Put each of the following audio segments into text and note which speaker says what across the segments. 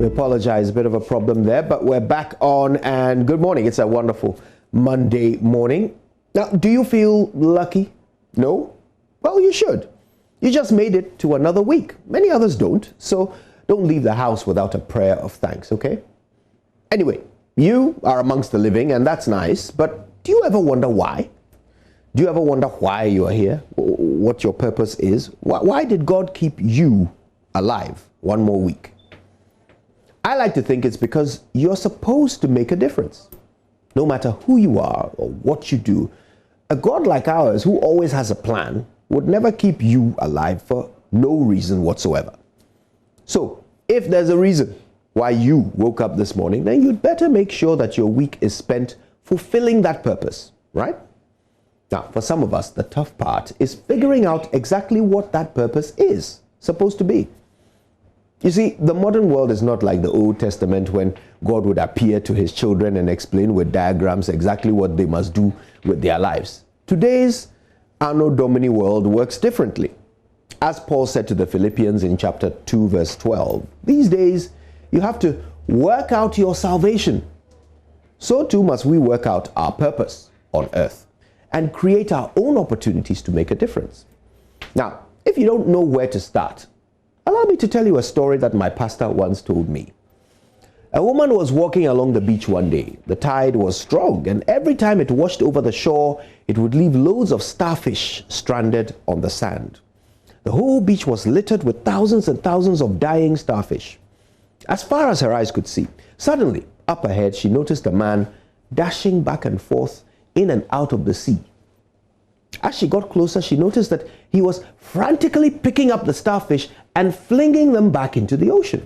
Speaker 1: We apologize, a bit of a problem there, but we're back on, and good morning. It's a wonderful Monday morning. Now, do you feel lucky? No? Well, you should. You just made it to another week. Many others don't, so don't leave the house without a prayer of thanks, okay? Anyway, you are amongst the living, and that's nice, but do you ever wonder why? Do you ever wonder why you are here? What your purpose is? Why did God keep you alive one more week? I like to think it's because you're supposed to make a difference. No matter who you are or what you do, a God like ours who always has a plan would never keep you alive for no reason whatsoever. So, if there's a reason why you woke up this morning, then you'd better make sure that your week is spent fulfilling that purpose, right? Now, for some of us, the tough part is figuring out exactly what that purpose is supposed to be. You see, the modern world is not like the Old Testament when God would appear to his children and explain with diagrams exactly what they must do with their lives. Today's Anno Domini world works differently. As Paul said to the Philippians in chapter 2, verse 12, these days you have to work out your salvation. So too must we work out our purpose on earth and create our own opportunities to make a difference. Now, if you don't know where to start, allow me to tell you a story that my pastor once told me. A woman was walking along the beach one day. The tide was strong, and every time it washed over the shore, it would leave loads of starfish stranded on the sand. The whole beach was littered with thousands and thousands of dying starfish. As far as her eyes could see, suddenly, up ahead, she noticed a man dashing back and forth in and out of the sea. As she got closer, she noticed that he was frantically picking up the starfish and flinging them back into the ocean.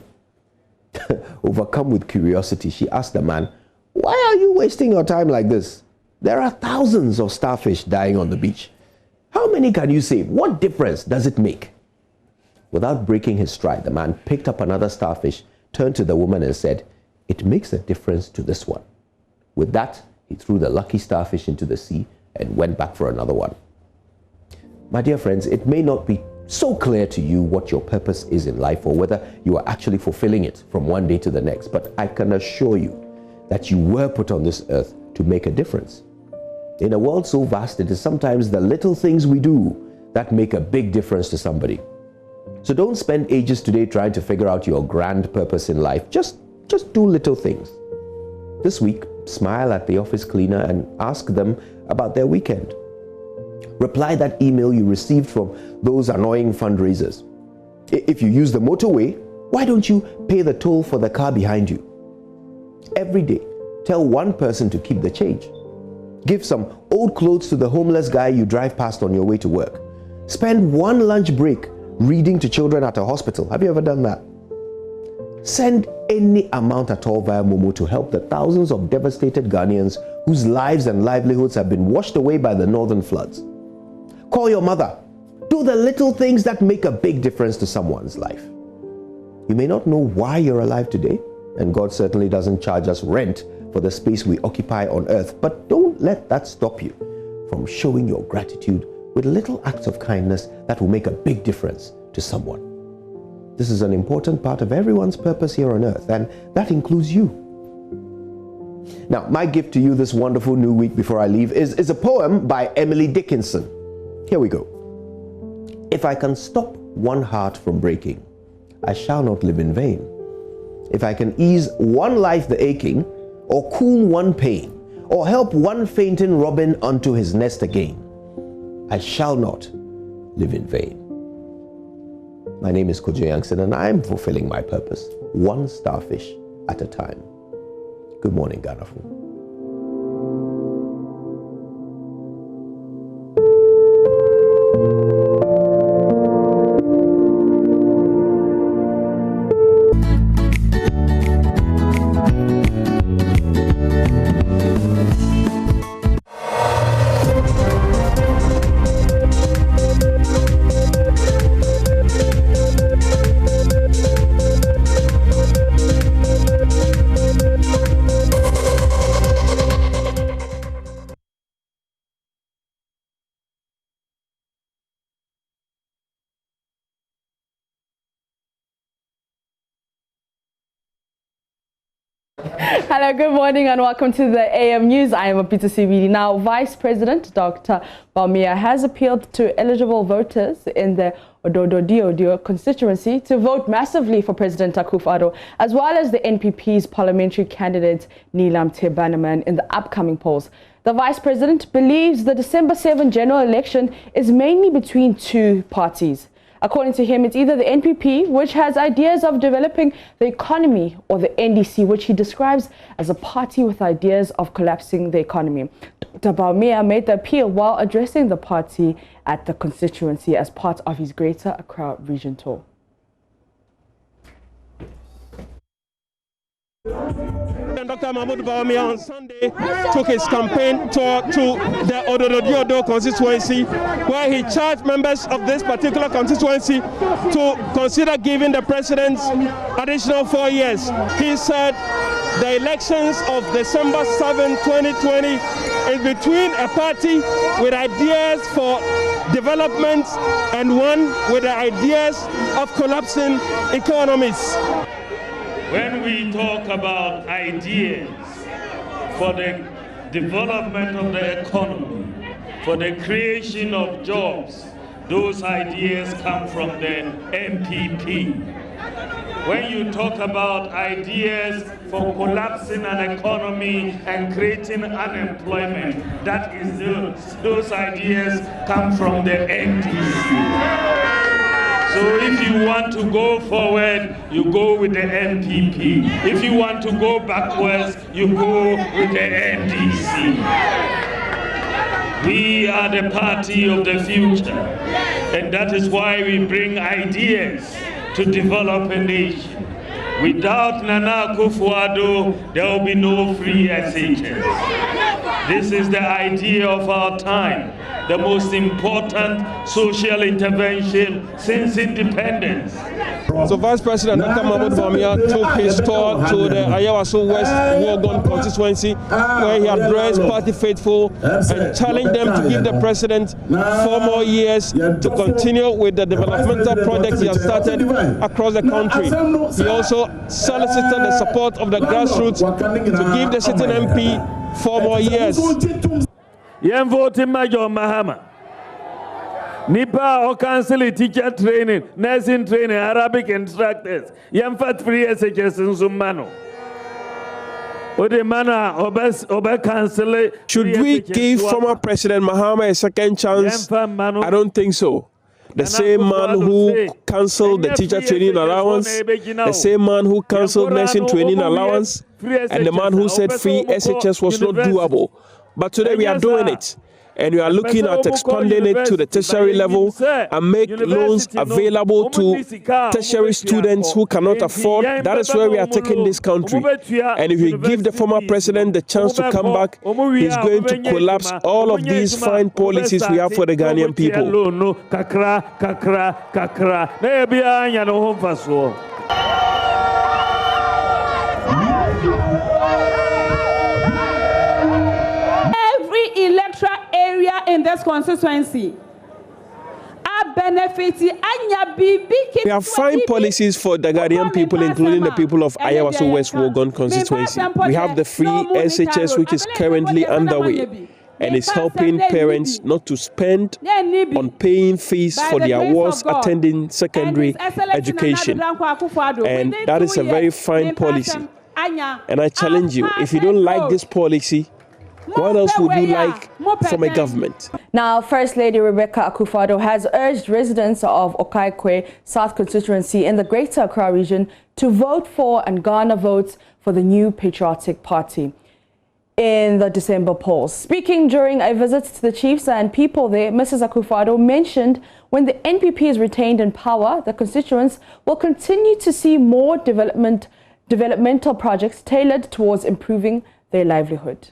Speaker 1: Overcome with curiosity, she asked the man, "Why are you wasting your time like this? There are thousands of starfish dying on the beach. How many can you save? What difference does it make?" Without breaking his stride, the man picked up another starfish, turned to the woman and said, "It makes a difference to this one." With that, he threw the lucky starfish into the sea and went back for another one. My dear friends, it may not be so clear to you what your purpose is in life or whether you are actually fulfilling it from one day to the next, but I can assure you that you were put on this earth to make a difference. In a world so vast, it is sometimes the little things we do that make a big difference to somebody. So don't spend ages today trying to figure out your grand purpose in life. Just do little things. This week, smile at the office cleaner and ask them about their weekend. Reply that email you received from those annoying fundraisers. If you use the motorway, why don't you pay the toll for the car behind you? Every day, tell one person to keep the change. Give some old clothes to the homeless guy you drive past on your way to work. Spend one lunch break reading to children at a hospital. Have you ever done that? Send any amount at all via Momo to help the thousands of devastated Ghanaians whose lives and livelihoods have been washed away by the northern floods. Call your mother. Do the little things that make a big difference to someone's life. You may not know why you're alive today, and God certainly doesn't charge us rent for the space we occupy on earth, but don't let that stop you from showing your gratitude with little acts of kindness that will make a big difference to someone. This is an important part of everyone's purpose here on earth, and that includes you. Now, my gift to you this wonderful new week before I leave is a poem by Emily Dickinson. Here we go. If I can stop one heart from breaking, I shall not live in vain. If I can ease one life the aching, or cool one pain, or help one fainting robin unto his nest again, I shall not live in vain. My name is Kojo Yankson, and I am fulfilling my purpose, one starfish at a time. Good morning, Ghana.
Speaker 2: Hello, good morning and welcome to the AM News. I am Peter CBD. Now, Vice President Dr. Bawumia has appealed to eligible voters in the Ododo-Diodio constituency to vote massively for President Akufo-Addo, as well as the NPP's parliamentary candidate Neelam Tebanaman in the upcoming polls. The Vice President believes the December 7 general election is mainly between two parties. According to him, it's either the NPP, which has ideas of developing the economy, or the NDC, which he describes as a party with ideas of collapsing the economy. Dr. Bawumia made the appeal while addressing the party at the constituency as part of his Greater Accra Region tour.
Speaker 3: Dr. Mahmoud Bawumia on Sunday took his campaign tour to the Ododo-Diodio constituency, where he charged members of this particular constituency to consider giving the president additional 4 years. He said the elections of December 7, 2020 is between a party with ideas for development and one with the ideas of collapsing economies.
Speaker 4: When we talk about ideas for the development of the economy, for the creation of jobs, those ideas come from the NPP. When you talk about ideas for collapsing an economy and creating unemployment, that is those ideas come from the NDC. So if you want to go forward, you go with the NPP. If you want to go backwards, you go with the NDC. We are the party of the future, and that is why we bring ideas to develop a nation. Without Nana Akufo-Addo, there will be no free SHS. This is the idea of our time, the most important social intervention since independence.
Speaker 3: So Vice President Dr. Mahmoud Bawumia took his tour to the Ayawaso West Wogon constituency, where he addressed party faithful and challenged them to give the president 4 more years to continue with the developmental projects he has started across the country. He also solicited the support of the grassroots to give the sitting MP 4 more years.
Speaker 4: Yem voting Major Mahama. Nipa or cancel teacher training, nursing training, Arabic instructors. Yem fat free SHS in Zumano.
Speaker 3: Should we give former President Mahama a second chance? I don't think so. The same man who cancelled the teacher training allowance, the same man who cancelled nursing training allowance, and the man who said free SHS was not doable. But today we are doing it. And we are looking at expanding it to the tertiary level and make loans available to tertiary students who cannot afford. That is where we are taking this country. And if you give the former president the chance to come back, he's going to collapse all of these fine policies we have for the Ghanaian people.
Speaker 5: Electoral area in this constituency are benefiting.
Speaker 3: We have fine policies for the Ghanaian people, including the people of Ayawaso West Wogon constituency. We have the free SHS, which is currently underway, and it's helping parents not to spend on paying fees for their wards attending secondary education. And that is a very fine policy. And I challenge you, if you don't like this policy, what else would you like from a government?
Speaker 2: Now, First Lady Rebecca Akufo-Addo has urged residents of Okaikwe South constituency in the Greater Accra region to vote for and garner votes for the new Patriotic Party in the December polls. Speaking during a visit to the chiefs and people there, Mrs. Akufo-Addo mentioned when the NPP is retained in power, the constituents will continue to see more developmental projects tailored towards improving their livelihood.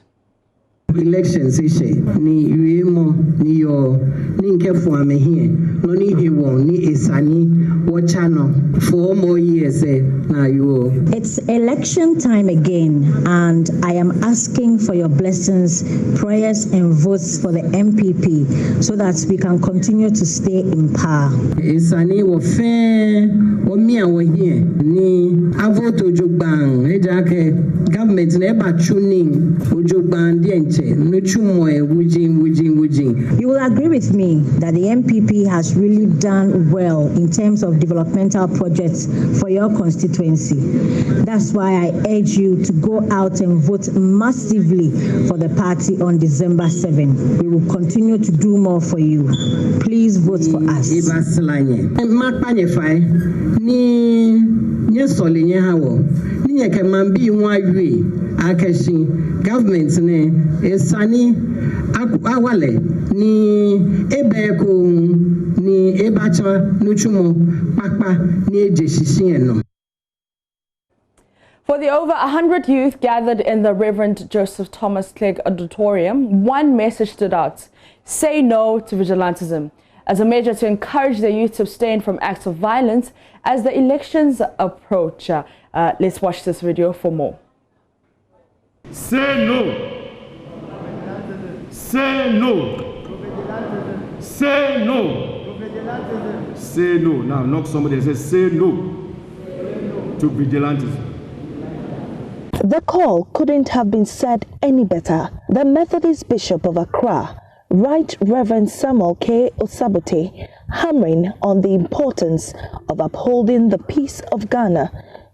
Speaker 6: Elections ni yuemo ni yo ni nkefo ame here no ni hewo ni esani wo channel 4 more years na yo.
Speaker 7: It's election time again, and I am asking for your blessings, prayers, and votes for the MPP so that we can continue to stay in power.
Speaker 6: Isani wo fe wo mi a wo here ni avoto jogban ejake government na eba tuning ojogban di enche no chumo e wujin.
Speaker 7: You will agree with me that the MPP has really done well in terms of developmental projects for your constituency. That's why I urge you to go out and vote massively for the party on December 7. We will continue to do more for you. Please vote for us.
Speaker 6: Ni nyesolinye hawo ni yekemambi nwawi akashi government ne esani awale ni ebeko ni ebacha nuchumo papa ni ejeshishi eno.
Speaker 2: For the over 100 youth gathered in the Reverend Joseph Thomas Clegg Auditorium, one message stood out: say no to vigilantism, as a measure to encourage the youth to abstain from acts of violence as the elections approach. Let's watch this video for more.
Speaker 8: Say no. Say no. Say no. Say no. Now knock somebody and say, say no to vigilantism.
Speaker 9: The call couldn't have been said any better. The Methodist Bishop of Accra, Right Reverend Samuel K. Osabote, hammering on the importance of upholding the peace of Ghana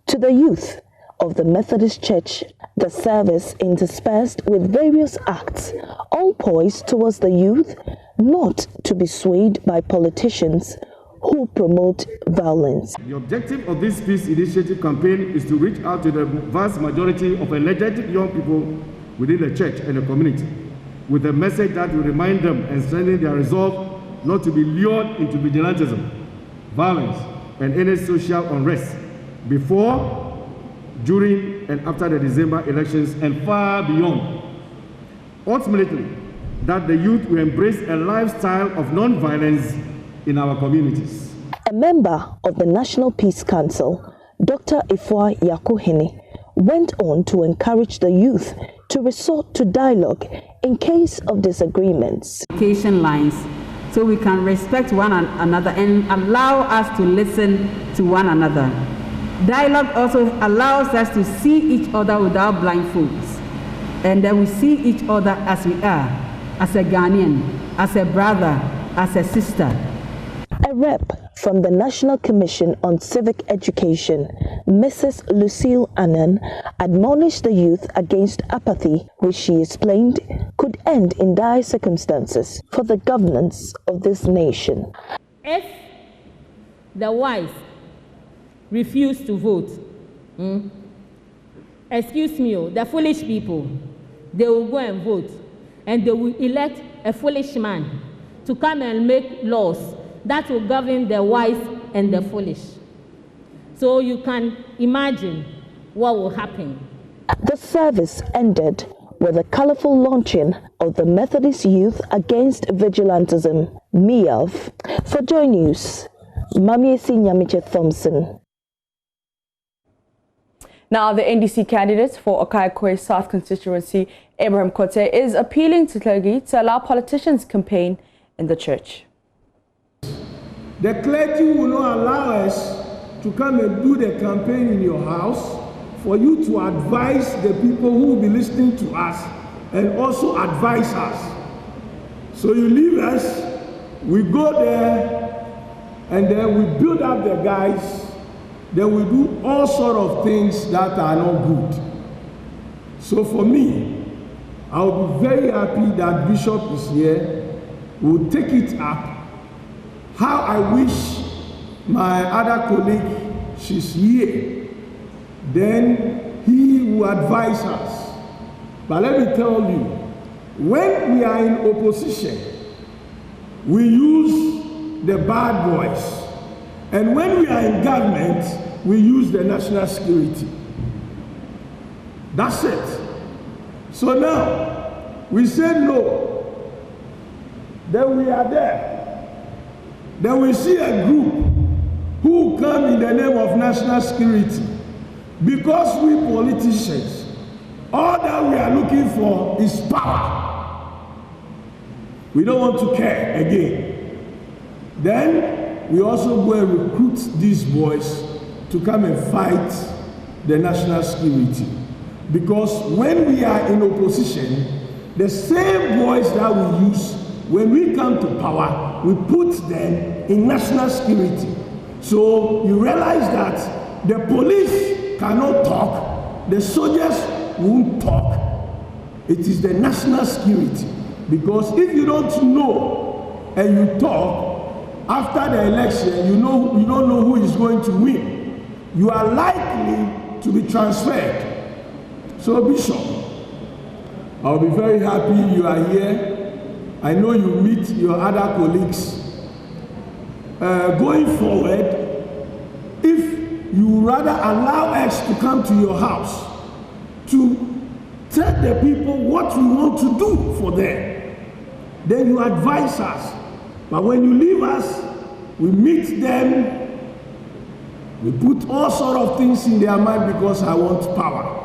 Speaker 9: to the youth of the Methodist Church. The service interspersed with various acts, all poised towards the youth not to be swayed by politicians who promote violence.
Speaker 8: The objective of this peace initiative campaign is to reach out to the vast majority of energetic young people within the church and the community, with a message that will remind them and strengthen their resolve not to be lured into vigilantism, violence, and any social unrest before, during, and after the December elections and far beyond. Ultimately, that the youth will embrace a lifestyle of non-violence in our communities.
Speaker 9: A member of the National Peace Council, Dr. Ifwa Yakuhini, went on to encourage the youth to resort to dialogue in case of disagreements.
Speaker 5: Communication lines, so we can respect one another and allow us to listen to one another. Dialogue also allows us to see each other without blindfolds, and then we see each other as we are, as a Ghanaian, as a brother, as a sister.
Speaker 9: A rep from the National Commission on Civic Education, Mrs. Lucille Annan, admonished the youth against apathy, which she explained could end in dire circumstances for the governance of this nation.
Speaker 10: If the wise refuse to vote, excuse me, the foolish people, they will go and vote, and they will elect a foolish man to come and make laws that will govern the wise and the foolish. So you can imagine what will happen.
Speaker 9: The service ended with a colorful launching of the Methodist Youth Against Vigilantism, MEAV. For Joy News, Mamiesi Nyamiche Thompson.
Speaker 2: Now, the NDC candidate for Okaikoi South constituency, Abraham Kote, is appealing to clergy to allow politicians campaign in the church.
Speaker 11: The clergy will not allow us to come and do the campaign in your house for you to advise the people who will be listening to us and also advise us. So you leave us, we go there, and then we build up the guys. Then we do all sort of things that are not good. So for me, I'll be very happy that Bishop is here. We'll take it up. How I wish my other colleague, she's here. Then he will advise us. But let me tell you, when we are in opposition, we use the bad boys. And when we are in government, we use the national security. That's it. So now, we say no. Then we are there. Then we see a group who come in the name of national security Because we politicians, all that we are looking for is power. We don't want to care again. Then we also go and recruit these boys to come and fight the national security. Because when we are in opposition, the same boys that we use, when we come to power, we put them in national security. So you realize that the police cannot talk, the soldiers won't talk. It is the national security. Because if you don't know and you talk, after the election, you don't know who is going to win. You are likely to be transferred. So Bishop, I'll be very happy you are here. I know you meet your other colleagues. Going forward, if you rather allow us to come to your house to tell the people what we want to do for them, then you advise us. But when you leave us, we meet them, we put all sort of things in their mind because I want power.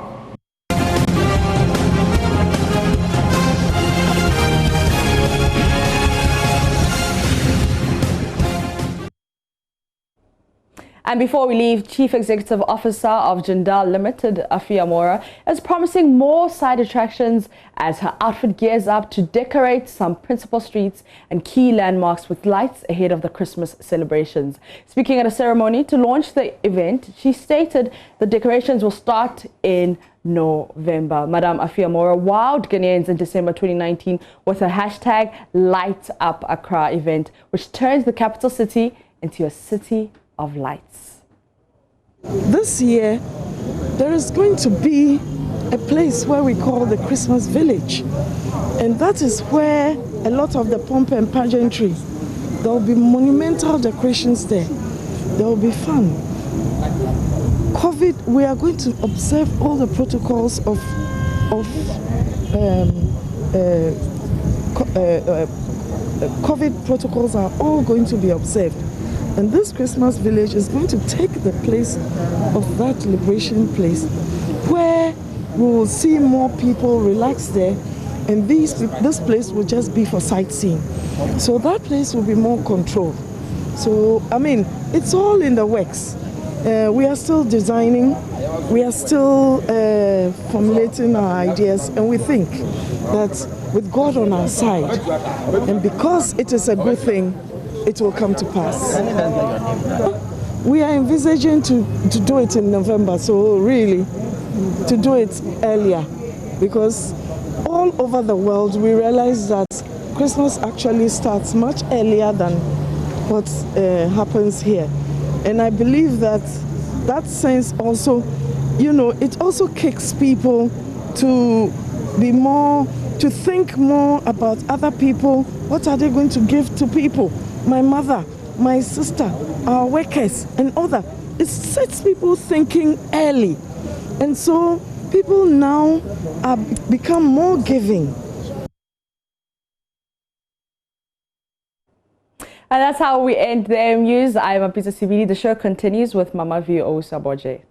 Speaker 2: And before we leave, Chief Executive Officer of Jindal Limited, Afia Mora, is promising more side attractions as her outfit gears up to decorate some principal streets and key landmarks with lights ahead of the Christmas celebrations. Speaking at a ceremony to launch the event, she stated the decorations will start in November. Madam Afia Mora wowed Ghanaians in December 2019 with her hashtag Light Up Accra event, which turns the capital city into a city of lights.
Speaker 12: This year, there is going to be a place where we call the Christmas Village. And that is where a lot of the pomp and pageantry, there will be monumental decorations there. There will be fun. COVID, we are going to observe all the protocols of COVID protocols are all going to be observed. And this Christmas Village is going to take the place of that liberation place where we will see more people relax there, and this place will just be for sightseeing. So that place will be more controlled. So, I mean, it's all in the works. We are still designing, we are still formulating our ideas, and we think that with God on our side, and because it is a good thing, it will come to pass. We are envisaging to do it in November, so really to do it earlier, because all over the world we realize that Christmas actually starts much earlier than what happens here. And I believe that that sense also, you know, it also kicks people to be more, to think more about other people. What are they going to give to people? My mother, my sister, our workers, and other. It sets people thinking early. And so people now become more giving.
Speaker 2: And that's how we end the AM News. I'm Apita Sibili. The show continues with Mama View Osaboje.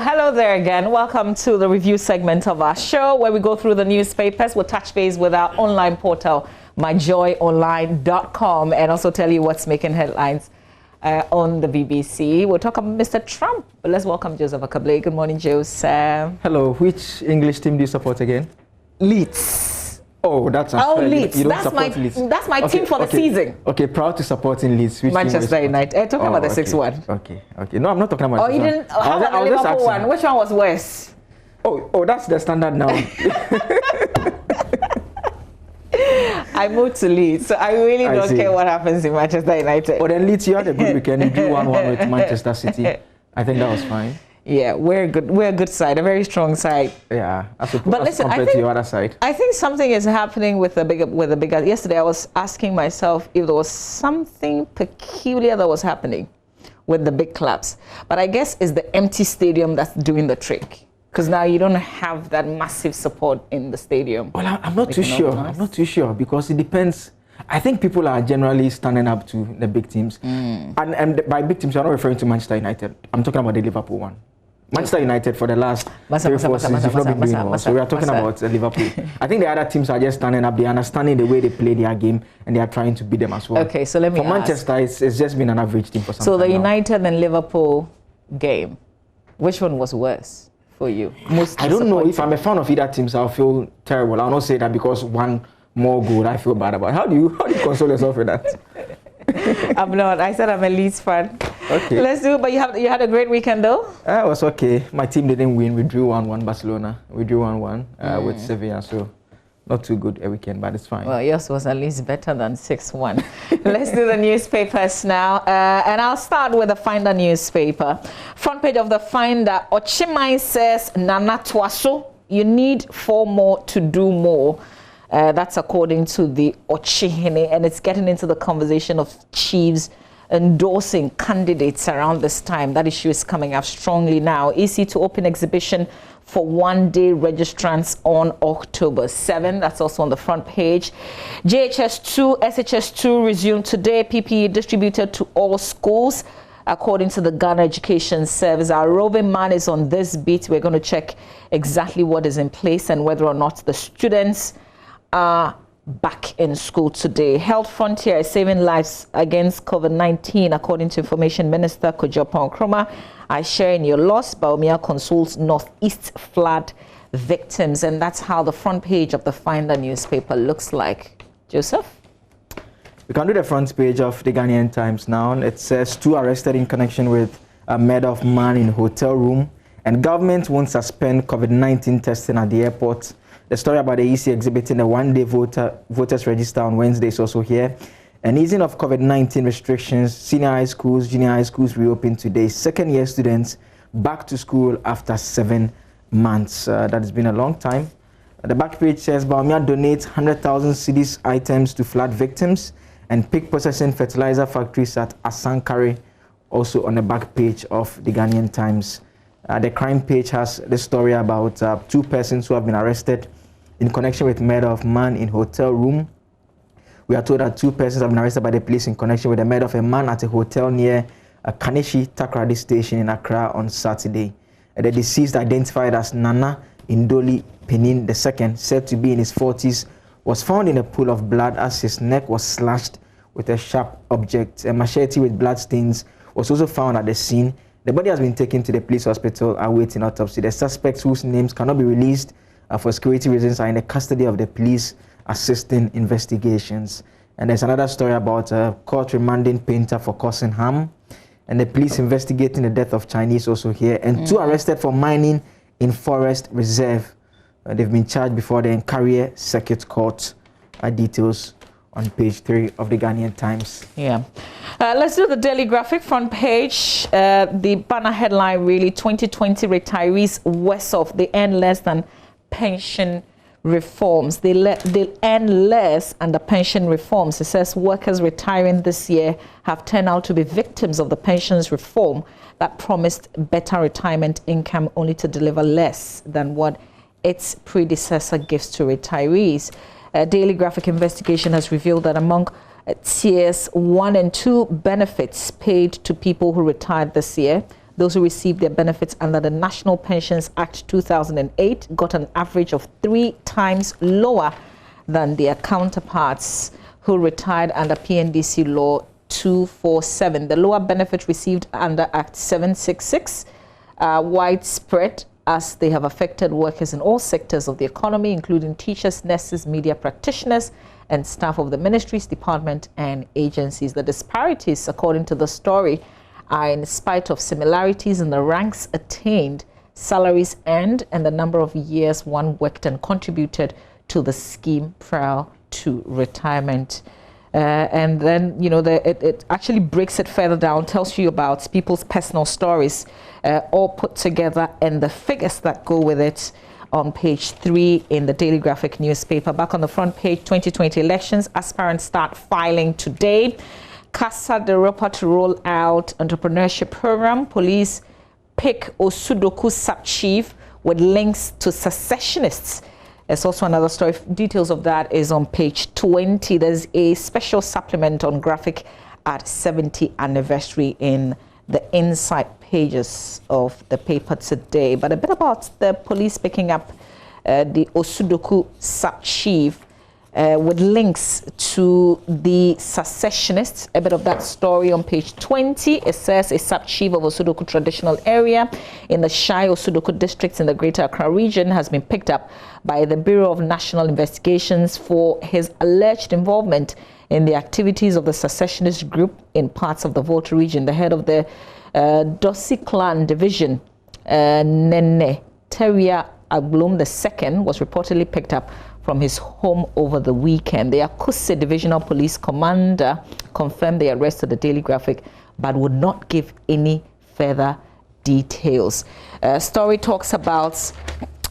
Speaker 13: Hello there again. Welcome to the review segment of our show where we go through the newspapers. We'll touch base with our online portal, myjoyonline.com, and also tell you what's making headlines on the BBC. We'll talk about Mr. Trump. But let's welcome Joseph Akable. Good morning, Joseph.
Speaker 14: Hello. Which English team do you support again?
Speaker 13: Leeds.
Speaker 14: Oh, that's
Speaker 13: unfair. Oh, Leeds.
Speaker 14: You don't support
Speaker 13: Leeds.
Speaker 14: That's
Speaker 13: my team for the season.
Speaker 14: Okay, proud to supporting Leeds. Which
Speaker 13: Manchester United. Talking about the 6-1.
Speaker 14: Okay. No, I'm not talking about.
Speaker 13: Oh, you didn't. How about the Liverpool one? Which one was worse?
Speaker 14: Oh, that's the standard now.
Speaker 13: I moved to Leeds, so I really don't care what happens in Manchester United.
Speaker 14: But then Leeds, you had a good weekend. You drew 1-1 with Manchester City. I think that was fine.
Speaker 13: Yeah, we're good. We're a good side, a very strong side.
Speaker 14: Yeah, but listen, compared to your other side.
Speaker 13: I think something is happening with the bigger. Yesterday, I was asking myself if there was something peculiar that was happening with the big clubs. But I guess it's the empty stadium that's doing the trick. Because now you don't have that massive support in the stadium.
Speaker 14: Well, I'm not too sure. I'm not too sure because it depends. I think people are generally standing up to the big teams. And by big teams, I'm not referring to Manchester United. I'm talking about the Liverpool one. Manchester United for the last 3 or 4 seasons have not been doing well. So we are talking about Liverpool. I think the other teams are just standing up. They are understanding the way they play their game and they are trying to beat them as well.
Speaker 13: Okay, so let me
Speaker 14: For Manchester, it's just been an average team for some
Speaker 13: time. So the
Speaker 14: now.
Speaker 13: United and Liverpool game, which one was worse for you?
Speaker 14: I don't know. If I'm a fan of either teams, I'll feel terrible. I'll not say that because one more goal I feel bad about. How do you console yourself with that?
Speaker 13: I'm not. I said I'm a Leeds fan.
Speaker 14: Okay.
Speaker 13: Let's do it. But you had a great weekend though?
Speaker 14: It was okay. My team didn't win. We drew 1-1 Barcelona. We drew 1-1 with Sevilla. So not too good a weekend, but it's fine.
Speaker 13: Well, yours was at least better than 6-1. Let's do the newspapers now. And I'll start with the Finder newspaper. Front page of the Finder, Ochimai says, Nana Twaso, you need 4 more to do more. That's according to the Ochihene, and it's getting into the conversation of chiefs endorsing candidates around this time. That issue is coming up strongly now. EC to open exhibition for one-day registrants on October 7. That's also on the front page. JHS2, SHS2 resumed today. PPE distributed to all schools, according to the Ghana Education Service. Our roving man is on this beat. We're going to check exactly what is in place and whether or not the students are back in school today. Health Frontier is saving lives against COVID-19, according to Information Minister Kojopo Nkrumah. I share in your loss. Bawumia consoles Northeast flood victims, and that's how the front page of the Finder newspaper looks like. Joseph?
Speaker 14: We can do the front page of the Ghanaian Times now. It says 2 arrested in connection with a murder of man in hotel room, and government won't suspend COVID-19 testing at the airport. The story about the EC exhibiting a one-day voters register on Wednesday is also here. An easing of COVID-19 restrictions, senior high schools, junior high schools reopen today. Second-year students back to school after 7 months. That has been a long time. The back page says Bawumia donates 100,000 cedis items to flood victims, and pig processing fertilizer factories at Asankare, also on the back page of the Ghanaian Times. The crime page has the story about 2 persons who have been arrested in connection with murder of man in hotel room. We are told that 2 persons have been arrested by the police in connection with the murder of a man at a hotel near Kaneshi Takrady station in Accra on Saturday. The deceased, identified as Nana Indoli Penin II, said to be in his 40s, was found in a pool of blood as his neck was slashed with a sharp object. A machete with blood stains was also found at the scene. The body has been taken to the police hospital awaiting autopsy. The suspects, whose names cannot be released for security reasons, are in the custody of the police assisting investigations. And there's another story about court remanding painter for causing harm, and the police investigating the death of Chinese also here, and 2 arrested for mining in forest reserve. They've been charged before the Nkarie Circuit Court. Details on page 3 of the Ghanaian Times.
Speaker 13: Yeah. Let's do the Daily Graphic front page. The banner headline, really, 2020 retirees worse off. They earn less than pension reforms. They'll earn less under pension reforms. It says workers retiring this year have turned out to be victims of the pensions reform that promised better retirement income, only to deliver less than what its predecessor gives to retirees. A Daily Graphic investigation has revealed that among tiers 1 and 2 benefits paid to people who retired this year, those who received their benefits under the National Pensions Act 2008 got an average of 3 times lower than their counterparts who retired under PNDC Law 247. The lower benefit received under Act 766 widespread, as they have affected workers in all sectors of the economy, including teachers, nurses, media practitioners, and staff of the ministries, department, and agencies. The disparities, according to the story, are in spite of similarities in the ranks attained, salaries earned, and the number of years one worked and contributed to the scheme prior to retirement. And then, you know, it actually breaks it further down, tells you about people's personal stories, all put together, and the figures that go with it on page 3 in the Daily Graphic newspaper. Back on the front page, 2020 elections, aspirants start filing today. CASA de Ropa to roll out entrepreneurship program. Police pick Osudoku sub-chief with links to secessionists. There's also another story. Details of that is on page 20. There's a special supplement on graphic at 70th anniversary in the inside pages of the paper today. But a bit about the police picking up the Osudoku sub-chief with links to the secessionists. A bit of that story on page 20. It says a sub-chief of Osudoku traditional area in the Shai Osudoku districts in the Greater Accra region has been picked up by the Bureau of National Investigations for his alleged involvement in the activities of the secessionist group in parts of the Volta region. The head of the Dossi clan division, Nene Teria Aglum II, was reportedly picked up from his home over the weekend. The Akuse Divisional Police Commander confirmed the arrest of the Daily Graphic, but would not give any further details. Story talks about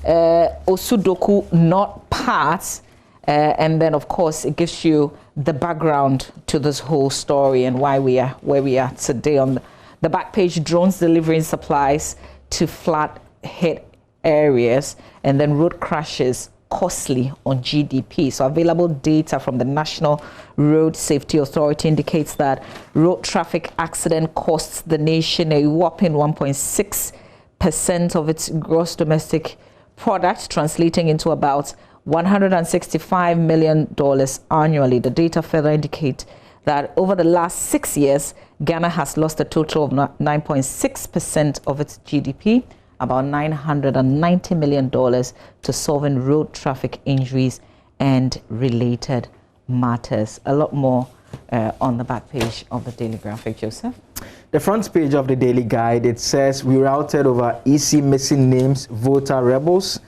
Speaker 13: Osudoku not part, and then of course it gives you the background to this whole story and why we are where we are today. On the back page, drones delivering supplies to flood hit areas, and then road crashes costly on GDP. So available data from the National Road Safety Authority indicates that road traffic accident costs the nation a whopping 1.6% of its gross domestic product, translating into about $165 million annually. The data further indicate that over the last 6 years, Ghana has lost a total of 9.6% of its GDP, about $990 million, to solving road traffic injuries and related matters. A lot more on the back page of the Daily Graphic, Joseph.
Speaker 14: The front page of the Daily Guide, it says we routed over EC missing names, voter rebels.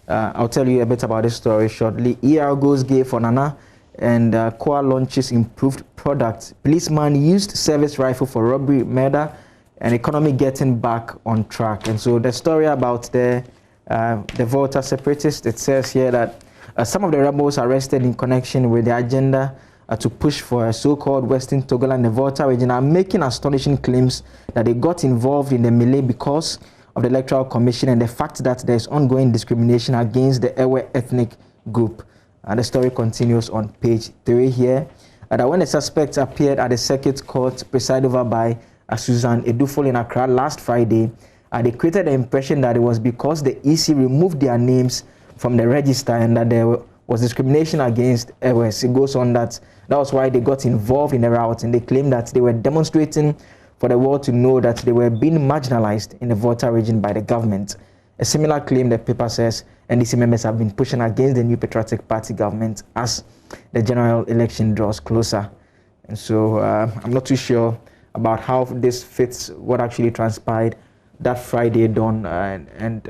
Speaker 14: I'll tell you a bit about this story shortly. ER goes gay for Nana, and Koa launches improved products. Policeman used service rifle for robbery, murder, and economy getting back on track. And so the story about the Volta separatists, it says here that some of the rebels arrested in connection with the agenda to push for a so-called Western Togoland and the Volta region are making astonishing claims that they got involved in the melee because of the Electoral Commission and the fact that there is ongoing discrimination against the Ewe ethnic group. And the story continues on page 3 here. That when the suspects appeared at the circuit court presided over by Susan Edufol in Accra last Friday, they created the impression that it was because the EC removed their names from the register and that there was discrimination against Ewes. It goes on that was why they got involved in the rout, and they claimed that they were demonstrating for the world to know that they were being marginalized in the Volta region by the government. A similar claim, the paper says, NDC members have been pushing against the New Patriotic Party government as the general election draws closer. And so I'm not too sure about how this fits what actually transpired that Friday dawn, and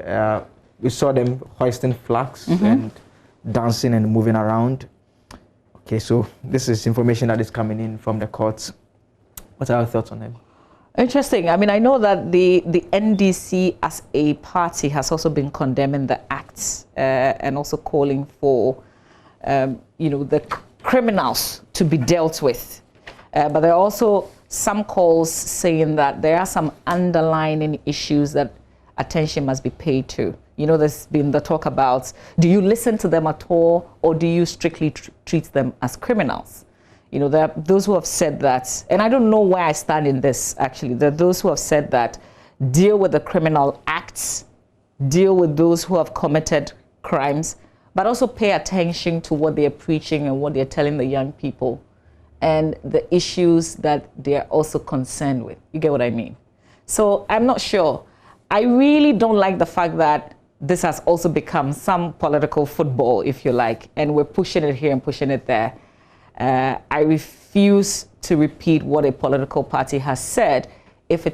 Speaker 14: we saw them hoisting flags and dancing and moving around. Okay, so this is information that is coming in from the courts. What are your thoughts on it?
Speaker 13: Interesting. I mean, I know that the NDC as a party has also been condemning the acts and also calling for, the criminals to be dealt with. But there are also some calls saying that there are some underlying issues that attention must be paid to. There's been the talk about, do you listen to them at all, or do you strictly treat them as criminals? There are those who have said that, and I don't know where I stand in this, actually. There are those who have said that deal with the criminal acts, deal with those who have committed crimes, but also pay attention to what they're preaching and what they're telling the young people, and the issues that they're also concerned with. You get what I mean? So I'm not sure. I really don't like the fact that this has also become some political football, if you like, and we're pushing it here and pushing it there. I refuse to repeat what a political party has said if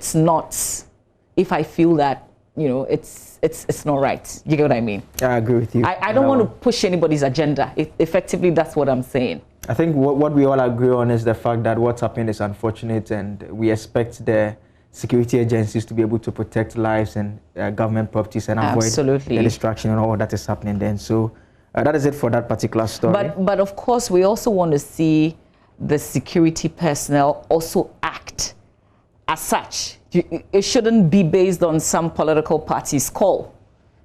Speaker 13: I feel that, it's not right. You get what I mean?
Speaker 14: I agree with you.
Speaker 13: I don't want to push anybody's agenda. Effectively, that's what I'm saying.
Speaker 14: I think what we all agree on is the fact that what's happened is unfortunate, and we expect the security agencies to be able to protect lives and government properties and avoid the distraction and all that is happening then. So that is it for that particular story.
Speaker 13: But of course, we also want to see the security personnel also act as such. It shouldn't be based on some political party's call.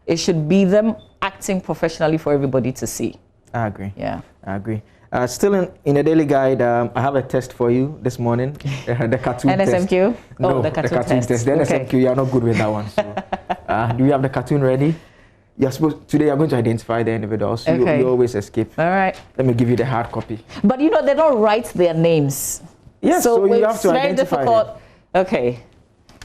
Speaker 13: it should be them acting professionally for everybody to see.
Speaker 14: I agree.
Speaker 13: Yeah.
Speaker 14: I agree. Still in the daily guide, I have a test for you this morning. The cartoon
Speaker 13: NSMQ?
Speaker 14: test. No,
Speaker 13: the cartoon test.
Speaker 14: The NSMQ, you are not good with that one. So, do we have the cartoon ready? You're supposed today. You're going to identify the individuals. So you always escape.
Speaker 13: All right.
Speaker 14: Let me give you the hard copy.
Speaker 13: But you know they don't write their names.
Speaker 14: Yes. So you have to
Speaker 13: it's very
Speaker 14: identify
Speaker 13: difficult.
Speaker 14: them.
Speaker 13: Okay.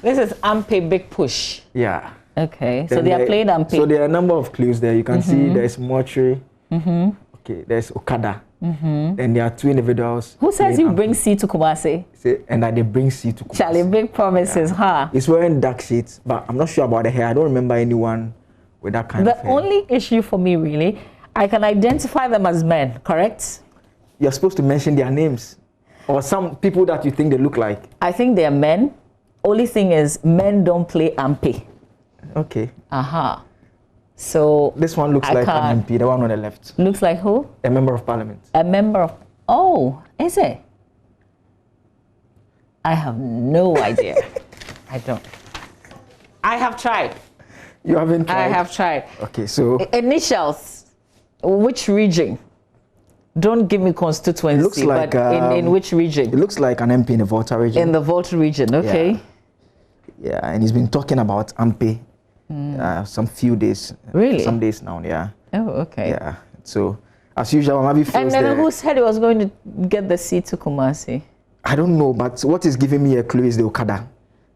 Speaker 13: This is Ampe Big Push.
Speaker 14: Yeah.
Speaker 13: Okay. So they are playing Ampe.
Speaker 14: So there are a number of clues there. You can see there's mortuary. Okay. There's Okada. Then there are two individuals.
Speaker 13: Who says you bring C to Kumasi?
Speaker 14: And that they bring C to Kumasi.
Speaker 13: Charlie, big promises, huh?
Speaker 14: He's wearing dark shades, but I'm not sure about the hair. I don't remember anyone with that kind of hair.
Speaker 13: The only issue for me, really, I can identify them as men, correct?
Speaker 14: You're supposed to mention their names or some people that you think they look like.
Speaker 13: I think they are men. Only thing is, men don't play Ampe.
Speaker 14: Okay.
Speaker 13: Aha. So
Speaker 14: this one looks like an MP, the one on the left.
Speaker 13: Looks like who?
Speaker 14: A member of parliament.
Speaker 13: A member of... Oh, is it? I have no idea. I don't. I have tried.
Speaker 14: You haven't tried?
Speaker 13: I have tried.
Speaker 14: Okay, so...
Speaker 13: Initials. Which region? Don't give me constituency,
Speaker 14: looks like,
Speaker 13: but in which region?
Speaker 14: It looks like an MP in the Volta region.
Speaker 13: In the Volta region, okay.
Speaker 14: Yeah, and he's been talking about Ampe some few days.
Speaker 13: Really?
Speaker 14: Some days now, yeah.
Speaker 13: Oh, okay.
Speaker 14: Yeah, so as usual, Amabi feels
Speaker 13: and then who said he was going to get the seat to Kumasi?
Speaker 14: I don't know, but what is giving me a clue is the Okada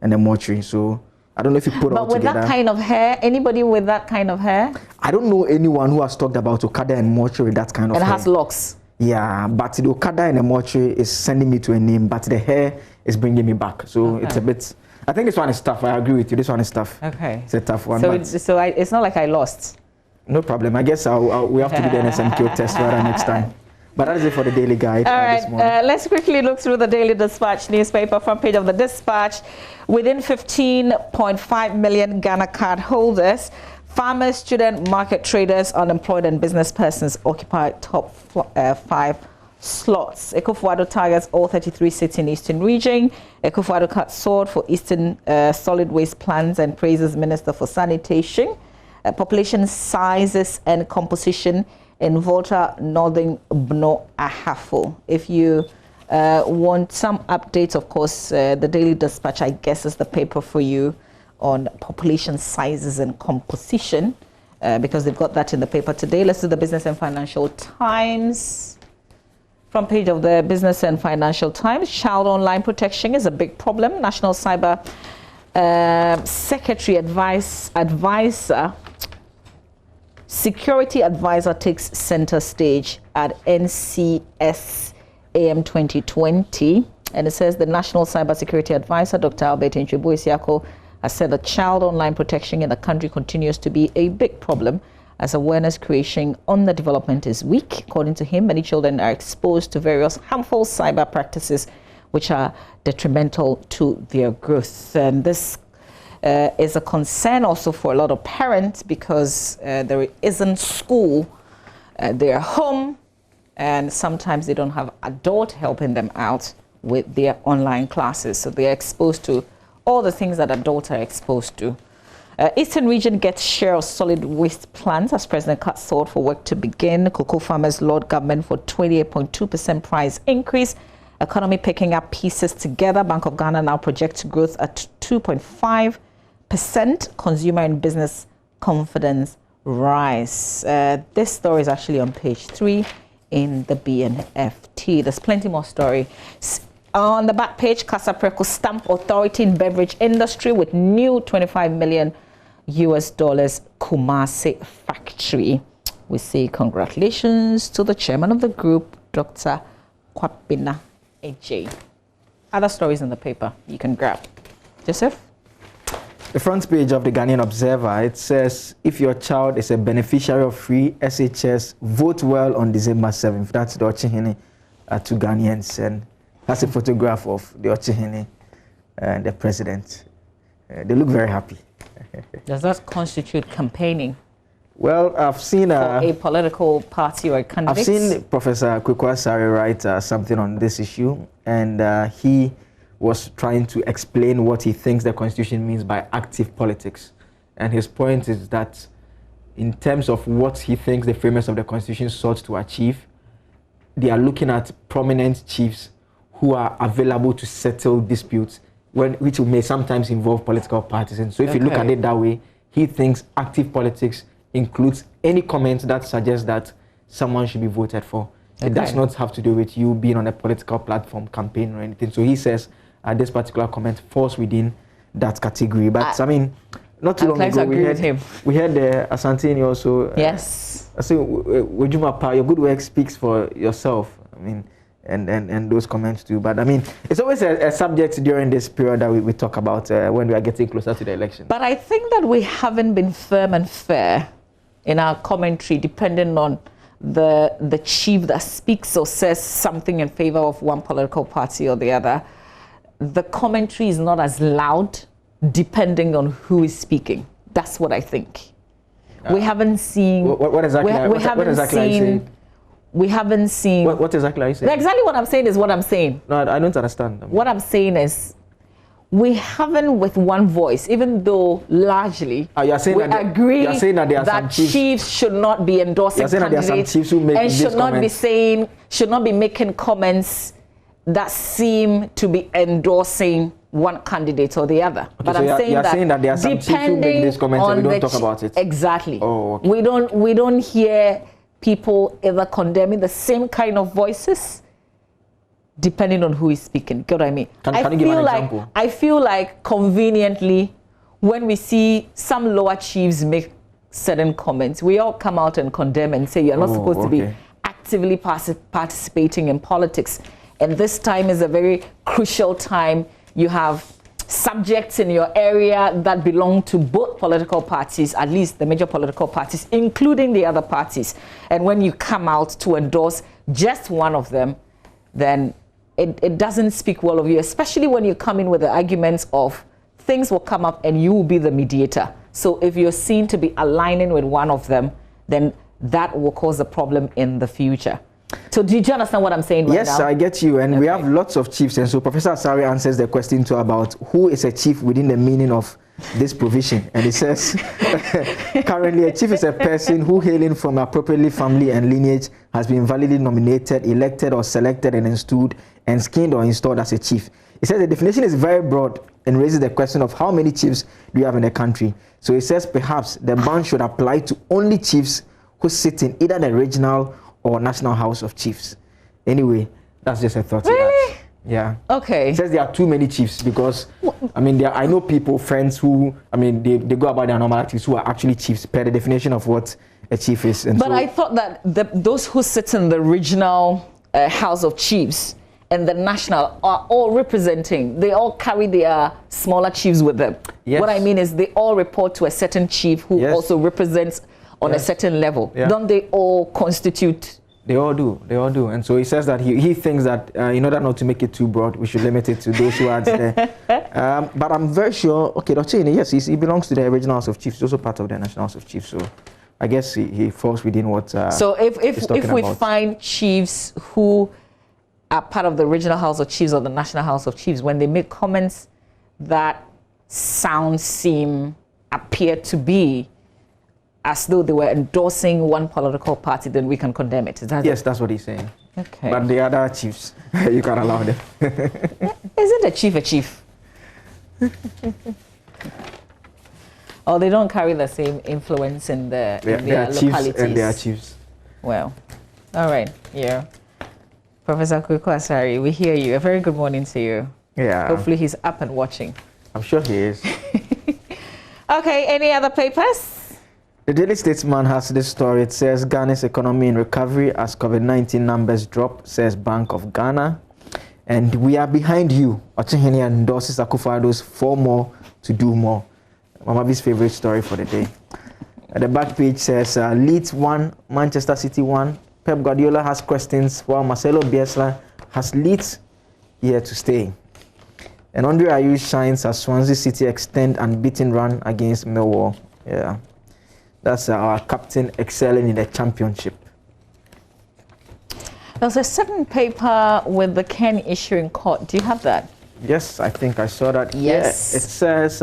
Speaker 14: and the mortuary, so I don't know if you put it all together.
Speaker 13: But with that kind of hair, anybody with that kind of hair?
Speaker 14: I don't know anyone who has talked about Okada and mortuary, that kind of hair.
Speaker 13: And has locks?
Speaker 14: Yeah, but the Okada and the mortuary is sending me to a name, but the hair is bringing me back. So it's a bit... I think this one is tough. I agree with you. This one is tough.
Speaker 13: Okay.
Speaker 14: It's a tough one.
Speaker 13: So, it's not like I lost.
Speaker 14: No problem. I guess we have to do the NSMQ test rather next time. But that is it for the Daily Guide.
Speaker 13: All right. Let's quickly look through the Daily Dispatch newspaper, front page of the Dispatch. Within 15.5 million Ghana card holders, farmers, student, market traders, unemployed, and business persons occupy top 5 slots. Ekufuado targets all 33 cities in Eastern region. Ekufuado cuts sword for Eastern solid waste plans and praises Minister for Sanitation. Population sizes and composition in Volta, Northern Bno Ahafo. If you want some updates, of course, the Daily Dispatch, I guess, is the paper for you on population sizes and composition, because they've got that in the paper today. Let's do the Business and Financial Times. Front page of the Business and Financial Times. Child online protection is a big problem. National Cyber Security Advisor takes center stage at NCS AM 2020. And it says the National Cyber Security Advisor, Dr. Albert Nchibu-Isiako, has said that child online protection in the country continues to be a big problem, as awareness creation on the development is weak. According to him, many children are exposed to various harmful cyber practices which are detrimental to their growth. And this is a concern also for a lot of parents, because there isn't school, they're home, and sometimes they don't have adult helping them out with their online classes. So they're exposed to all the things that adults are exposed to. Eastern region gets share of solid waste plans as President cuts sword for work to begin. Cocoa farmers laud government for 28.2% price increase. Economy picking up pieces together. Bank of Ghana now projects growth at 2.5%. Consumer and business confidence rise. This story is actually on page 3 in the BNFT. There's plenty more story. On the back page, Casapreco stamp authority in beverage industry with new $25 million Kumasi factory. We say congratulations to the chairman of the group, Dr. Kwabena Ejay. Other stories in the paper you can grab. Joseph?
Speaker 14: The front page of the Ghanaian Observer, it says, if your child is a beneficiary of free SHS, vote well on December 7th. That's the Ochihene to Ghanaians. And that's a photograph of the Ochihene and the president. They look very happy.
Speaker 13: Does that constitute campaigning?
Speaker 14: Well, I've seen
Speaker 13: for a political party or a candidate.
Speaker 14: I've seen Professor Kweku Asare write something on this issue, and he was trying to explain what he thinks the Constitution means by active politics. And his point is that in terms of what he thinks the framers of the Constitution sought to achieve, they are looking at prominent chiefs who are available to settle disputes, which may sometimes involve political parties. And so if you look at it that way, he thinks active politics includes any comment that suggests that someone should be voted for. It does not have to do with you being on a political platform, campaign or anything. So he says this particular comment falls within that category. But I mean, not too long ago, we had Asantini also.
Speaker 13: Yes.
Speaker 14: So, Wejumapa, your good work speaks for yourself. I mean, and those comments too. But I mean, it's always a subject during this period that we talk about when we are getting closer to the election.
Speaker 13: But I think that we haven't been firm and fair in our commentary, depending on the chief that speaks or says something in favor of one political party or the other. The commentary is not as loud, depending on who is speaking. That's what I think. We haven't seen.
Speaker 14: What exactly?
Speaker 13: We haven't seen.
Speaker 14: What exactly are you saying?
Speaker 13: Exactly what I'm saying is what I'm saying.
Speaker 14: No, I don't understand.
Speaker 13: What I'm saying is, we haven't with one voice, even though largely we agree that chiefs should not be endorsing candidates and should not be making comments that seem to be endorsing one candidate or the other.
Speaker 14: Okay, but so I'm saying that there are some chiefs who make these comments and we don't talk about it.
Speaker 13: Exactly.
Speaker 14: Oh, okay.
Speaker 13: We don't hear people ever condemning the same kind of voices, depending on who is speaking. Get what I mean?
Speaker 14: Can you give an example?
Speaker 13: I feel like conveniently, when we see some lower chiefs make certain comments, we all come out and condemn and say you're not supposed to be actively participating in politics. And this time is a very crucial time. You have subjects in your area that belong to both political parties, at least the major political parties, including the other parties. And when you come out to endorse just one of them, then it doesn't speak well of you, especially when you come in with the arguments of things will come up and you will be the mediator. So if you're seen to be aligning with one of them, then that will cause a problem in the future. So do you understand what I'm saying right now?
Speaker 14: Yes, I get you. And we have lots of chiefs. And so Professor Asare answers the question too about who is a chief within the meaning of this provision. And he says, currently a chief is a person who hailing from appropriately family and lineage has been validly nominated, elected or selected and installed and skinned or installed as a chief. He says the definition is very broad and raises the question of how many chiefs do you have in the country. So he says perhaps the ban should apply to only chiefs who sit in either the regional or National House of Chiefs. Anyway, that's just a thought.
Speaker 13: Really?
Speaker 14: Yeah.
Speaker 13: Okay.
Speaker 14: It says there are too many chiefs because, I mean, I know people, friends who, I mean, they go about their normal activities who are actually chiefs per the definition of what a chief is. And
Speaker 13: but I thought that those who sit in the regional House of Chiefs and the national are all representing, they all carry their smaller chiefs with them.
Speaker 14: Yes.
Speaker 13: What I mean is they all report to a certain chief who also represents on a certain level. Don't they all constitute?
Speaker 14: They all do. They all do. And so he says that he thinks that in order not to make it too broad, we should limit it to those who are there. But I'm very sure, okay, Dochini, yes, he belongs to the original House of Chiefs. He's also part of the National House of Chiefs. So I guess he falls within what
Speaker 13: so if we find chiefs who are part of the original House of Chiefs or the National House of Chiefs, when they make comments that appear to be as though they were endorsing one political party, then we can condemn it.
Speaker 14: Yes, that's what he's saying.
Speaker 13: Okay.
Speaker 14: But the other chiefs, you can't allow them.
Speaker 13: Isn't a chief a chief? Or they don't carry the same influence in their localities?
Speaker 14: And they are chiefs.
Speaker 13: Well, all right. Yeah. Professor Kwaku Asare, we hear you. A very good morning to you.
Speaker 14: Yeah.
Speaker 13: Hopefully he's up and watching.
Speaker 14: I'm sure he is.
Speaker 13: Okay, any other papers?
Speaker 14: The Daily Statesman has this story. It says Ghana's economy in recovery as COVID-19 numbers drop, says Bank of Ghana. And we are behind you. Ochihene endorses Akufo-Addo's 4 more to do more. Mamabi's favorite story for the day. The back page says Leeds 1, Manchester City 1. Pep Guardiola has questions while Marcelo Bielsa has Leeds here to stay. And Andre Ayew shines as Swansea City extend unbeaten run against Millwall. Yeah. That's our captain excelling in the championship.
Speaker 13: There's a certain paper with the Ken issue in court. Do you have that?
Speaker 14: Yes, I think I saw that.
Speaker 13: Yes.
Speaker 14: Yeah, it says,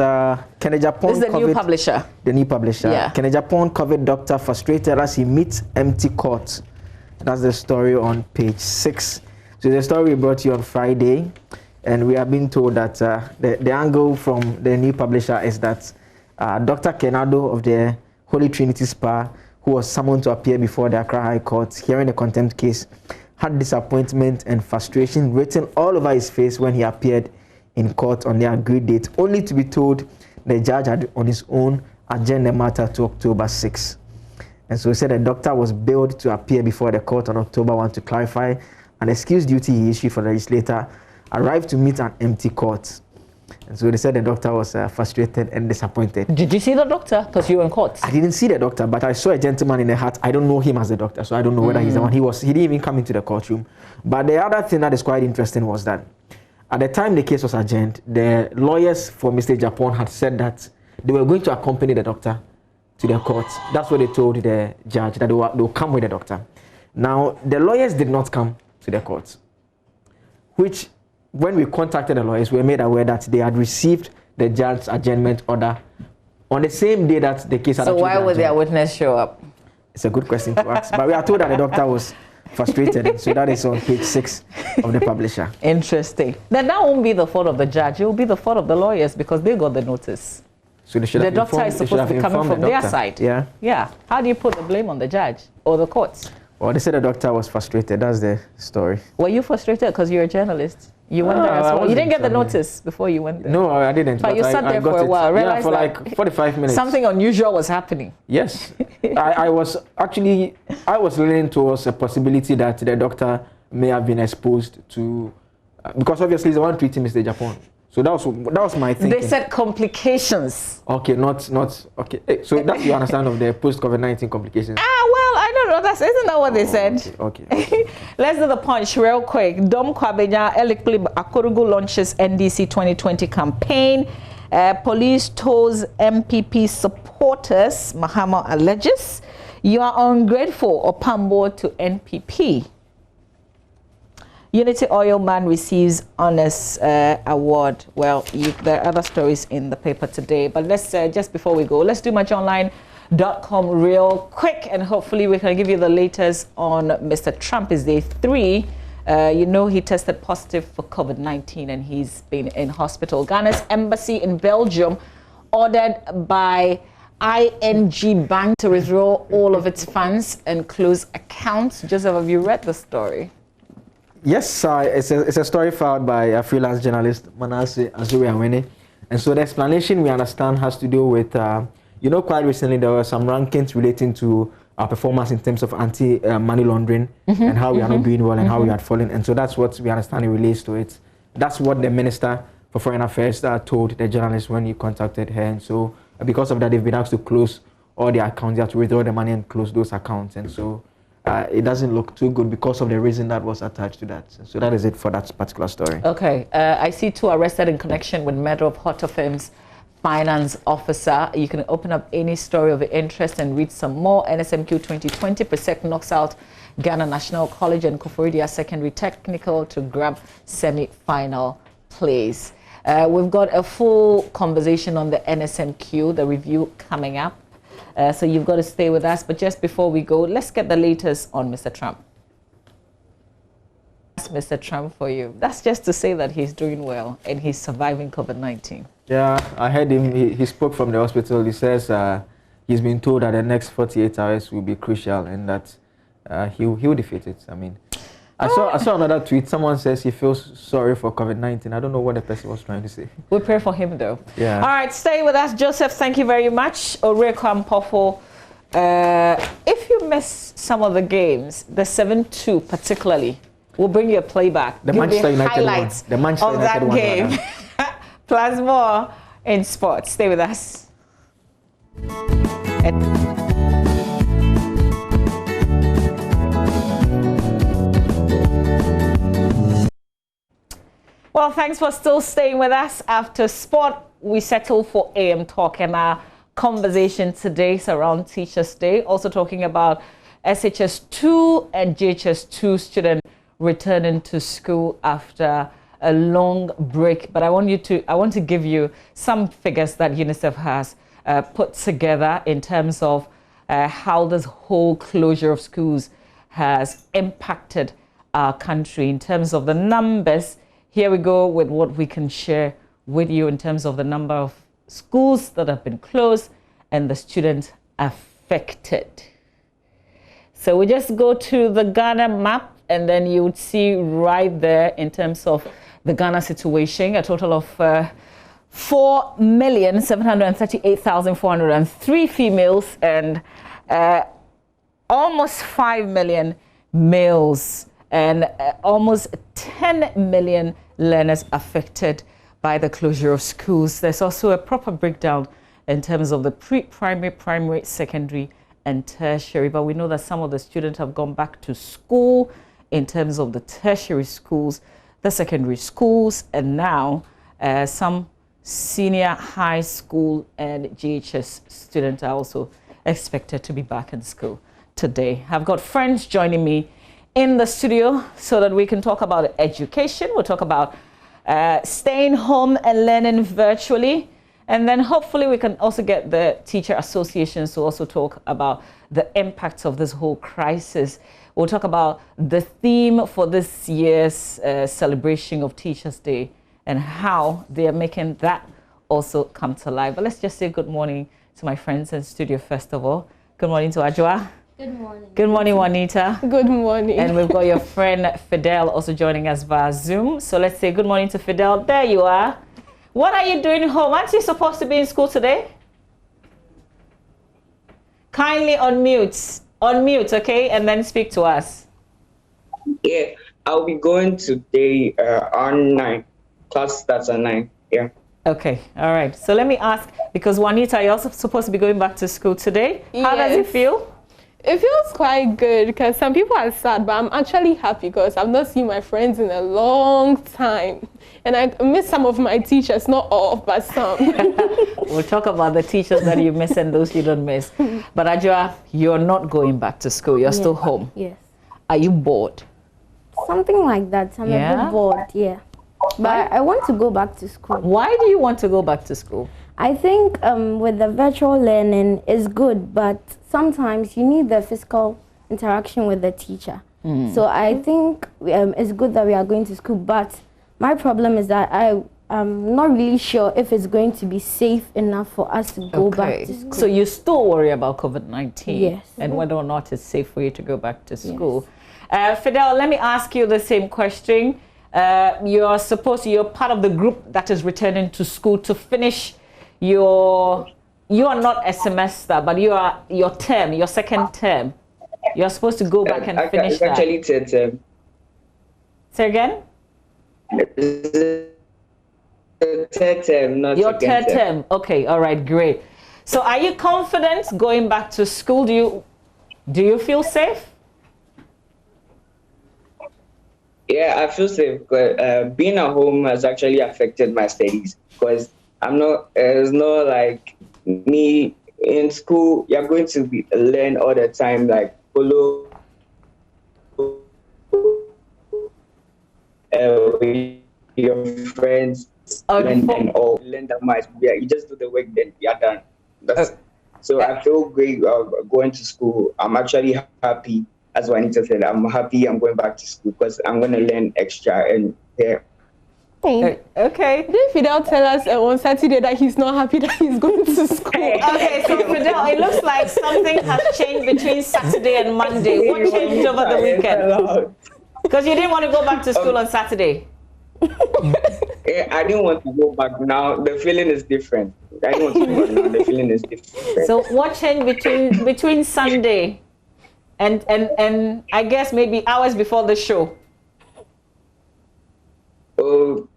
Speaker 14: Kennedy Japan.
Speaker 13: This is the new publisher.
Speaker 14: The new publisher.
Speaker 13: Yeah.
Speaker 14: Kennedy Japan COVID doctor frustrated as he meets empty court. That's the story on page 6. So the story we brought you on Friday, and we have been told that the angle from the new publisher is that Dr. Kenado of the Holy Trinity Spa, who was summoned to appear before the Accra High Court hearing the contempt case, had disappointment and frustration written all over his face when he appeared in court on the agreed date, only to be told the judge had on his own adjourned the matter to October 6. And so he said the doctor was billed to appear before the court on October 1 to clarify an excuse duty he issued for the legislator, arrived to meet an empty court. And so they said the doctor was frustrated and disappointed.
Speaker 13: Did you see the doctor? Because you were in court.
Speaker 14: I didn't see the doctor, but I saw a gentleman in a hat. I don't know him as the doctor, so I don't know whether he's the one. He didn't even come into the courtroom. But the other thing that is quite interesting was that at the time the case was adjourned, the lawyers for Mr. Japan had said that they were going to accompany the doctor to the court. That's what they told the judge, that they will come with the doctor. Now, the lawyers did not come to the court, which, when we contacted the lawyers, we were made aware that they had received the judge's adjournment order on the same day that the case had
Speaker 13: So why would their witness show up?
Speaker 14: It's a good question to ask. But we are told that the doctor was frustrated. So that is on page 6 of the publisher.
Speaker 13: Interesting. Then that won't be the fault of the judge. It will be the fault of the lawyers because they got the notice.
Speaker 14: So they should
Speaker 13: the
Speaker 14: have
Speaker 13: doctor is supposed to be coming from their side.
Speaker 14: Yeah.
Speaker 13: Yeah. How do you put the blame on the judge or the courts?
Speaker 14: Well, they said the doctor was frustrated. That's the story.
Speaker 13: Were you frustrated because you're a journalist? You went there as well. You didn't get the notice before you went there.
Speaker 14: No, I didn't.
Speaker 13: But you sat there for a while.
Speaker 14: Yeah, for like 45 minutes.
Speaker 13: Something unusual was happening.
Speaker 14: Yes. I was leaning towards a possibility that the doctor may have been exposed to, because obviously he's the one treating Mr. Japan. So that was my thinking.
Speaker 13: They said complications.
Speaker 14: Okay, not okay. So that's your understanding of the post-COVID-19 complications.
Speaker 13: Well, I don't know. Isn't that what they said?
Speaker 14: Okay.
Speaker 13: Let's do the punch real quick. Dom Kwabenya Elikli Akorugu launches NDC 2020 campaign. Police toes MPP supporters. Mahama alleges you are ungrateful or pambo to NPP. Unity Oil man receives honors award. Well, there are other stories in the paper today, but let's just before we go, let's do muchonline.com real quick, and hopefully we can give you the latest on Mr. Trump. Is day 3. You know, he tested positive for COVID-19 and he's been in hospital. Ghana's embassy in Belgium ordered by ING Bank to withdraw all of its funds and close accounts. Joseph, have you read the story?
Speaker 14: Yes, it's a story filed by a freelance journalist, Manasseh Azuri-Awene. And so the explanation we understand has to do with, you know, quite recently there were some rankings relating to our performance in terms of anti-money laundering and how we are not doing well and how we are falling. And so that's what we understand it relates to it. That's what the Minister for Foreign Affairs told the journalist when he contacted her. And so because of that, they've been asked to close all their accounts. They have to withdraw the money and close those accounts. And so it doesn't look too good because of the reason that was attached to that. So that is it for that particular story. Okay.
Speaker 13: I see 2 arrested in connection with murder of Hotter Films finance officer. You can open up any story of interest and read some more. NSMQ 2020, PESEC knocks out Ghana National College and Koforidua Secondary Technical to grab semi-final place. We've got a full conversation on the NSMQ, the review coming up. So you've got to stay with us. But just before we go, let's get the latest on Mr. Trump. That's Mr. Trump for you. That's just to say that he's doing well and he's surviving COVID-19.
Speaker 14: Yeah, I heard him. He spoke from the hospital. He says he's been told that the next 48 hours will be crucial and that he will defeat it. I mean, I saw another tweet. Someone says he feels sorry for COVID-19. I don't know what the person was trying to say.
Speaker 13: We'll pray for him, though.
Speaker 14: Yeah.
Speaker 13: All right, stay with us, Joseph. Thank you very much. Orekam Pofo. If you miss some of the games, the 7-2 particularly, we'll bring you a playback.
Speaker 14: The Manchester United
Speaker 13: highlights
Speaker 14: one. The Manchester
Speaker 13: of
Speaker 14: United
Speaker 13: that game. Plus more in sports. Stay with us. Well, thanks for still staying with us. After sport, we settle for AM Talk, and our conversation today is around Teachers' Day, also talking about SHS2 and JHS2 students returning to school after a long break, but I want to give you some figures that UNICEF has put together in terms of how this whole closure of schools has impacted our country in terms of the numbers. Here we go with what we can share with you in terms of the number of schools that have been closed and the students affected. So we just go to the Ghana map, and then you would see right there in terms of the Ghana situation, a total of 4,738,403 females and almost 5 million males, and almost 10 million learners affected by the closure of schools. There's also a proper breakdown in terms of the pre-primary, primary, secondary, and tertiary. But we know that some of the students have gone back to school in terms of the tertiary schools, the secondary schools, and now some senior high school and GHS students are also expected to be back in school today. I've got friends joining me in the studio so that we can talk about education. We'll talk about staying home and learning virtually. And then hopefully we can also get the teacher associations to also talk about the impacts of this whole crisis. We'll talk about the theme for this year's celebration of Teachers' Day and how they are making that also come to life. But let's just say good morning to my friends in studio first of all. Good morning to Ajua.
Speaker 15: Good morning.
Speaker 13: Good morning, Juanita.
Speaker 15: Good morning.
Speaker 13: And we've got your friend Fidel also joining us via Zoom. So let's say good morning to Fidel. There you are. What are you doing home? Aren't you supposed to be in school today? Kindly unmute. Unmute, okay? And then speak to us.
Speaker 16: Yeah, I'll be going today on 9. Class starts at 9. Yeah.
Speaker 13: Okay, all right. So let me ask, because Juanita, you're also supposed to be going back to school today. How does it feel?
Speaker 15: It feels quite good because some people are sad, but I'm actually happy because I've not seen my friends in a long time. And I miss some of my teachers, not all, but some.
Speaker 13: We'll talk about the teachers that you miss and those you don't miss. But Ajua, you're not going back to school. You're still home.
Speaker 15: Yes.
Speaker 13: Are you bored?
Speaker 15: Something like that. I'm a bit bored, yeah. But I want to go back to school.
Speaker 13: Why do you want to go back to school?
Speaker 15: I think with the virtual learning is good, but sometimes you need the physical interaction with the teacher. So I think it's good that we are going to school, but my problem is that I'm not really sure if it's going to be safe enough for us to go back to school.
Speaker 13: So you still worry about COVID-19?
Speaker 15: Yes.
Speaker 13: And whether or not it's safe for you to go back to school. Yes. Fidel, let me ask you the same question. You're part of the group that is returning to school to finish you are not a semester, but you are your second term. You're supposed to go back and finish that.
Speaker 16: Actually, third term.
Speaker 13: Say again?
Speaker 16: Third term, not
Speaker 13: your third term. Okay, all right, great. So are you confident going back to school? Do you feel safe?
Speaker 16: Yeah, I feel safe, but being at home has actually affected my studies because it's not like me in school. You're going to learn all the time, like follow your friends and all. Learn that much. Yeah, you just do the work, then you're done. So I feel great going to school. I'm actually happy. As Juanita said, I'm happy I'm going back to school because I'm going to learn extra and yeah.
Speaker 13: Okay.
Speaker 15: Did Fidel tell us on Saturday that he's not happy that he's going to school?
Speaker 13: Okay, so Fidel, it looks like something has changed between Saturday and Monday. What changed over the weekend? Because you didn't want to go back to school on Saturday.
Speaker 16: Yeah, I didn't want to go back now. The feeling is different. I didn't want to go back now. The feeling is different.
Speaker 13: So what changed between Sunday and I guess maybe hours before the show?
Speaker 16: Oh,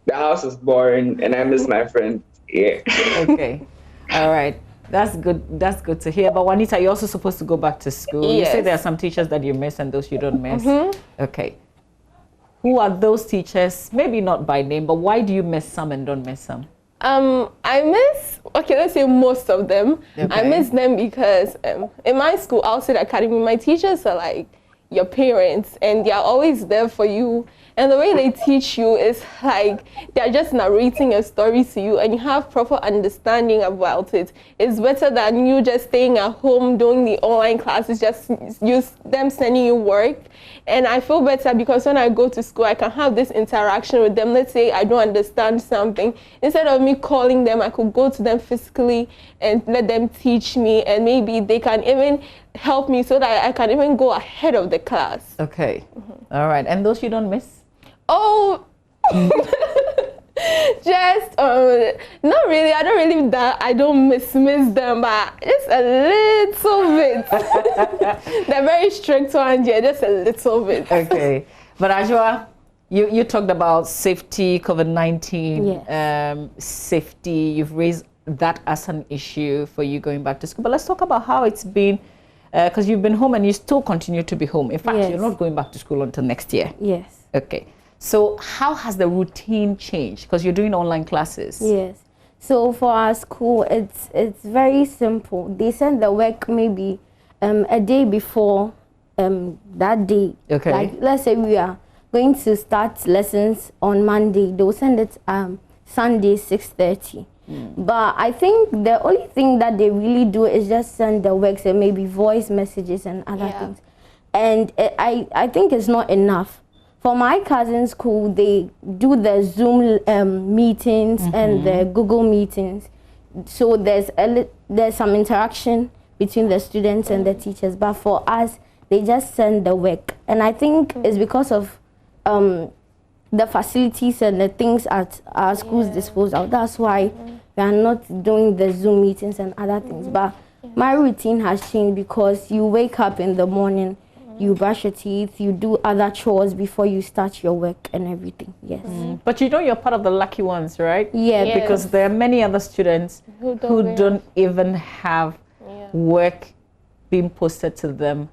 Speaker 16: the house is boring and I miss my friends. Yeah.
Speaker 13: Okay. All right. That's good. That's good to hear. But Juanita, you're also supposed to go back to school.
Speaker 15: Yes.
Speaker 13: You say there are some teachers that you miss and those you don't miss. Okay. Who are those teachers? Maybe not by name, but why do you miss some and don't miss some?
Speaker 15: Let's say most of them. Okay. I miss them because in my school, Outside Academy, my teachers are like your parents and they are always there for you.
Speaker 17: And the way they teach you is like they're just narrating a story to you and you have proper understanding about it. It's better than you just staying at home doing the online classes, just use them sending you work. And I feel better because when I go to school, I can have this interaction with them. Let's say I don't understand something. Instead of me calling them, I could go to them physically and let them teach me, and maybe they can even help me so that I can even go ahead of the class.
Speaker 13: Okay. All right. And those you don't miss?
Speaker 17: Oh, just not really. I don't really that. I don't miss them, but just a little bit. They're very strict ones, yeah, just a little bit.
Speaker 13: Okay. But Ajua, you talked about safety, COVID-19,
Speaker 15: Yes.
Speaker 13: Safety. You've raised that as an issue for you going back to school. But let's talk about how it's been, because you've been home and you still continue to be home. In fact,
Speaker 15: Yes.
Speaker 13: you're not going back to school until next year.
Speaker 15: Yes.
Speaker 13: Okay. So how has the routine changed? Because you're doing online classes.
Speaker 15: Yes. So for our school, it's very simple. They send the work maybe a day before that day.
Speaker 13: Okay.
Speaker 15: Like let's say we are going to start lessons on Monday. They'll send it Sunday 6:30. But I think the only thing that they really do is just send the works and maybe voice messages and other things. And I think it's not enough. For my cousin's school, they do the Zoom meetings and the Google meetings. So there's some interaction between the students and the teachers. But for us, they just send the work. And I think it's because of the facilities and the things at our school's disposal. That's why we are not doing the Zoom meetings and other things. But my routine has changed because you wake up in the morning, you brush your teeth, you do other chores before you start your work and everything. Yes.
Speaker 13: But you know you're part of the lucky ones, right?
Speaker 15: Yeah.
Speaker 17: Yes.
Speaker 13: Because there are many other students who don't even have work being posted to them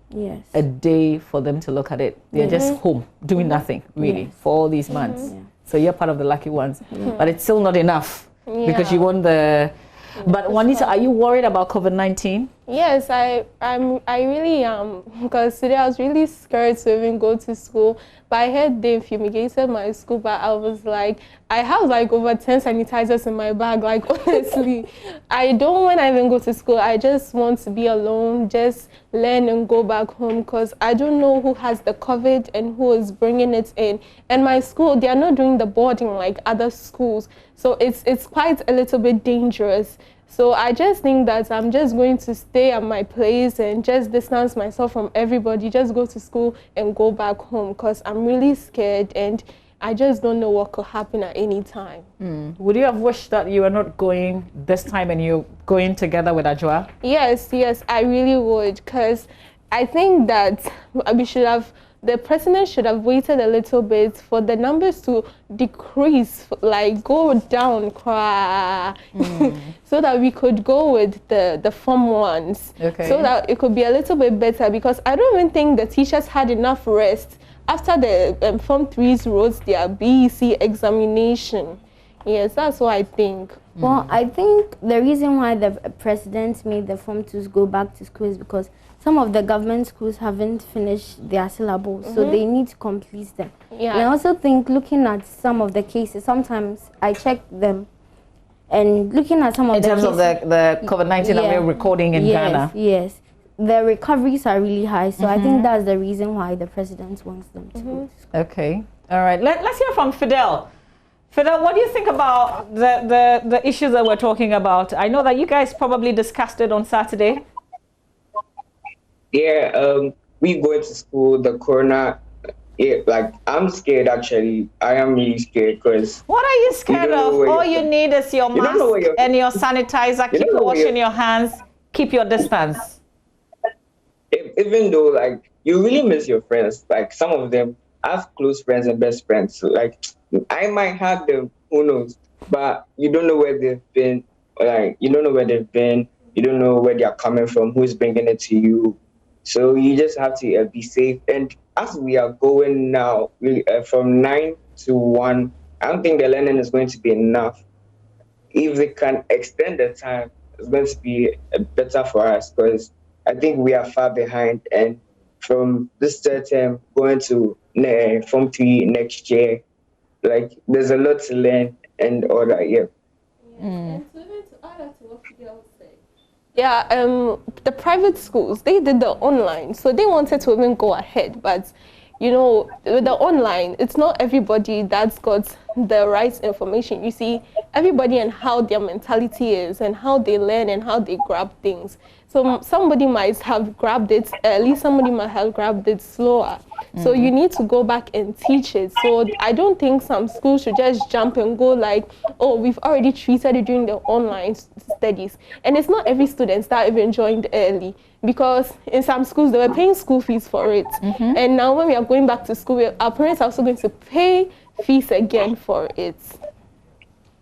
Speaker 13: a day for them to look at it. They're just home doing nothing really for all these months. So you're part of the lucky ones. But it's still not enough because you want the... But Juanita, are you worried about COVID-19?
Speaker 17: Yes, I really am, because today I was really scared to even go to school. But I heard they fumigated my school, but I was like, I have like over 10 sanitizers in my bag. Like honestly, I don't want to even go to school. I just want to be alone, just learn and go back home, because I don't know who has the COVID and who is bringing it in. And my school, they are not doing the boarding like other schools, so it's quite a little bit dangerous. So I just think that I'm just going to stay at my place and just distance myself from everybody, just go to school and go back home, because I'm really scared and I just don't know what could happen at any time.
Speaker 13: Would you have wished that you were not going this time and you're going together with Ajua?
Speaker 17: Yes, I really would, because I think that the president should have waited a little bit for the numbers to decrease, like go down, so that we could go with the Form 1s, so that it could be a little bit better, because I don't even think the teachers had enough rest after the Form 3s wrote their BEC examination. Yes, that's what I think.
Speaker 15: Well, I think the reason why the president made the Form 2s go back to school is because some of the government schools haven't finished their syllables, so they need to complete them.
Speaker 17: Yeah.
Speaker 15: And I also think, looking at some of the cases, sometimes I check them, and looking at some of
Speaker 13: in
Speaker 15: the
Speaker 13: terms
Speaker 15: cases,
Speaker 13: of the COVID-19 that we're recording in Ghana.
Speaker 15: Yes, the recoveries are really high, so I think that's the reason why the president wants them to go to school.
Speaker 13: Okay, all right. Let's hear from Fidel. Fidel, what do you think about the issues that we're talking about? I know that you guys probably discussed it on Saturday.
Speaker 16: Yeah, we going to school, the corona, like I'm scared actually. I am really scared because...
Speaker 13: What are you scared of? All you need is your mask and your sanitizer. Keep washing your hands. Keep your distance.
Speaker 16: Even though like you really miss your friends, like some of them have close friends and best friends. So, like I might have them, who knows? But you don't know where they've been. Like you don't know where they've been. You don't know where they are coming from. Who's bringing it to you? So you just have to be safe. And as we are going now, from 9 to 1, I don't think the learning is going to be enough. If they can extend the time, it's going to be better for us, because I think we are far behind. And from this third term going to Form 3 next year. Like, there's a lot to learn and all that, yeah.
Speaker 17: Yeah, the private schools, they did the online, so they wanted to even go ahead, but you know, with the online, it's not everybody that's got the right information. You see, everybody and how their mentality is and how they learn and how they grab things. So somebody might have grabbed it early, somebody might have grabbed it slower. So you need to go back and teach it. So I don't think some schools should just jump and go like, oh, we've already treated it during the online studies. And it's not every student that even joined early, because in some schools they were paying school fees for it. And now when we are going back to school, our parents are also going to pay fees again for it.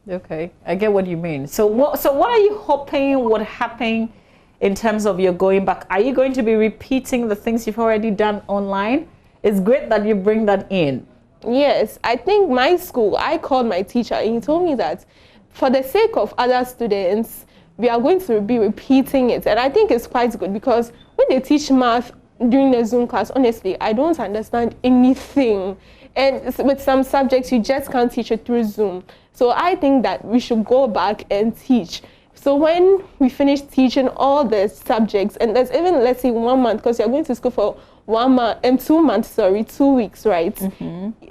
Speaker 13: Okay, I get what you mean. So what are you hoping would happen in terms of your going back? Are you going to be repeating the things you've already done online? It's great that you bring that in.
Speaker 17: Yes, I think my school, I called my teacher and he told me that for the sake of other students, we are going to be repeating it. And I think it's quite good, because when they teach math during the Zoom class, honestly, I don't understand anything. And with some subjects, you just can't teach it through Zoom. So I think that we should go back and teach. So when we finish teaching all the subjects, and there's even, let's say, 1 month, because you're going to school for 1 month and 2 months, 2 weeks, right?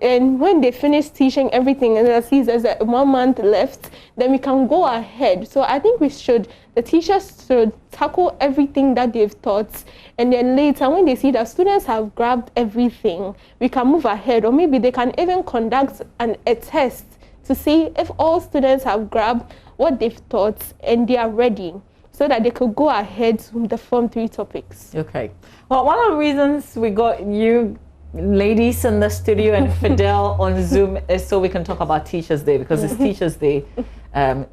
Speaker 17: And when they finish teaching everything, and at least there's 1 month left, then we can go ahead. So I think the teachers should tackle everything that they've taught, and then later when they see that students have grabbed everything, we can move ahead, or maybe they can even conduct a test to see if all students have grabbed what they've taught and they are ready, so that they could go ahead with the Form 3 topics.
Speaker 13: Okay. Well, one of the reasons we got you ladies in the studio and Fidel on Zoom is so we can talk about Teachers Day, because it's Teachers Day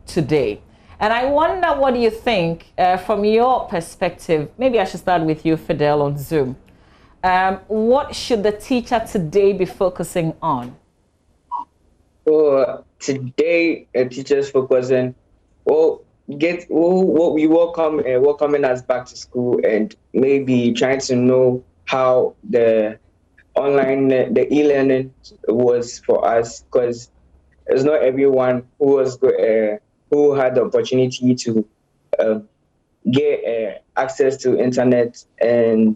Speaker 13: today. And I wonder, what do you think from your perspective? Maybe I should start with you, Fidel, on Zoom. What should the teacher today be focusing on?
Speaker 16: Today, teachers focusing, what we welcoming us back to school, and maybe trying to know how the online, the e-learning was for us, because it's not everyone who had the opportunity to get access to internet and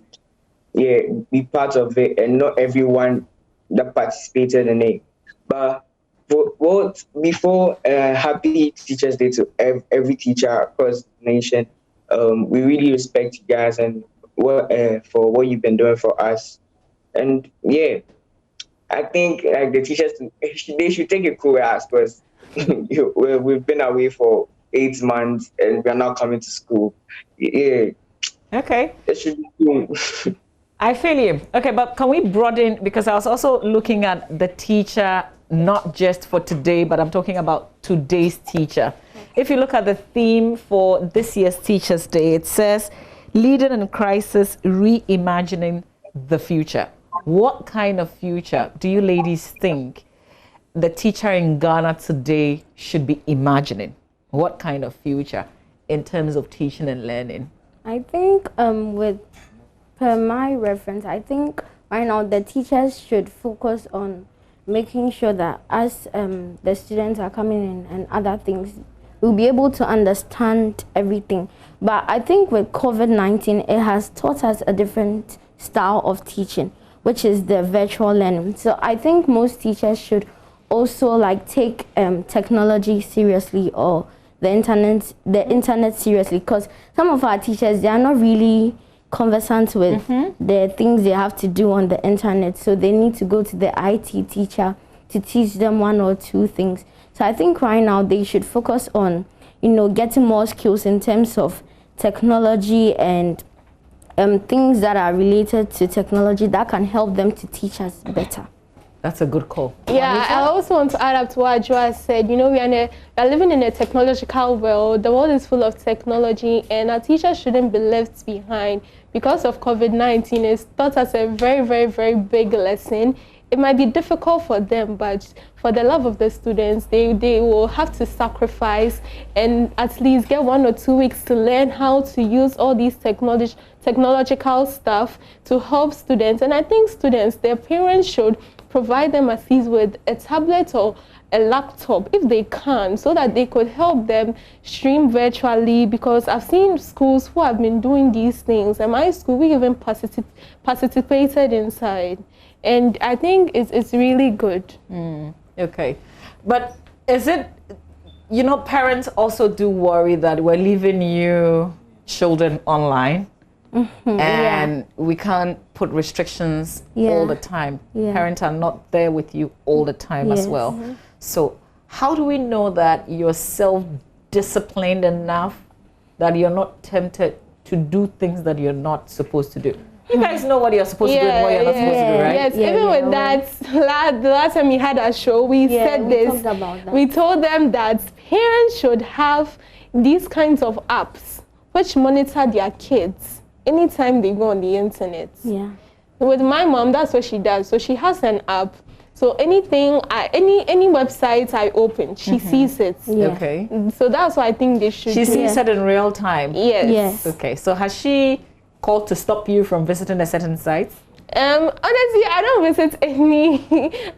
Speaker 16: be part of it, and not everyone that participated in it. But before happy Teachers Day to every teacher across the nation. We really respect you guys and for what you've been doing for us. And yeah, I think like the teachers, they should take it cool as, because we've been away for 8 months and we're not coming to school. Yeah.
Speaker 13: Okay.
Speaker 16: It should be cool.
Speaker 13: I feel you. Okay, but can we broaden, because I was also looking at the teacher, not just for today, but I'm talking about today's teacher. If you look at the theme for this year's Teachers Day, it says, Leading in Crisis, Reimagining the Future. What kind of future do you ladies think the teacher in Ghana today should be imagining? What kind of future in terms of teaching and learning?
Speaker 15: I think per my reference, I think right now the teachers should focus on making sure that as the students are coming in and other things, we'll be able to understand everything. But I think with COVID-19, it has taught us a different style of teaching, which is the virtual learning. So I think most teachers should also like take technology seriously, or the internet seriously, because some of our teachers, they are not really conversant with the things they have to do on the internet, so they need to go to the IT teacher to teach them 1 or 2 things. So I think right now they should focus on, getting more skills in terms of technology and things that are related to technology that can help them to teach us better.
Speaker 13: That's a good call.
Speaker 17: Yeah, I also want to add up to what Joa said. We are living in a technological world. The world is full of technology, and our teachers shouldn't be left behind. Because of COVID-19, it's taught us a very, very, very big lesson. it might be difficult for them, but for the love of the students, they will have to sacrifice and at least get 1 or 2 weeks to learn how to use all these technological stuff to help students. And I think students, their parents should provide them at least with a tablet or a laptop if they can, so that they could help them stream virtually, because I've seen schools who have been doing these things. At my school, we even participated inside. And I think it's really good.
Speaker 13: Okay. But is it, you know, parents also do worry that we're leaving you children online and we can't put restrictions all the time. Parents are not there with you all the time as well. So how do we know that you're self-disciplined enough that you're not tempted to do things that you're not supposed to do? You guys know what you're supposed to do and what you're not supposed to do, right?
Speaker 17: Yes, even with that, the last time we had a show, we said this.
Speaker 15: Talked about that.
Speaker 17: We told them that parents should have these kinds of apps which monitor their kids anytime they go on the internet.
Speaker 15: Yeah.
Speaker 17: With my mom, that's what she does. So she has an app. So anything, any website I open, she sees it.
Speaker 13: Okay.
Speaker 17: So that's why I think they should.
Speaker 13: She sees it in real time.
Speaker 17: Yes.
Speaker 13: Okay. So has she called to stop you from visiting a certain site?
Speaker 17: Honestly, I don't visit any.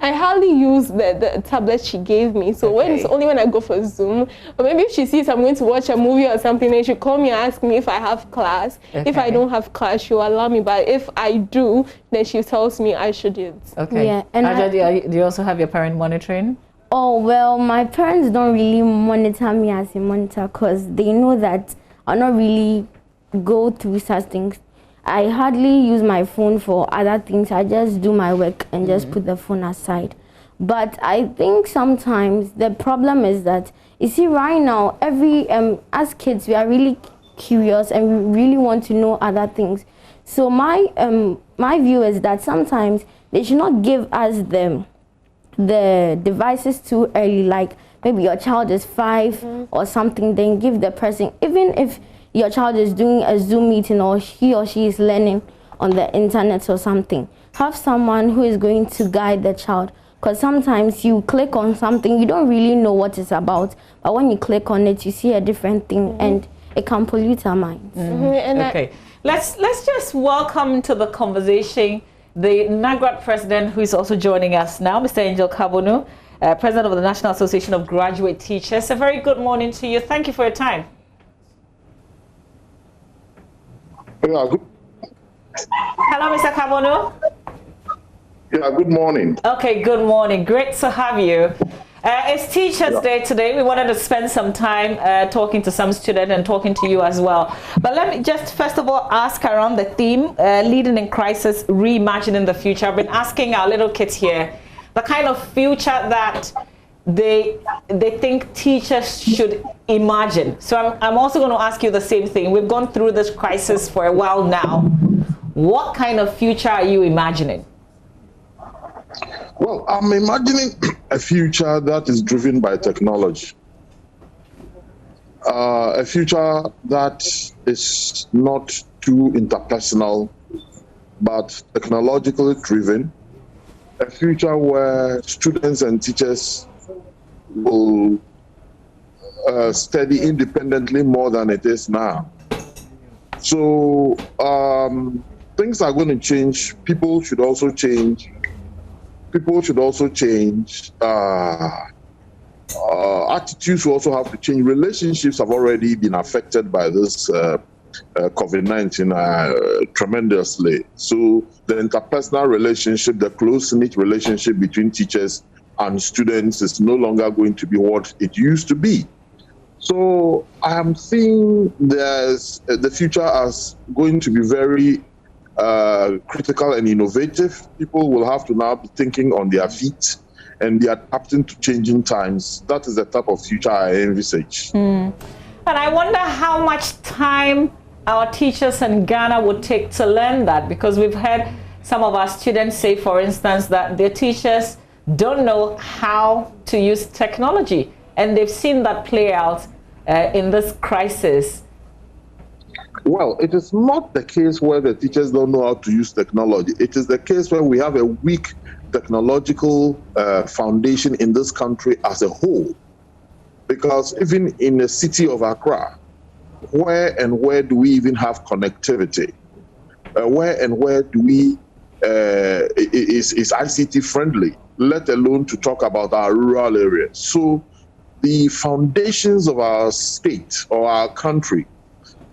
Speaker 17: I hardly use the tablet she gave me. So when it's only when I go for Zoom, or maybe if she sees I'm going to watch a movie or something, then she'll call me and ask me if I have class. If I don't have class, she'll allow me. But if I do, then she tells me I shouldn't.
Speaker 13: Okay.
Speaker 15: Yeah, and
Speaker 13: Aja, do you also have your parent monitoring?
Speaker 15: Oh, well, my parents don't really monitor me as a monitor because they know that I not really go through such things. I hardly use my phone for other things. I just do my work and just put the phone aside. But I think sometimes the problem is that, you see, right now, as kids, we are really curious and we really want to know other things. So my view is that sometimes they should not give us the devices too early. Like maybe your child is 5 or something, then give the person, even if your child is doing a Zoom meeting or he or she is learning on the internet or something, have someone who is going to guide the child. Because sometimes you click on something, you don't really know what it's about, but when you click on it, you see a different thing and it can pollute our minds.
Speaker 13: Okay, let's just welcome to the conversation the NAGRAT president, who is also joining us now, Mr. Angel Kabonu, president of the National Association of Graduate Teachers. A very good morning to you. Thank you for your time.
Speaker 18: Yeah, good.
Speaker 13: Hello, Mr. Kabonu.
Speaker 18: Yeah, good morning.
Speaker 13: Okay, good morning. Great to have you. It's Teachers Day today. We wanted to spend some time talking to some students and talking to you as well. But let me just first of all ask around the theme, Leading in Crisis, Reimagining the Future. I've been asking our little kids here the kind of future that they think teachers should imagine. So I'm also going to ask you the same thing. We've gone through this crisis for a while now. What kind of future are you imagining?
Speaker 18: Well, I'm imagining a future that is driven by technology. A future that is not too interpersonal, but technologically driven. A future where students and teachers will study independently more than it is now. So things are going to change. People should also change. People should also change. Attitudes will also have to change. Relationships have already been affected by this COVID-19 tremendously. So the interpersonal relationship, the close-knit relationship between teachers and students is no longer going to be what it used to be. So I am seeing the future as going to be very critical and innovative. People will have to now be thinking on their feet and be adapting to changing times. That is the type of future I envisage.
Speaker 13: And I wonder how much time our teachers in Ghana would take to learn that, because we've heard some of our students say, for instance, that their teachers don't know how to use technology, and they've seen that play out in this crisis.
Speaker 18: Well, it is not the case where the teachers don't know how to use technology. It is the case where we have a weak technological foundation in this country as a whole. Because even in the city of Accra, where do we even have connectivity? Where do we is ICT friendly, let alone to talk about our rural areas? So the foundations of our state or our country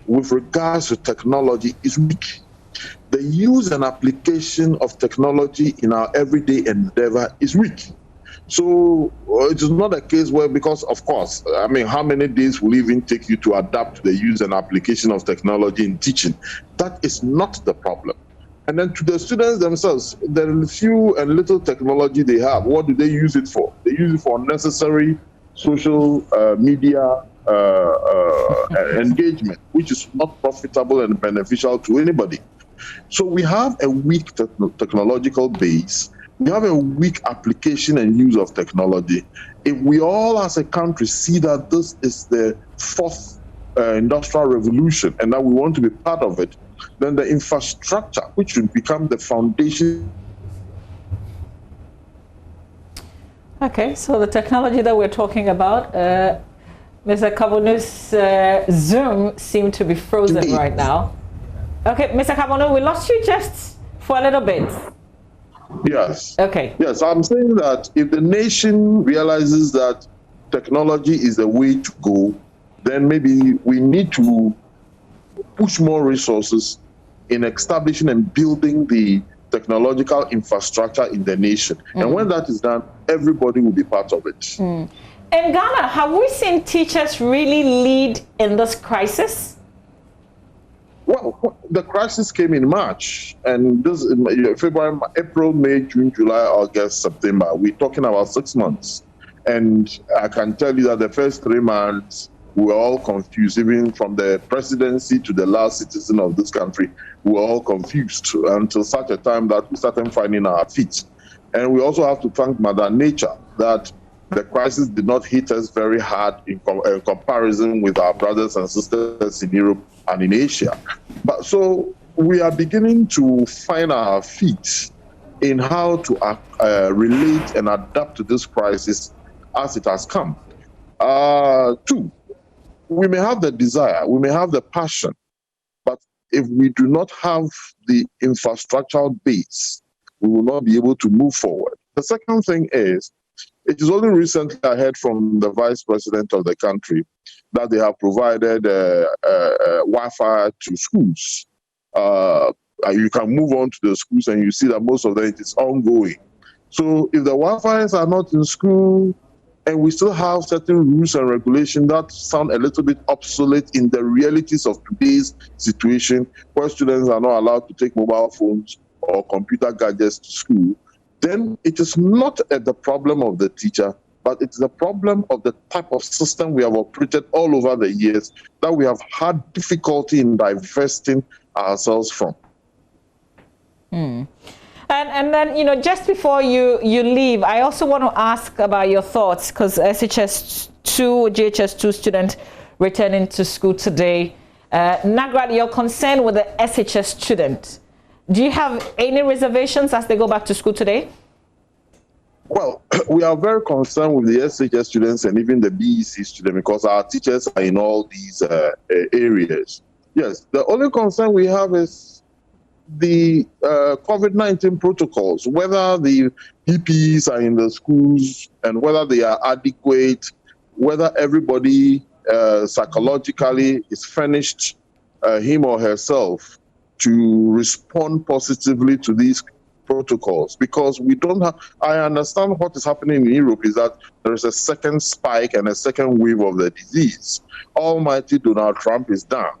Speaker 18: with regards to technology is weak. The use and application of technology in our everyday endeavor is weak. So it is not a case where, because of course, I mean, how many days will it even take you to adapt to the use and application of technology in teaching? That is not the problem. And then to the students themselves, the few and little technology they have, what do they use it for? They use it for unnecessary social media engagement, which is not profitable and beneficial to anybody. So we have a weak technological base. We have a weak application and use of technology. If we all as a country see that this is the fourth industrial revolution and that we want to be part of it, then the infrastructure, which should become the foundation.
Speaker 13: Okay, so the technology that we're talking about, Mr. Kabonu's Zoom seemed to be frozen right now. Okay, Mr. Kabonu, we lost you just for a little bit.
Speaker 18: Yes.
Speaker 13: Okay.
Speaker 18: Yes, I'm saying that if the nation realizes that technology is the way to go, then maybe we need to push more resources in establishing and building the technological infrastructure in the nation. And when that is done, everybody will be part of it.
Speaker 13: In Ghana, have we seen teachers really lead in this crisis?
Speaker 18: Well, the crisis came in March, and this February, April, May, June, July, August, September. We're talking about 6 months. And I can tell you that the first 3 months, we were all confused, even from the presidency to the last citizen of this country. We were all confused until such a time that we started finding our feet. And we also have to thank Mother Nature that the crisis did not hit us very hard in comparison with our brothers and sisters in Europe and in Asia. But so we are beginning to find our feet in how to relate and adapt to this crisis as it has come. Two, we may have the desire, we may have the passion, but if we do not have the infrastructural base, we will not be able to move forward. The second thing is, it is only recently I heard from the Vice President of the country that they have provided Wi-Fi to schools. You can move on to the schools and you see that most of them, it is ongoing. So if the Wi-Fi's are not in school and we still have certain rules and regulations that sound a little bit obsolete in the realities of today's situation, where students are not allowed to take mobile phones or computer gadgets to school, then it is not the problem of the teacher, but it's the problem of the type of system we have operated all over the years that we have had difficulty in divesting ourselves from.
Speaker 13: And then, you know, just before you leave, I also want to ask about your thoughts, because JHS2 student returning to school today. Nagrad, you're concerned with the SHS student. Do you have any reservations as they go back to school today?
Speaker 18: Well, we are very concerned with the SHS students and even the BEC students because our teachers are in all these areas. Yes, the only concern we have is the COVID-19 protocols, whether the PPEs are in the schools and whether they are adequate, whether everybody psychologically is furnished him or herself to respond positively to these protocols, because we don't have, I understand what is happening in Europe is that there is a second spike and a second wave of the disease. Almighty Donald Trump is down,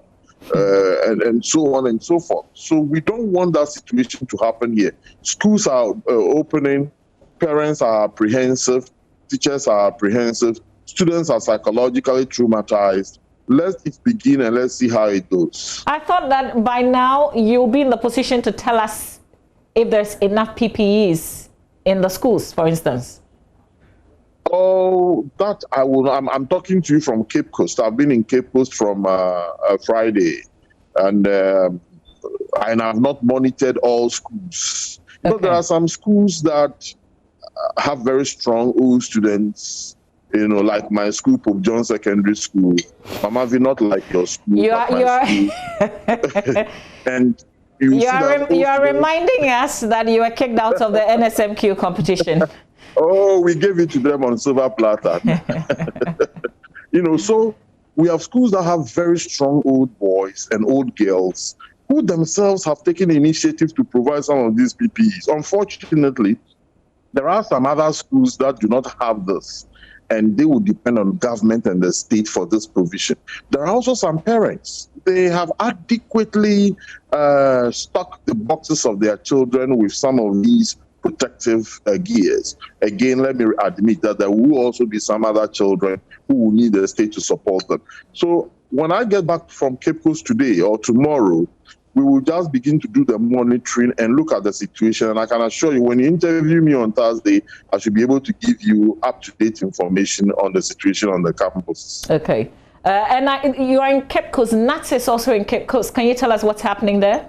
Speaker 18: and so on and so forth. So we don't want that situation to happen here. Schools are opening, parents are apprehensive, teachers are apprehensive, students are psychologically traumatized. Let it begin and let's see how it goes.
Speaker 13: I thought that by now you'll be in the position to tell us if there's enough PPEs in the schools, for instance.
Speaker 18: Oh, that I will. I'm talking to you from Cape Coast. I've been in Cape Coast from Friday, and I have not monitored all schools. But there are some schools that have very strong old students, like my school, Pope John Secondary School. Mama, we not like your school.
Speaker 13: You are
Speaker 18: and you
Speaker 13: are reminding us that you were kicked out of the NSMQ competition.
Speaker 18: Oh, we gave it to them on silver platter. So we have schools that have very strong old boys and old girls who themselves have taken the initiative to provide some of these PPEs. Unfortunately, there are some other schools that do not have this, and they will depend on government and the state for this provision. There are also some parents. They have adequately stocked the boxes of their children with some of these protective gears. Again, let me admit that there will also be some other children who will need the state to support them. So when I get back from Cape Coast today or tomorrow, we will just begin to do the monitoring and look at the situation. And I can assure you, when you interview me on Thursday, I should be able to give you up-to-date information on the situation on the campus.
Speaker 13: Okay. You are in Cape Coast. NAT is also in Cape Coast. Can you tell us what's happening there?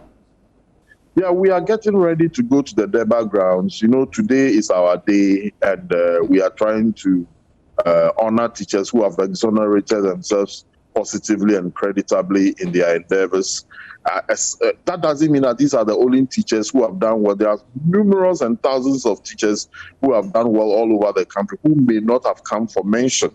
Speaker 18: Yeah, we are getting ready to go to the DEBA grounds. Today is our day, and we are trying to honor teachers who have exonerated themselves positively and creditably in their endeavors. That doesn't mean that these are the only teachers who have done well. There are numerous and thousands of teachers who have done well all over the country who may not have come for mention.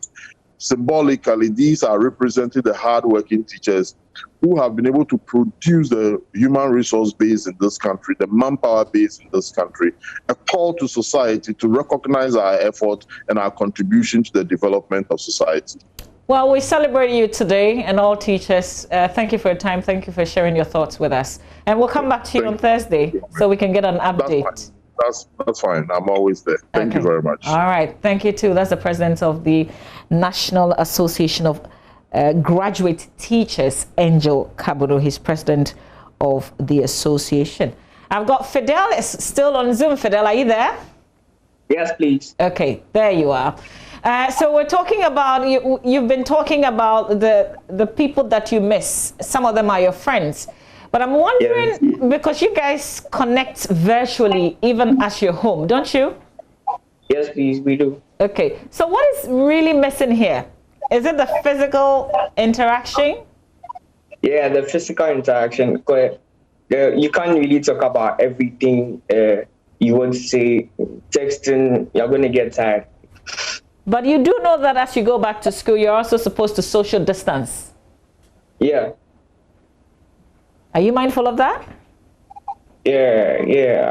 Speaker 18: Symbolically, these are representing the hard-working teachers who have been able to produce the human resource base in this country, the manpower base in this country, a call to society to recognize our effort and our contribution to the development of society.
Speaker 13: Well, we celebrate you today and all teachers. Thank you for your time. Thank you for sharing your thoughts with us. And we'll come back to you on Thursday so we can get an update.
Speaker 18: That's fine. I'm always there. Thank you very much.
Speaker 13: All right. Thank you, too. That's the president of the National Association of Graduate Teachers, Angel Kabudu. He's president of the association. I've got Fidel is still on Zoom. Fidel, are you there?
Speaker 16: Yes, please.
Speaker 13: Okay, there you are. So we're talking about, you've been talking about the people that you miss. Some of them are your friends. But I'm wondering, because you guys connect virtually even as you're home, don't you?
Speaker 16: Yes, please, we do.
Speaker 13: Okay, so what is really missing here? Is it the physical interaction?
Speaker 16: Yeah, the physical interaction. You can't really talk about everything you would say. Texting, you're going to get tired.
Speaker 13: But you do know that as you go back to school, you're also supposed to social distance.
Speaker 16: Yeah.
Speaker 13: Are you mindful of that?
Speaker 16: Yeah,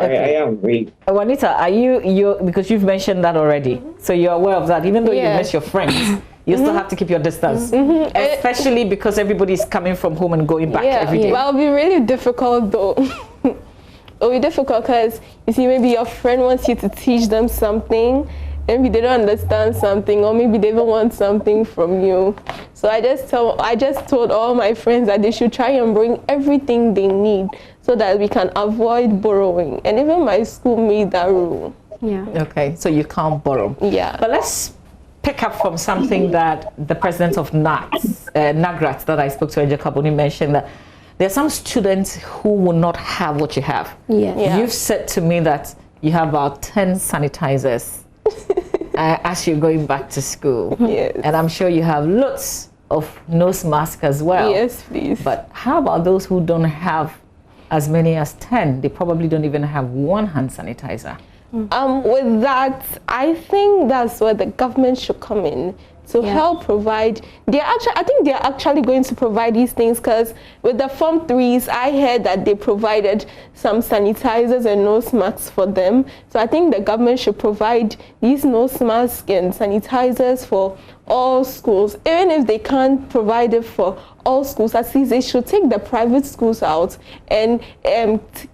Speaker 16: okay. I am.
Speaker 13: Juanita, are you because you've mentioned that already, so you're aware of that. Even though you miss your friends, you still have to keep your distance, especially because everybody's coming from home and going back every day.
Speaker 17: Well, it'll be really difficult though. It'll be difficult because you see, maybe your friend wants you to teach them something. Maybe they don't understand something, or maybe they don't want something from you. So I just told all my friends that they should try and bring everything they need so that we can avoid borrowing. And even my school made that rule.
Speaker 15: Yeah.
Speaker 13: Okay, so you can't borrow.
Speaker 17: Yeah.
Speaker 13: But let's pick up from something that the president of NAGRAT that I spoke to, Angel Kabudu, mentioned, that there are some students who will not have what you have.
Speaker 15: Yeah.
Speaker 13: You've said to me that you have about 10 sanitizers. As you're going back to school.
Speaker 17: Yes.
Speaker 13: And I'm sure you have lots of nose masks as well.
Speaker 17: Yes, please.
Speaker 13: But how about those who don't have as many as 10? They probably don't even have one hand sanitizer.
Speaker 17: With that, I think that's where the government should come in to help provide. I think they're actually going to provide these things, because with the Form 3s, I heard that they provided some sanitizers and nose masks for them. So I think the government should provide these nose masks and sanitizers for all schools. Even if they can't provide it for all schools, at least they should take the private schools out and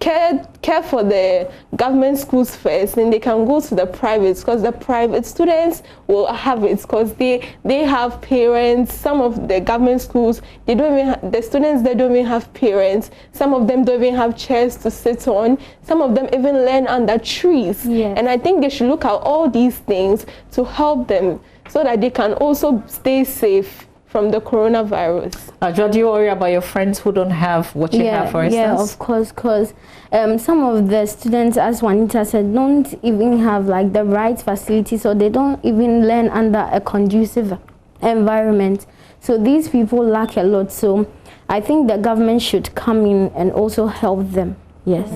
Speaker 17: care for the government schools first, and they can go to the privates, because the private students will have it, because they have parents. Some of the government schools, they don't even the students, they don't even have parents. Some of them don't even have chairs to sit on. Some of them even learn under trees. And I think they should look at all these things to help them, so that they can also stay safe from the coronavirus.
Speaker 13: Do you worry about your friends who don't have what you have, for instance?
Speaker 15: Yeah, of course, because some of the students, as Juanita said, don't even have like the right facilities, or they don't even learn under a conducive environment. So these people lack a lot. So I think the government should come in and also help them. Yes.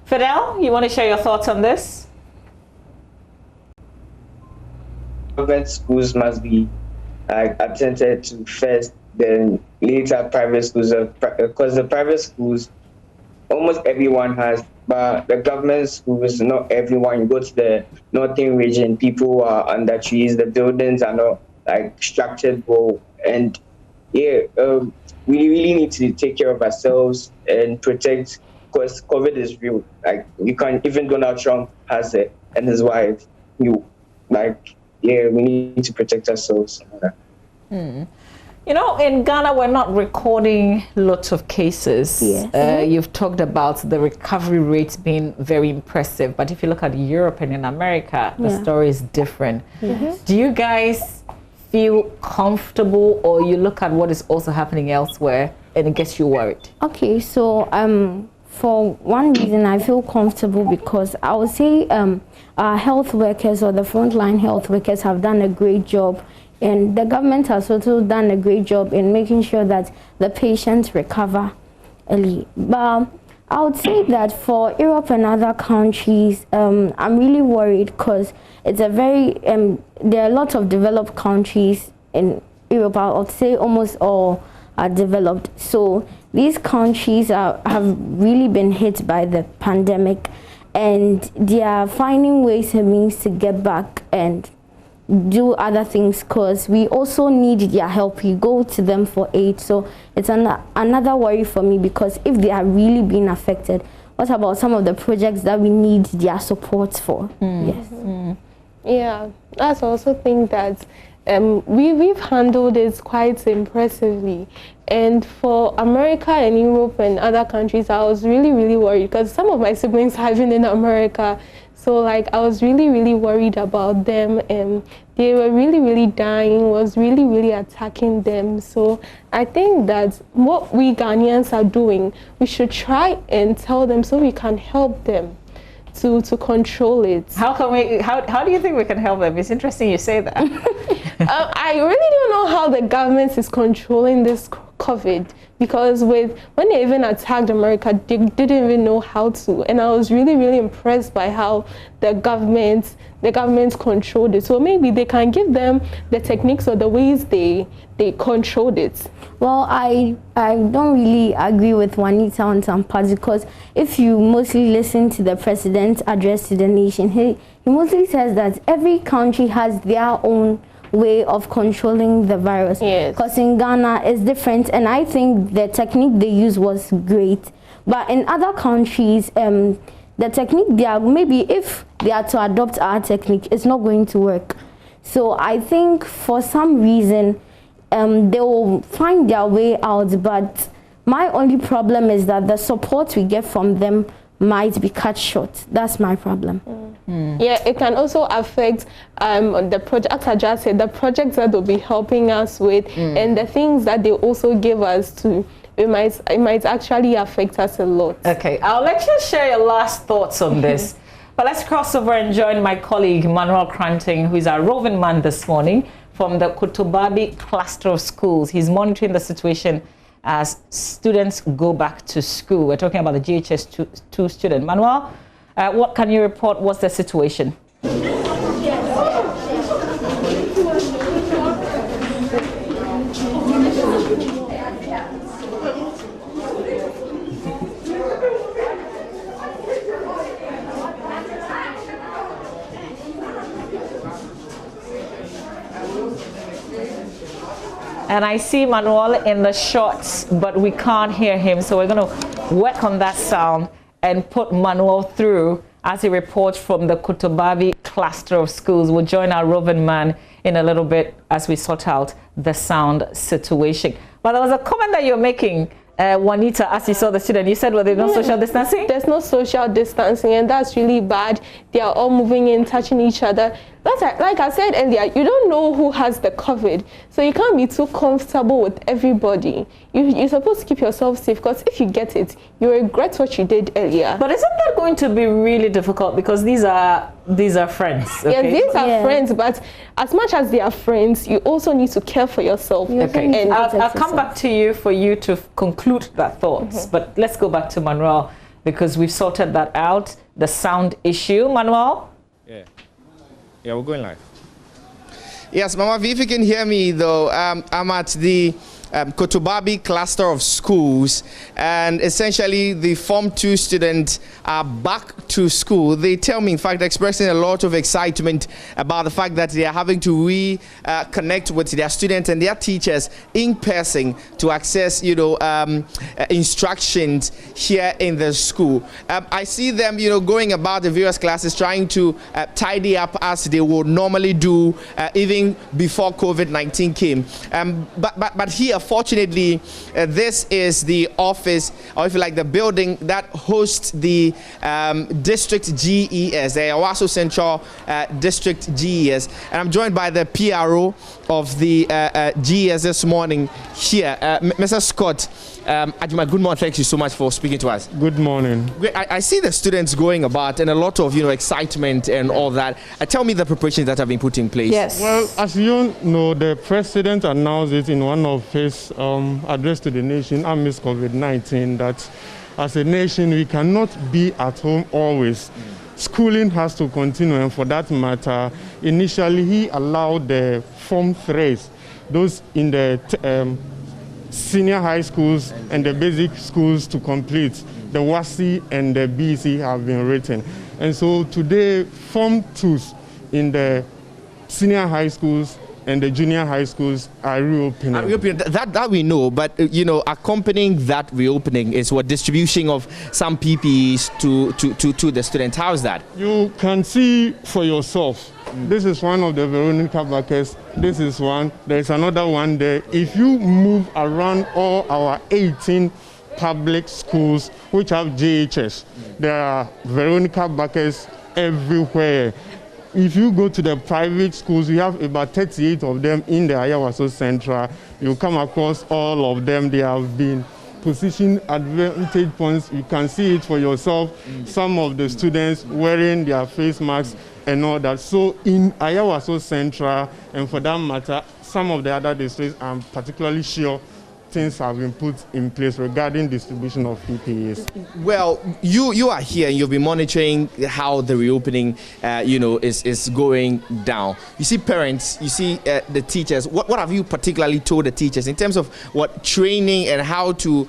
Speaker 13: Fidel, you want to share your thoughts on this?
Speaker 16: Government schools must be attended to first, then later private schools, because the private schools, almost everyone has, but the government schools, not everyone. You go to the northern region, people are under trees, the buildings are not like structured well, and we really need to take care of ourselves and protect, because COVID is real. Like, you can't, even Donald Trump has it, and his wife, we need to protect ourselves.
Speaker 13: You know, in Ghana, we're not recording lots of cases.
Speaker 15: Yes.
Speaker 13: You've talked about the recovery rates being very impressive, but if you look at Europe and in America, the story is different. Do you guys feel comfortable, or you look at what is also happening elsewhere and it gets you worried?
Speaker 15: Okay, so for one reason, I feel comfortable because I would say our health workers, or the frontline health workers, have done a great job, and the government has also done a great job in making sure that the patients recover early. But I would say that for Europe and other countries, I'm really worried because it's a very, there are lots of developed countries in Europe. I would say almost all are developed. So these countries have really been hit by the pandemic, and they are finding ways and means to get back and do other things, because we also need their help. You go to them for aid. So it's another worry for me, because if they are really being affected, what about some of the projects that we need their support for? Yes.
Speaker 17: Yeah, that's also think that we've handled it quite impressively. And for America and Europe and other countries, I was really, really worried, because some of my siblings have been in America. So I was really, really worried about them, and they were really, really dying, was really, really attacking them. So I think that what we Ghanaians are doing, we should try and tell them so we can help them to control it.
Speaker 13: How do you think we can help them? It's interesting you say that.
Speaker 17: I really don't know how the government is controlling this COVID, because when they even attacked America, they didn't even know how to. And I was really, really impressed by how the government controlled it. So maybe they can give them the techniques or the ways they controlled it.
Speaker 15: Well, I don't really agree with Juanita on some parts, because if you mostly listen to the president's address to the nation, he mostly says that every country has their own way of controlling the virus.
Speaker 17: Yes.
Speaker 15: Because in Ghana it's different, and I think the technique they used was great. But in other countries, the technique maybe if they are to adopt our technique, it's not going to work. So I think for some reason they will find their way out. But my only problem is that the support we get from them might be cut short. That's my problem.
Speaker 17: Yeah, it can also affect the project, as I just said, the projects that they'll be helping us with, and the things that they also give us to. It might actually affect us a lot.
Speaker 13: Okay, I'll let you share your last thoughts on this. But let's cross over and join my colleague Manuel Cranting, who is our roving man this morning from the Kutubabi cluster of schools. He's monitoring the situation as students go back to school. We're talking about the GHS2 student. Manuel, what can you report? What's the situation? And I see Manuel in the shots, but we can't hear him. So we're going to work on that sound and put Manuel through as he reports from the Kutubabi cluster of schools. We'll join our roving man in a little bit as we sort out the sound situation. But there was a comment that you're making, Juanita, as you saw the student. You said, well, there's no social distancing?
Speaker 17: There's no social distancing, and that's really bad. They are all moving in, touching each other. That's like I said earlier, you don't know who has the COVID, so you can't be too comfortable with everybody. You're supposed to keep yourself safe, because if you get it, you regret what you did earlier.
Speaker 13: But isn't that going to be really difficult, because these are friends? Okay?
Speaker 17: Yeah, these are friends, but as much as they are friends, you also need to care for yourself.
Speaker 13: Okay, and I'll come back to you for you to conclude that thoughts. But let's go back to Manuel, because we've sorted that out, the sound issue. Manuel?
Speaker 19: Yeah, we're going live. Yes, Mama V, if you can hear me though, I'm at the Kotobabi cluster of schools, and essentially the Form 2 students are back to school. They tell me, in fact, expressing a lot of excitement about the fact that they are having to reconnect with their students and their teachers in person to access, instructions here in the school. I see them, going about the various classes, trying to tidy up as they would normally do, even before COVID-19 came. But here, fortunately, this is the office, or if you like, the building that hosts the District GES, the Ewaso Central District GES. And I'm joined by the PRO of the GES this morning here. Mr. Scott Ajima, good morning. Thank you so much for speaking to us.
Speaker 20: Good morning.
Speaker 19: I see the students going about and a lot of excitement and all that. Tell me the preparations that have been put in place.
Speaker 20: Yes. Well, as you know, the president announced it in one of his address to the nation amidst COVID-19 that as a nation we cannot be at home always. Schooling has to continue, and for that matter, initially he allowed the Form 3s, those in the senior high schools and the basic schools, to complete. The WASI and the BC have been written. And so today, Form 2s in the senior high schools and the junior high schools are reopening.
Speaker 19: That we know, but accompanying that reopening is what distribution of some PPEs to the students. How is that?
Speaker 20: You can see for yourself. This is one of the Veronica buckets. This is one. There's another one there. If you move around all our 18 public schools which have JHS, there are Veronica buckets everywhere. If you go to the private schools, we have about 38 of them in the Ayawaso Central. You come across all of them. They have been positioned at vantage points. You can see it for yourself. Some of the students wearing their face masks and all that. So in Ayawaso Central, and for that matter, some of the other districts, I'm particularly sure things have been put in place regarding distribution of PPEs.
Speaker 19: Well, you are here and you'll be monitoring how the reopening, is going down. You see parents, you see the teachers. What have you particularly told the teachers in terms of what training and how to,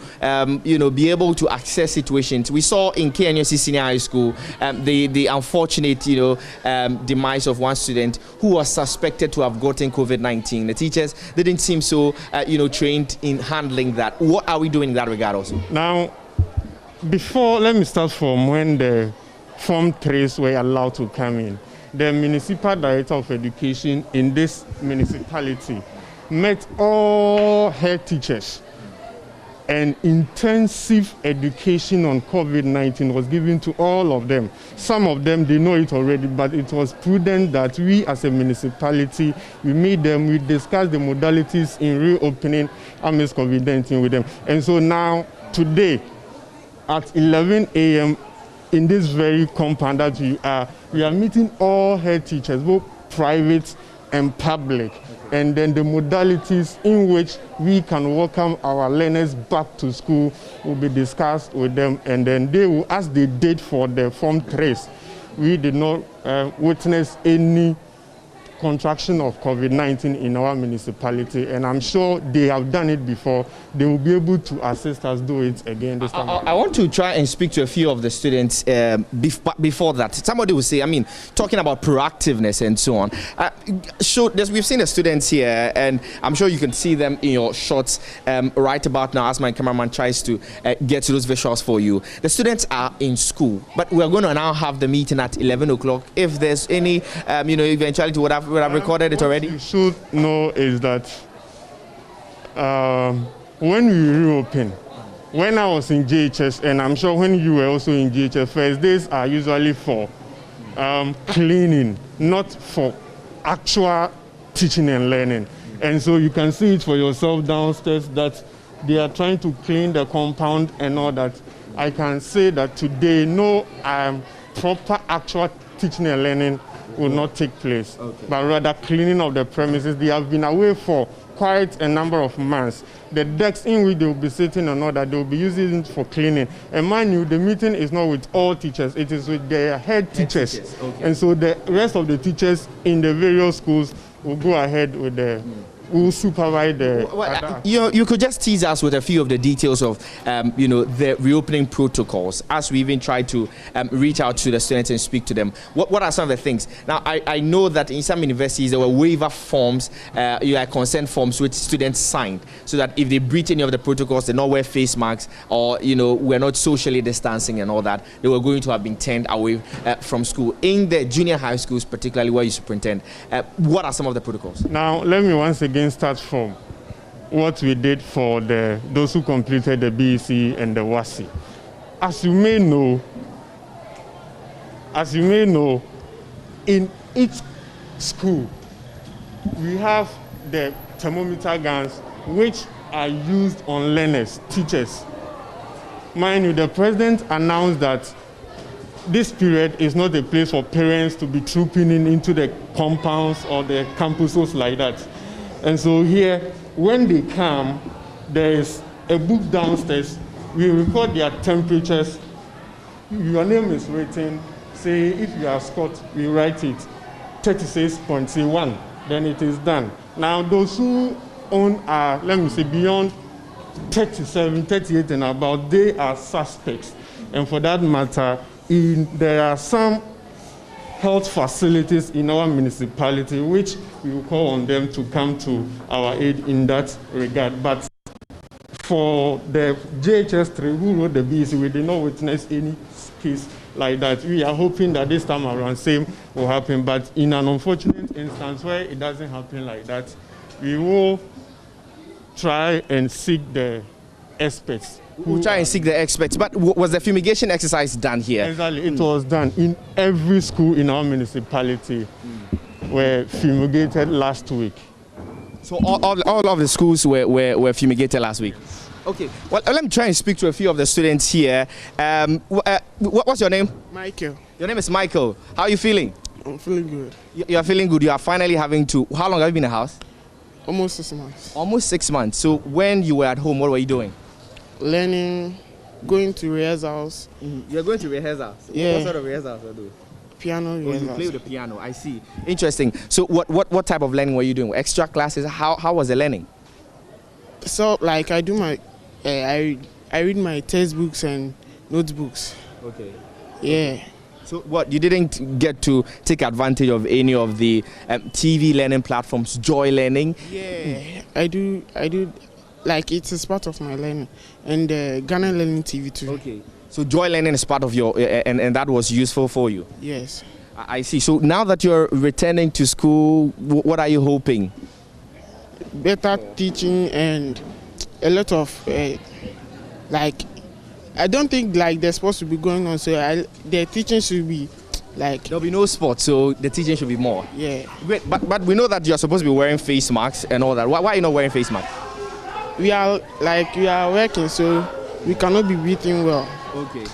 Speaker 19: be able to access situations? We saw in KNUST Senior High School the unfortunate, demise of one student who was suspected to have gotten COVID-19. The teachers didn't seem so, trained in handling that. What are we doing in that regard also?
Speaker 20: Now, let me start from when the Form 3s were allowed to come in. The Municipal Director of Education in this municipality met all head teachers, and intensive education on COVID-19 was given to all of them. Some of them, they know it already, but it was prudent that we as a municipality, we discussed the modalities in reopening amidst COVID-19 with them. And so now, today, at 11 a.m., in this very compound that we are meeting all head teachers, both private and public. And then the modalities in which we can welcome our learners back to school will be discussed with them, and then they will, as they did for the Form 3s, we did not witness any contraction of COVID-19 in our municipality, and I'm sure they have done it before. They will be able to assist us do it again this time.
Speaker 19: I want to try and speak to a few of the students before that. Somebody will say, talking about proactiveness and so on. We've seen the students here, and I'm sure you can see them in your shots right about now as my cameraman tries to get to those visuals for you. The students are in school, but we're going to now have the meeting at 11 o'clock. If there's any, eventuality, we have recorded it already.
Speaker 20: What you should know is that when we reopen, when I was in JHS, and I'm sure when you were also in JHS, first days are usually for cleaning, not for actual teaching and learning. And so you can see it for yourself downstairs that they are trying to clean the compound and all that. I can say that today no proper actual teaching and learning will not take place, but rather cleaning of the premises. They have been away for quite a number of months. The desks in which they will be sitting and all that, they will be using it for cleaning. And mind you, the meeting is not with all teachers, it is with their head teachers. And so the rest of the teachers in the various schools will go ahead with the will supervise the.
Speaker 19: You could just tease us with a few of the details of the reopening protocols as we even try to reach out to the students and speak to them. What are some of the things? Now I know that in some universities there were waiver forms, consent forms which students signed so that if they breach any of the protocols, they not wear face masks or we're not socially distancing and all that, they were going to have been turned away from school. In the junior high schools, particularly where you superintend, what are some of the protocols?
Speaker 20: Now let me once again start from what we did for those who completed the BEC and the WASSCE. As you may know, in each school we have the thermometer guns which are used on learners, teachers. Mind you, the president announced that this period is not a place for parents to be trooping into the compounds or the campuses like that. And so here, when they come, there is a book downstairs. We record their temperatures. Your name is written. Say, if you are Scott, we write it 36.1. Then it is done. Now, those who own are, let me say, beyond 37, 38 and about, they are suspects. And for that matter, there are some health facilities in our municipality which we will call on them to come to our aid in that regard. But for the JHS3 who wrote the BEC, we did not witness any case like that. We are hoping that this time around same will happen, but in an unfortunate instance where it doesn't happen like that, we will try and seek the experts.
Speaker 19: We'll try and seek the experts. But was the fumigation exercise done here?
Speaker 20: Exactly, it was done in every school in our municipality. Were fumigated last week.
Speaker 19: So all of the schools were fumigated last week? Okay, well, let me try and speak to a few of the students here. What's your name?
Speaker 21: Michael.
Speaker 19: Your name is Michael. How are you feeling?
Speaker 21: I'm feeling good.
Speaker 19: You are feeling good. You are finally having to... How long have you been in the house?
Speaker 21: Almost 6 months.
Speaker 19: Almost 6 months. So when you were at home, what were you doing?
Speaker 21: Learning, going to rehearsals.
Speaker 19: You're going to rehearsals?
Speaker 21: Yeah.
Speaker 19: What sort of rehearsals are you doing?
Speaker 21: Piano rehearsals.
Speaker 19: You play with the piano, I see. Interesting. So what type of learning were you doing? Extra classes? How was the learning?
Speaker 21: So like I do my, I read my textbooks and notebooks.
Speaker 19: Okay.
Speaker 21: Yeah.
Speaker 19: So what, you didn't get to take advantage of any of the TV learning platforms, Joy Learning?
Speaker 21: Yeah, I do. Like it is part of my learning, and Ghana Learning TV too.
Speaker 19: Okay. So Joy Learning is part of your, and that was useful for you?
Speaker 21: Yes.
Speaker 19: I see. So now that you're returning to school, what are you hoping?
Speaker 21: Better teaching and a lot of, like, I don't think like they're supposed to be going on, so the teaching should be like...
Speaker 19: There'll be no sports, so the teaching should be more.
Speaker 21: Yeah.
Speaker 19: Great, but we know that you're supposed to be wearing face masks and all that. Why are you not wearing face masks?
Speaker 21: We are working, so we cannot be breathing well.
Speaker 19: Okay.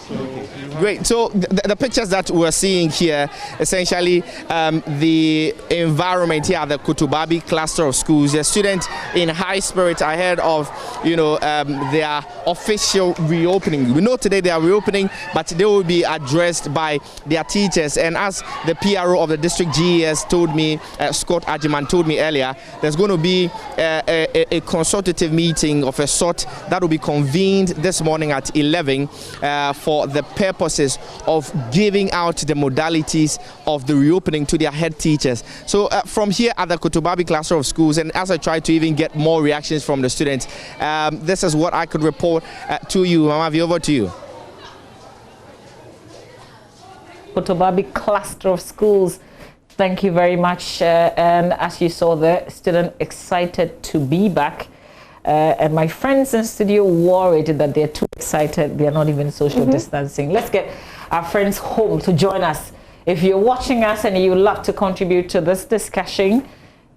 Speaker 19: Great. So the pictures that we're seeing here, essentially the environment here at the Kotobabi cluster of schools, the students in high spirits ahead of, their official reopening. We know today they are reopening, but they will be addressed by their teachers. And as the PRO of the district GES told me, Scott Ajiman told me earlier, there's going to be a consultative meeting of a sort that will be convened this morning at 11 for the purposes of giving out the modalities of the reopening to their head teachers. So from here at the Kotobabi cluster of schools, and as I try to even get more reactions from the students, this is what I could report to you. Mama, over to you.
Speaker 13: Kotobabi cluster of schools. Thank you very much. And as you saw, the student excited to be back. And my friends in studio worried that they're too excited. They're not even social distancing. Let's get our friends home to join us If you're watching us and you'd like to contribute to this discussion,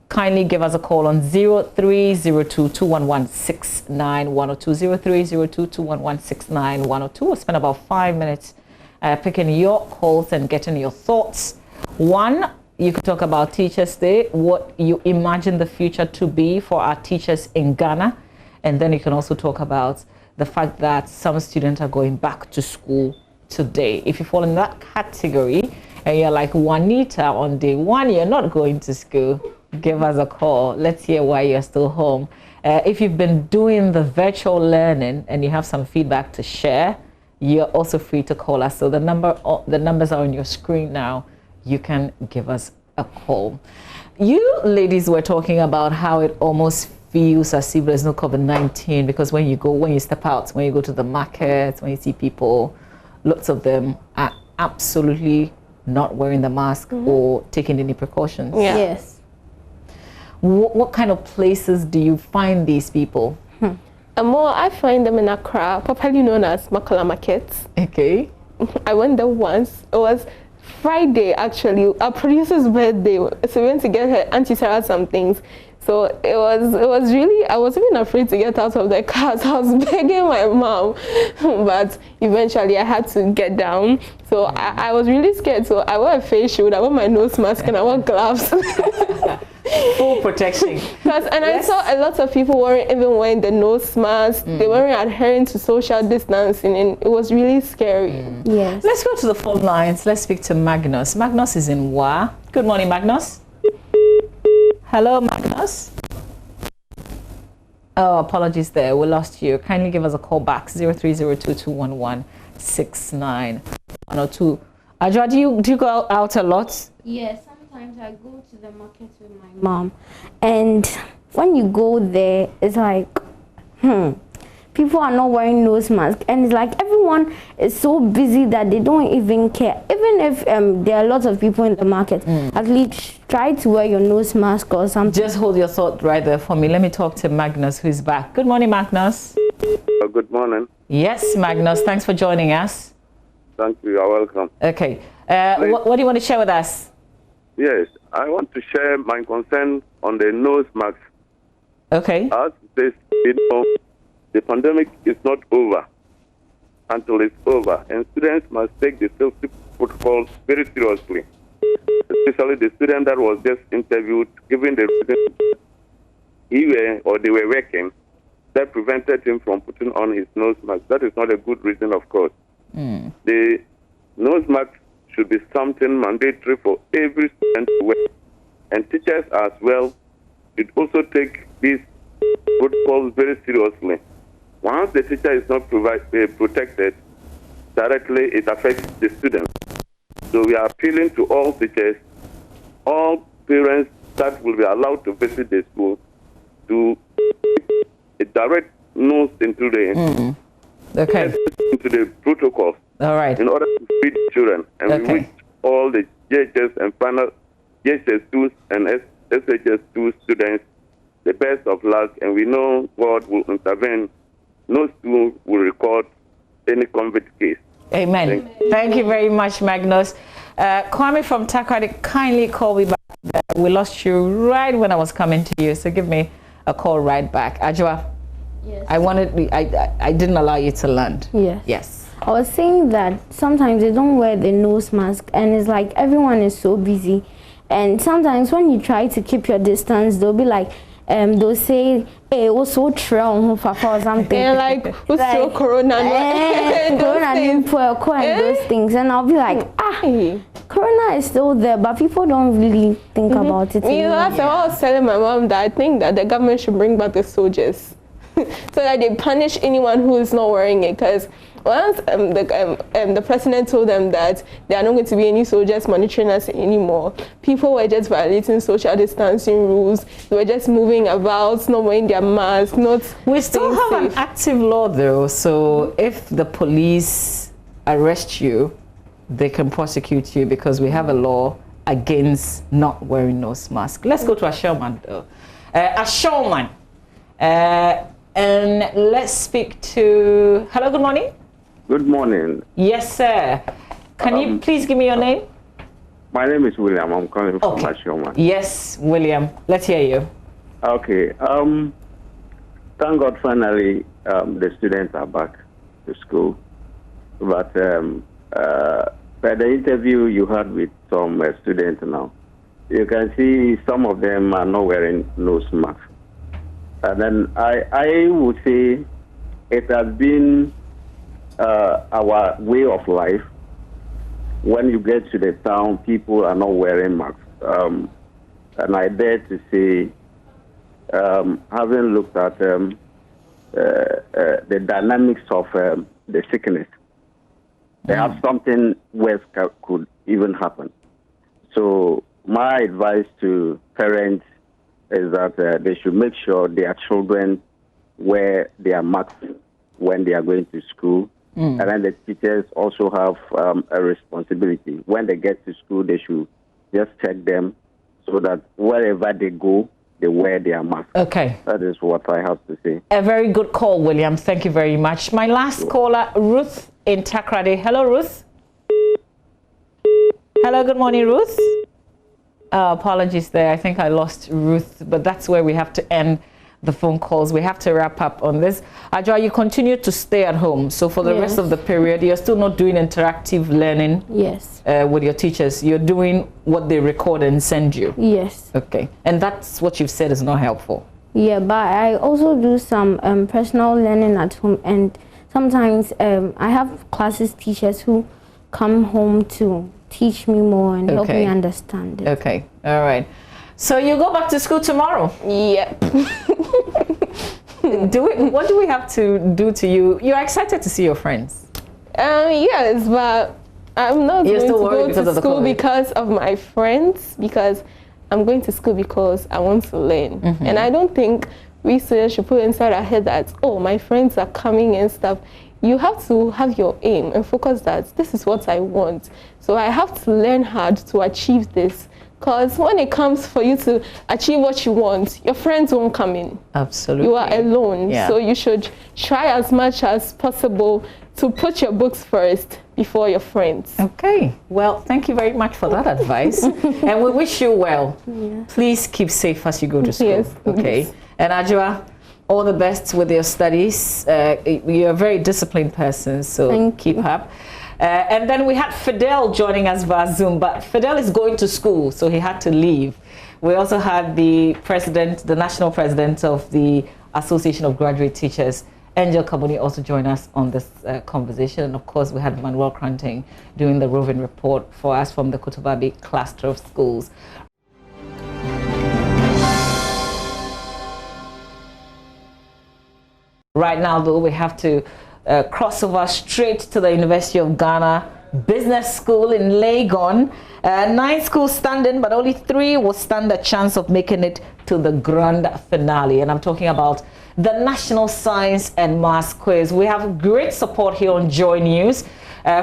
Speaker 13: kindly give us a call on 0302-211-6910, 0302-211-6910. We'll spend about 5 minutes picking your calls and getting your thoughts. One, you could talk about Teachers' Day, what you imagine the future to be for our teachers in Ghana. And then you can also talk about the fact that some students are going back to school today. If you fall in that category and you're like Juanita on day one, you're not going to school, give us a call. Let's hear why you're still home. If you've been doing the virtual learning and you have some feedback to share, you're also free to call us. So the numbers are on your screen now. You can give us a call. You ladies were talking about how it almost feels as if there's no COVID-19 because when you step out, when you go to the market, when you see people, lots of them are absolutely not wearing the mask or taking any precautions.
Speaker 17: Yeah.
Speaker 15: Yes.
Speaker 13: What kind of places do you find these people?
Speaker 17: More, I find them in Accra, popularly known as Makala Market.
Speaker 13: Okay.
Speaker 17: I went there once. It was Friday, actually, our producer's birthday. So we went to get her Auntie Sarah some things. So it was really, I was even afraid to get out of the car. So I was begging my mom, but eventually I had to get down. So I was really scared. So I wore a face shield, I wore my nose mask, and I wore gloves.
Speaker 13: Full protection.
Speaker 17: I saw a lot of people weren't even wearing the nose mask. They weren't adhering to social distancing, and it was really scary.
Speaker 15: Yes.
Speaker 13: Let's go to the phone lines. Let's speak to Magnus. Magnus is in Wa. Good morning, Magnus. Hello, Magnus. Oh, apologies there. We lost you. Kindly give us a call back. 0302-211-6910. Ajwa, do you go out a lot?
Speaker 15: Yes, sometimes I go to the market with my mom. And when you go there, it's like, people are not wearing nose masks. And it's like everyone is so busy that they don't even care. Even if there are lots of people in the market, at least try to wear your nose mask or something.
Speaker 13: Just hold your thought right there for me. Let me talk to Magnus, who's back. Good morning, Magnus.
Speaker 1: Good morning.
Speaker 13: Yes, Magnus. Thanks for joining us.
Speaker 1: Thank you. You're welcome.
Speaker 13: Okay. What do you want to share with us?
Speaker 1: Yes, I want to share my concern on the nose mask.
Speaker 13: Okay.
Speaker 1: As this, the pandemic is not over until it's over, and students must take the safety protocols very seriously. Especially the student that was just interviewed, given the reason they were working, that prevented him from putting on his nose mask. That is not a good reason, of course. The nose mask should be something mandatory for every student to wear, and teachers as well should also take these protocols very seriously. Once the teacher is not protected directly, it affects the students. So we are appealing to all teachers, all parents that will be allowed to visit the school, to a direct nose into the into the protocols.
Speaker 13: All right.
Speaker 1: In order to feed children, and we wish all the JHS and final JHS2 and SHS2 students the best of luck, and we know God will intervene. No school will record any COVID case.
Speaker 13: Amen. Thank you very much, Magnus. Kwame from Takoradi, kindly call me back. We lost you right when I was coming to you, so give me a call right back. Ajwa,
Speaker 15: yes.
Speaker 13: I didn't allow you to land.
Speaker 15: Yes.
Speaker 13: Yes.
Speaker 15: I was saying that sometimes they don't wear the nose mask, and it's like everyone is so busy. And sometimes when you try to keep your distance, they'll be like, they'll say, hey, what's so true or something.
Speaker 17: Yeah, like, what's so corona?
Speaker 15: Corona and those things. And I'll be like, corona is still there, but people don't really think about it.
Speaker 17: That's what I was telling my mom, that I think that the government should bring back the soldiers so that they punish anyone who is not wearing it. Because once the president told them that there are not going to be any soldiers monitoring us anymore, people were just violating social distancing rules. They were just moving about, not wearing their masks, not.
Speaker 13: We still have an active law though, so if the police arrest you, they can prosecute you because we have a law against not wearing nose mask. Let's go to Ashelman though. Ashelman, and let's speak to. Hello, good morning.
Speaker 1: Good morning.
Speaker 13: Yes, sir. Can you please give me your name?
Speaker 4: My name is William. I'm calling from Ashoma.
Speaker 13: Yes, William. Let's hear you.
Speaker 4: Okay. Thank God finally the students are back to school. But by the interview you had with some students now, you can see some of them are not wearing nose masks. And then I would say it has been our way of life. When you get to the town, people are not wearing masks. And I dare to say, having looked at the dynamics of the sickness, perhaps something worse could even happen. So my advice to parents is that they should make sure their children wear their masks when they are going to school. And then the teachers also have a responsibility. When they get to school, they should just check them so that wherever they go, they wear their mask.
Speaker 13: Okay.
Speaker 4: That is what I have to say.
Speaker 13: A very good call, William. Thank you very much. My last caller, Ruth in Takrady. Hello, Ruth. Hello, good morning, Ruth. Apologies there. I think I lost Ruth, but that's where we have to end the phone calls. We have to wrap up on this. Ajwa, you continue to stay at home. So for the rest of the period, you're still not doing interactive learning with your teachers. You're doing what they record and send you.
Speaker 15: Yes.
Speaker 13: Okay. And that's what you've said is not helpful.
Speaker 15: Yeah, but I also do some personal learning at home. And sometimes I have classes teachers who come home to teach me more and help me understand it.
Speaker 13: Okay. All right. So you go back to school tomorrow?
Speaker 17: Yep.
Speaker 13: What do we have to do to you? You're excited to see your friends?
Speaker 17: Yes, but I'm not going to go to school because of my friends, because I'm going to school because I want to learn. And I don't think we students should put inside our head that, oh, my friends are coming and stuff. You have to have your aim and focus that this is what I want. So I have to learn hard to achieve this. Because when it comes for you to achieve what you want, your friends won't come in.
Speaker 13: Absolutely.
Speaker 17: You are alone.
Speaker 13: Yeah.
Speaker 17: So you should try as much as possible to put your books first before your friends.
Speaker 13: Okay. Well, thank you very much for that advice. And we wish you well.
Speaker 17: Yeah.
Speaker 13: Please keep safe as you go to school.
Speaker 17: Yes.
Speaker 13: Okay.
Speaker 17: Yes.
Speaker 13: And Ajwa, all the best with your studies. You're a very disciplined person, so keep up. And then we had Fidel joining us via Zoom, but Fidel is going to school, so he had to leave. We also had the president, the national president of the Association of Graduate Teachers, Angel Kabuni, also join us on this conversation. And of course, we had Manuel Kranting doing the roving report for us from the Kotobabi cluster of schools. Right now, though, we have to cross over straight to the University of Ghana Business School in Legon. 9 schools standing, but only 3 will stand a chance of making it to the grand finale. And I'm talking about the National Science and Maths Quiz. We have great support here on Joy News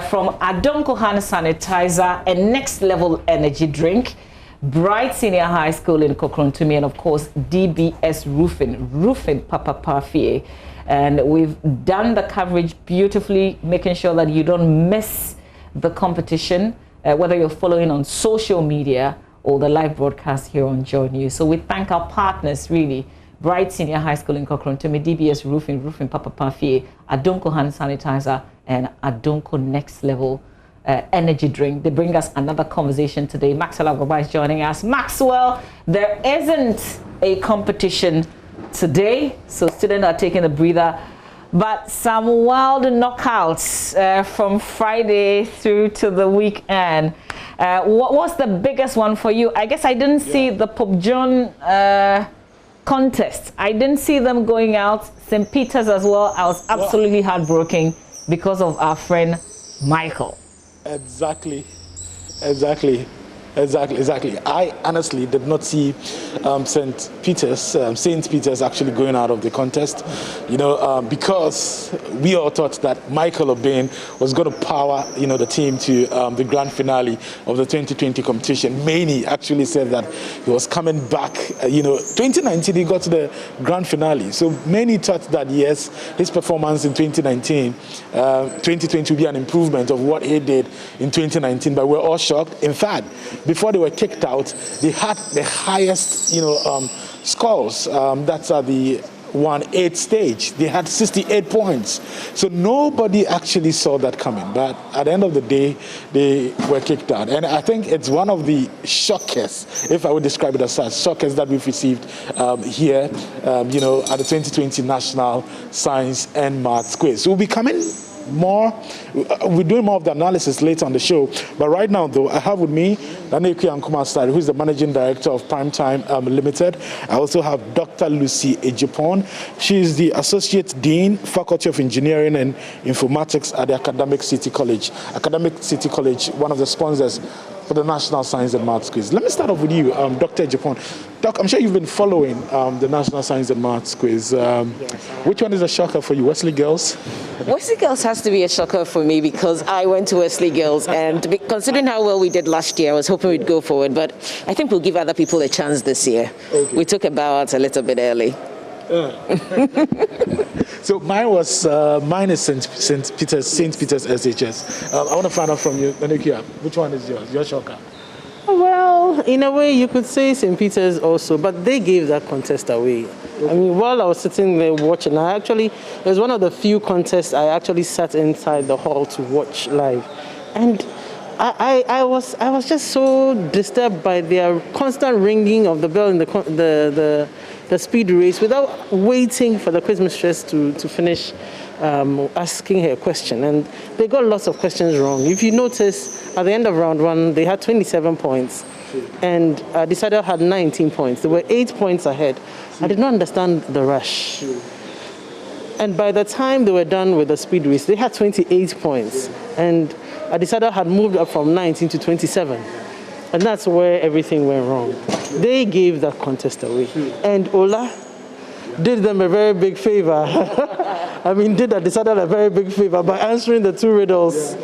Speaker 13: from Adonko Hand Sanitizer and Next Level Energy Drink, Bright Senior High School in Kokrontumi, and of course DBS Roofing Papa Parfait. And we've done the coverage beautifully, making sure that you don't miss the competition, whether you're following on social media or the live broadcast here on Joy News. So we thank our partners, really. Bright Senior High School in Kokrontumi, DBS Roofing Papa Parfait, Adonko Hand Sanitizer, and Adonko Next Level Energy Drink. They bring us another conversation today. Maxwell Agoba is joining us. Maxwell, there isn't a competition today, so students are taking a breather, but some wild knockouts from Friday through to the weekend. What was the biggest one for you? I guess I didn't see the Pope John contest. I didn't see them going out. St. Peter's as well. I was absolutely heartbroken because of our friend Michael.
Speaker 22: Exactly.
Speaker 3: Exactly. I honestly did not see St. Peter's actually going out of the contest, because we all thought that Michael Obeng was going to power, the team to the grand finale of the 2020 competition. Many actually said that he was coming back. 2019 he got to the grand finale, so many thought that yes, his performance in 2020 will be an improvement of what he did in 2019. But we're all shocked. In fact, before they were kicked out, they had the highest, scores. That's at the 1-8 stage. They had 68 points. So nobody actually saw that coming. But at the end of the day, they were kicked out. And I think it's one of the shockers, if I would describe it as such, shockers that we've received here, at the 2020 National Science and Maths Quiz. So we'll be coming we're doing more of the analysis later on the show. But right now, though, I have with me Naneku Yankumastari, who is the Managing Director of Primetime Limited. I also have Dr. Lucy Ejipon. She is the Associate Dean, Faculty of Engineering and Informatics at the Academic City College. Academic City College, one of the sponsors for the National Science and Maths Quiz. Let me start off with you, Dr. Ejipon. Doc, I'm sure you've been following the National Science and Maths Quiz. Which one is a shocker for you, Wesley Girls?
Speaker 22: Wesley Girls has to be a shocker for me because I went to Wesley Girls, and considering how well we did last year, I was hoping we'd go forward, but I think we'll give other people a chance this year. Okay. We took a bow out a little bit early.
Speaker 3: So mine is St. Peter's SHS. I want to find out from you, Nanekia, which one is yours? Your shocker?
Speaker 23: Well, in a way, you could say St. Peter's also, but they gave that contest away. I mean, while I was sitting there watching, it was one of the few contests I actually sat inside the hall to watch live. And I was just so disturbed by their constant ringing of the bell in the speed race without waiting for the quiz mistress to finish asking her a question. And they got lots of questions wrong. If you notice, at the end of round one, they had 27 points. And Decider had 19 points. They were 8 points ahead. I did not understand the rush. And by the time they were done with the speed race, they had 28 points. And Decider had moved up from 19 to 27. And that's where everything went wrong. They gave that contest away. And Ola did them a very big favor. did Decider a very big favor by answering the two riddles.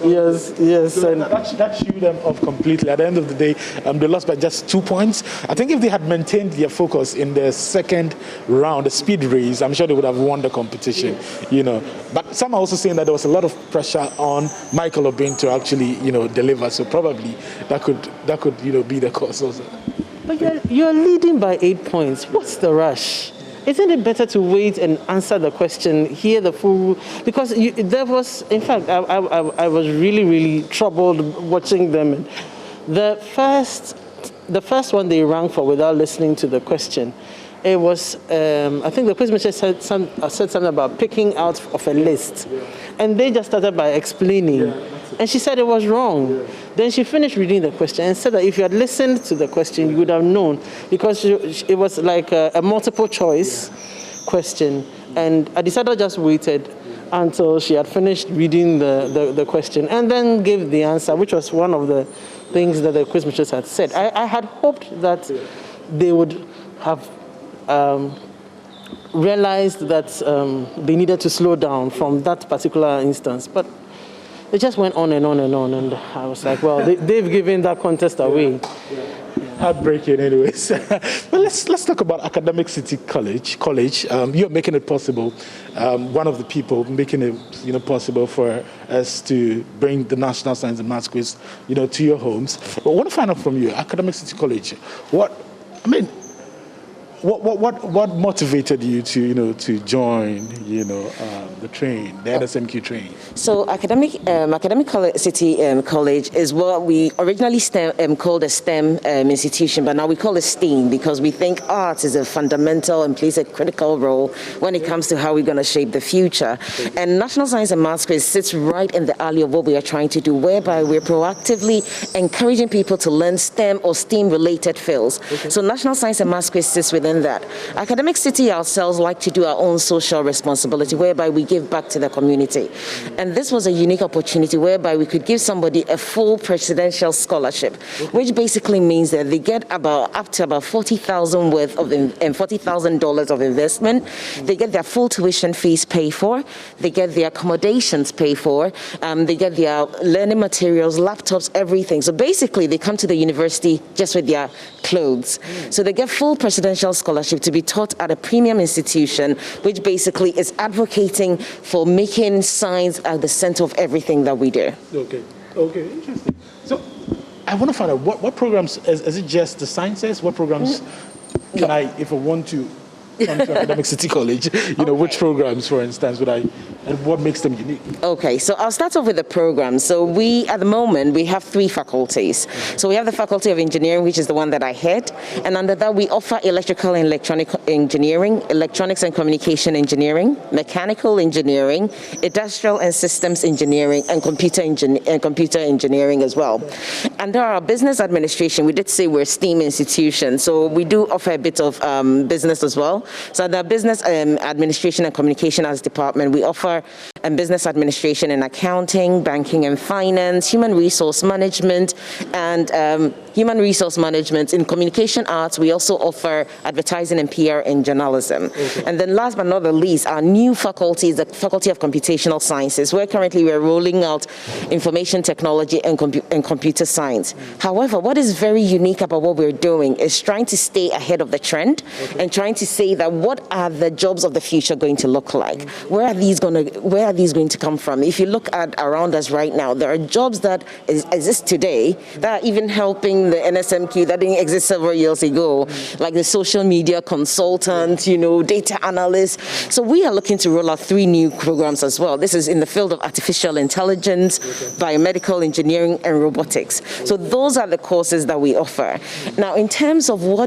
Speaker 23: Yes.
Speaker 3: So and that threw them off completely. At the end of the day, they lost by just 2 points. I think if they had maintained their focus in the second round, the speed race, I'm sure they would have won the competition. But some are also saying that there was a lot of pressure on Michael Obeng to actually, deliver. So probably that could be the cause also.
Speaker 23: But you're leading by 8 points. What's the rush? Isn't it better to wait and answer the question, hear the full? Because there was, in fact, I was really, really troubled watching them. The first one they rang for without listening to the question, it was, I think the quizmaster said something about picking out of a list. And they just started by explaining. And she said it was wrong. Then she finished reading the question and said that if you had listened to the question, you would have known, because it was like a multiple choice question. And Adisada just waited until she had finished reading the question and then gave the answer, which was one of the things that the quiz mistress had said. I had hoped that they would have realized that they needed to slow down from that particular instance. But it just went on and on and on, and I was like, well, they've given that contest away.
Speaker 3: Heartbreaking, anyways. Well, let's talk about Academic City College. You're making it possible. One of the people making it, possible for us to bring the National Science and Maths Quiz, to your homes. But I want to find out from you, Academic City College. What motivated you to join the train, the NSMQ train?
Speaker 22: So Academic City College is what we originally called a STEM institution, but now we call it STEAM because we think art is a fundamental and plays a critical role when it comes to how we're going to shape the future. And National Science and Maths Quiz sits right in the alley of what we are trying to do, whereby we're proactively encouraging people to learn STEM or STEAM related fields. So National Science and Maths Quiz sits within than that. Academic City ourselves like to do our own social responsibility, whereby we give back to the community. And this was a unique opportunity whereby we could give somebody a full presidential scholarship, which basically means that they get up to about $40,000 worth of $40,000 of investment. They get their full tuition fees paid for. They get their accommodations paid for. They get their learning materials, laptops, everything. So basically, they come to the university just with their clothes. So they get full presidential scholarship to be taught at a premium institution, which basically is advocating for making science at the center of everything that we do.
Speaker 3: Okay, interesting. So I want to find out what programs, is it just the sciences? What programs can I, if I want to come to Academic City College, which programs, for instance, and what makes them unique?
Speaker 22: Okay, so I'll start off with the programs. So at the moment, we have 3 faculties. So we have the Faculty of Engineering, which is the one that I head, and under that we offer electrical and electronic engineering, electronics and communication engineering, mechanical engineering, industrial and systems engineering, and computer engineering as well. Under our business administration, we did say we're a STEAM institution, so we do offer a bit of business as well. So the business administration and communication as department, we offer business administration and accounting, banking and finance, human resource management, and human resource management. In communication arts, we also offer advertising and PR and journalism. Okay. And then last but not the least, our new faculty is the Faculty of Computational Sciences, where currently we're rolling out information technology and computer science. However, what is very unique about what we're doing is trying to stay ahead of the trend and trying to say that what are the jobs of the future going to look like? Where are these going to come from? If you look at around us right now, there are jobs that exist today that are even helping the NSMQ that didn't exist several years ago, like the social media consultant, data analyst. So we are looking to roll out 3 new programs as well. This is in the field of artificial intelligence, biomedical engineering, and robotics. So those are the courses that we offer. Now, in terms of why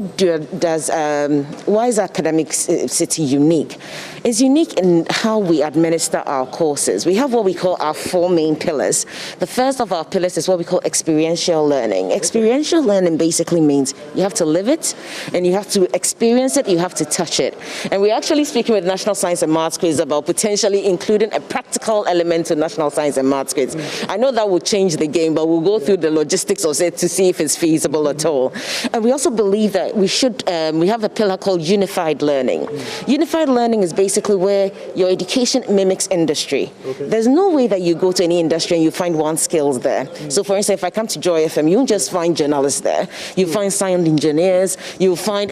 Speaker 22: is Academic City unique? It's unique in how we administer our courses. We have what we call our 4 main pillars. The first of our pillars is what we call experiential learning. Experiential learning basically means you have to live it, and you have to experience it, you have to touch it. And we're actually speaking with National Science and Maths Quiz about potentially including a practical element to National Science and Maths Quiz. I know that will change the game, but we'll go through the logistics of it to see if it's feasible at all. And we also believe that we have a pillar called unified learning. Unified learning is basically where your education mimics industry. There's no way that you go to any industry and you find one skills there. So for instance, if I come to Joy FM, you won't just find journalists there. You find sound engineers, you find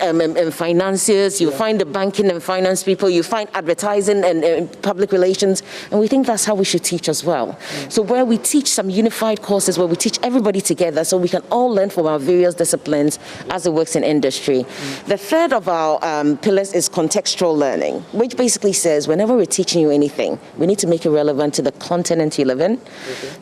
Speaker 22: financiers, you find the banking and finance people, you find advertising and public relations, and we think that's how we should teach as well. So where we teach some unified courses where we teach everybody together so we can all learn from our various disciplines as it works in industry. The third of our pillars is contextual learning, which basically says whenever we're teaching you anything, we need to make it relevant to the continent you live in,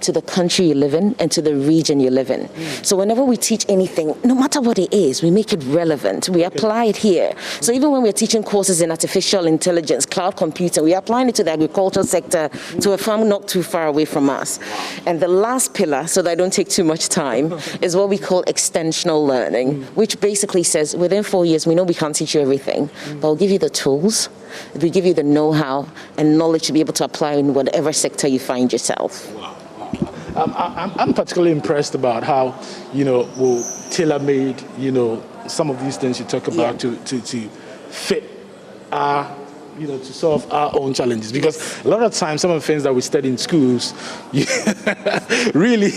Speaker 22: to the country you live in, and to the region you live in. So whenever we teach anything, no matter what it is, we make it relevant. We apply it here. So even when we're teaching courses in artificial intelligence, cloud computing, we're applying it to the agricultural sector, to a farm not too far away from us. And the last pillar, so that I don't take too much time, is what we call extensional learning, which basically says within 4 years, we know we can't teach you everything, but we'll give you the tools, we give you the know-how and knowledge to be able to apply in whatever sector you find yourself.
Speaker 3: I'm particularly impressed about how, we'll tailor-made, some of these things you talk about to fit our, to solve our own challenges. Because a lot of times, some of the things that we study in schools, really,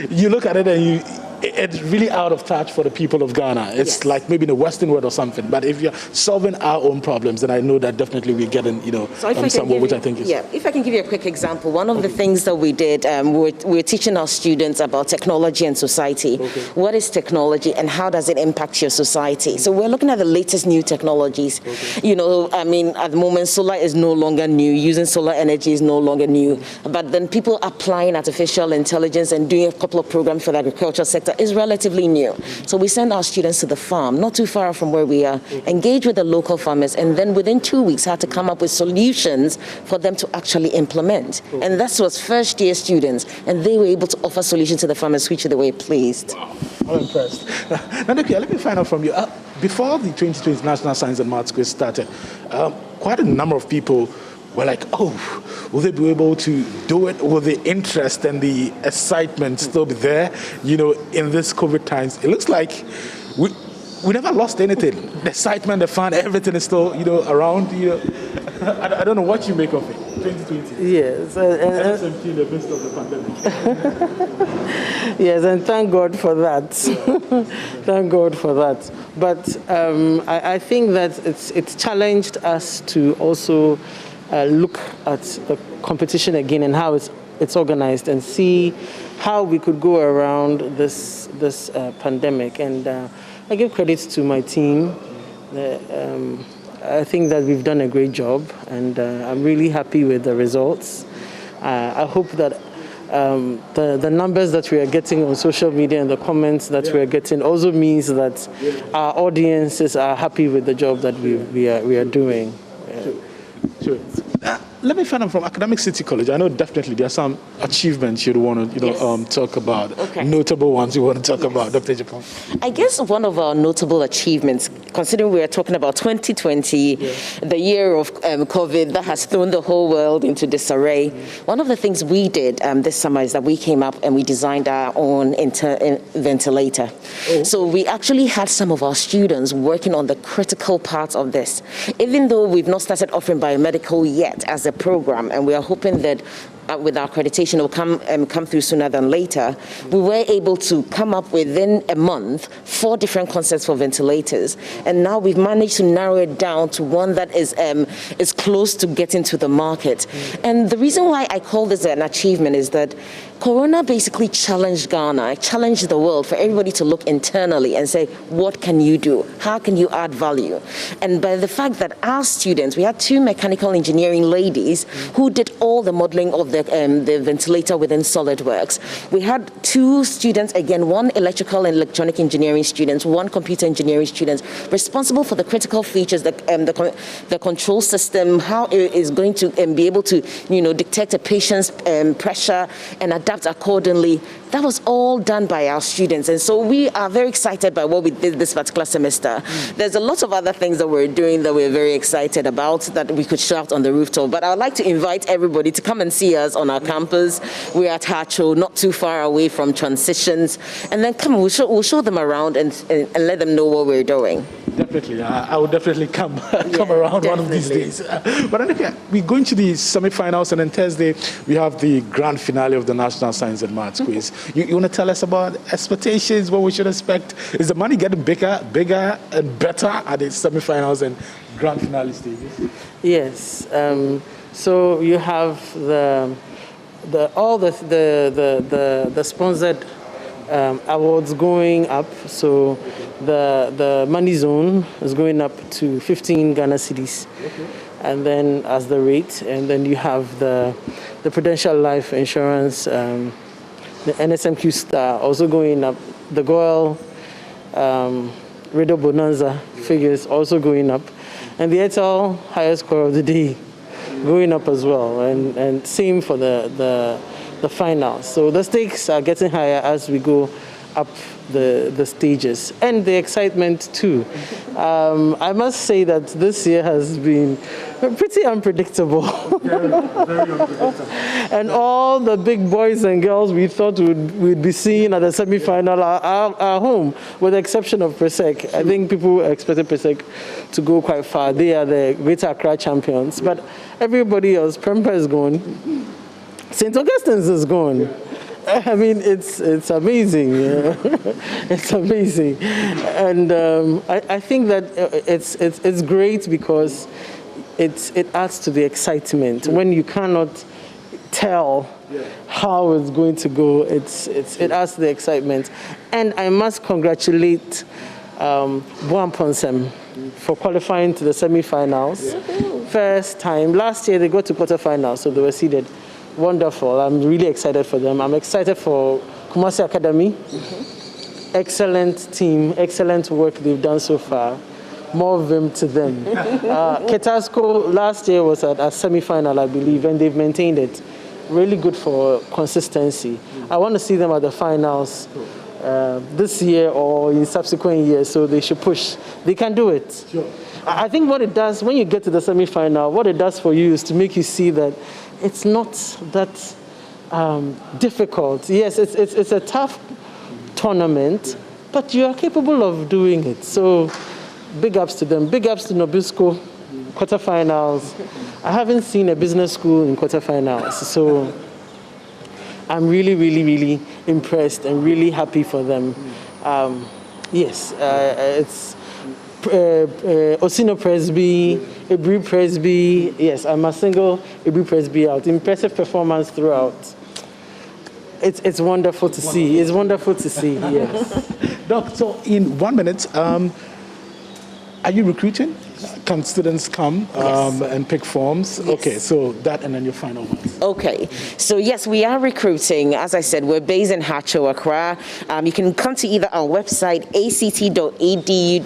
Speaker 3: you look at it and it's really out of touch for the people of Ghana. It's like maybe in the Western world or something. But if you're solving our own problems, then I know that definitely we're getting, somewhere, which I think is...
Speaker 22: Yeah, if I can give you a quick example, one of the things that we did, we're teaching our students about technology and society. What is technology and how does it impact your society? So we're looking at the latest new technologies. At the moment, solar is no longer new. Using solar energy is no longer new. But then people applying artificial intelligence and doing a couple of programs for the agricultural sector sector is relatively new. So we send our students to the farm, not too far from where we are, engage with the local farmers, and then within 2 weeks had to come up with solutions for them to actually implement. And that was first-year students, and they were able to offer solutions to the farmers, which they were pleased.
Speaker 3: Wow, I'm impressed. Nadekia, let me find out from you. Before the 2020 National Science and Maths Quiz started, quite a number of people were like, oh, will they be able to do it? Will the interest and the excitement still be there, in this COVID times? It looks like we never lost anything. The excitement, the fun, everything is still, around. I don't know what you make of it. 2020.
Speaker 23: Yes.
Speaker 3: NSMT in the midst of the pandemic.
Speaker 23: Yes, and thank God for that. Thank God for that. But I think that it's challenged us to also look at the competition again and how it's organized and see how we could go around this pandemic. And I give credit to my team. I think that we've done a great job, and I'm really happy with the results. I hope that the numbers that we are getting on social media and the comments that we are getting also means that our audiences are happy with the job that we are doing.
Speaker 3: Sure. Let me find out from Academic City College. I know definitely there are some achievements you'd want to talk about.
Speaker 22: Okay.
Speaker 3: Notable ones you want to talk about, Dr. Japan.
Speaker 22: I guess one of our notable achievements, considering we are talking about 2020, the year of COVID that has thrown the whole world into disarray, one of the things we did this summer is that we came up and we designed our own ventilator. So we actually had some of our students working on the critical parts of this. Even though we've not started offering biomedical yet as a program, and we are hoping that with our accreditation it will come through sooner than later, we were able to come up within a month 4 different concepts for ventilators, and now we've managed to narrow it down to one that is close to getting to the market. And the reason why I call this an achievement is that Corona basically challenged Ghana, challenged the world for everybody to look internally and say, what can you do? How can you add value? And by the fact that our students, we had 2 mechanical engineering ladies who did all the modeling of the ventilator within SolidWorks. We had 2 students, again, 1 electrical and electronic engineering students, 1 computer engineering student, responsible for the critical features, the control system, how it is going to be able to, detect a patient's pressure and adapt accordingly. That was all done by our students, and so we are very excited by what we did this particular semester. There's a lot of other things that we're doing that we're very excited about that we could shout on the rooftop, but I would like to invite everybody to come and see us on our campus. We're at Hacho, not too far away from Transitions, and then we'll show them around and let them know what we're doing.
Speaker 3: Definitely, I will definitely come around one of these days. But anyway, we're going to the semi-finals, and then Thursday we have the grand finale of the National Science and Maths Quiz. You want to tell us about expectations, what we should expect? Is the money getting bigger and better at the semi-finals and grand finale stages?
Speaker 23: Yes. So you have all the sponsored awards going up. So the money zone is going up to 15 Ghana cedis, and then as the rate, and then you have the Prudential Life Insurance, the NSMQ Star also going up, the Goyle Radio Bonanza figures also going up, and the Airtel highest score of the day going up as well, and same for the finals. So the stakes are getting higher as we go up the stages, and the excitement too. I must say that this year has been pretty unpredictable. Very unpredictable. And all the big boys and girls we thought we'd be seeing at the semi-final are home, with the exception of Presec. I think people expected Presec to go quite far. They are the Greater Accra champions, but everybody else, Prempeh is gone, St. Augustine's is gone. I mean, it's amazing. It's amazing, and I think that it's great because it adds to the excitement. When you cannot tell how it's going to go, it adds to the excitement. And I must congratulate Boan Ponsem for qualifying to the semi-finals. First time. Last year they got to quarterfinals, so they were seeded. Wonderful. I'm really excited for them. I'm excited for Kumasi Academy. excellent team, excellent work they've done so far. More vim to them. Ketasco last year was at a semi-final, I believe, and they've maintained it. Really good for consistency. I want to see them at the finals this year or in subsequent years, so they should push. They can do it.
Speaker 3: Sure.
Speaker 23: I think what it does, when you get to the semi-final, what it does for you is to make you see that it's not that difficult. Yes, it's a tough tournament, but you are capable of doing it. So big ups to them. Big ups to Nobisco, quarterfinals. I haven't seen a business school in quarterfinals, so I'm really impressed and really happy for them. Yes, it's Osino Presby, Ebri Presby. Yes, I'm a single Ebri Presby out. Impressive performance throughout. It's wonderful to see. It's wonderful to see, yes.
Speaker 3: Doc, so in 1 minute, are you recruiting? Can students come and pick forms? Yes. Okay, so that and then your final one.
Speaker 22: Okay, so yes, we are recruiting. As I said, we're based in Hacho, Accra. You can come to either our website, act.edu.gh,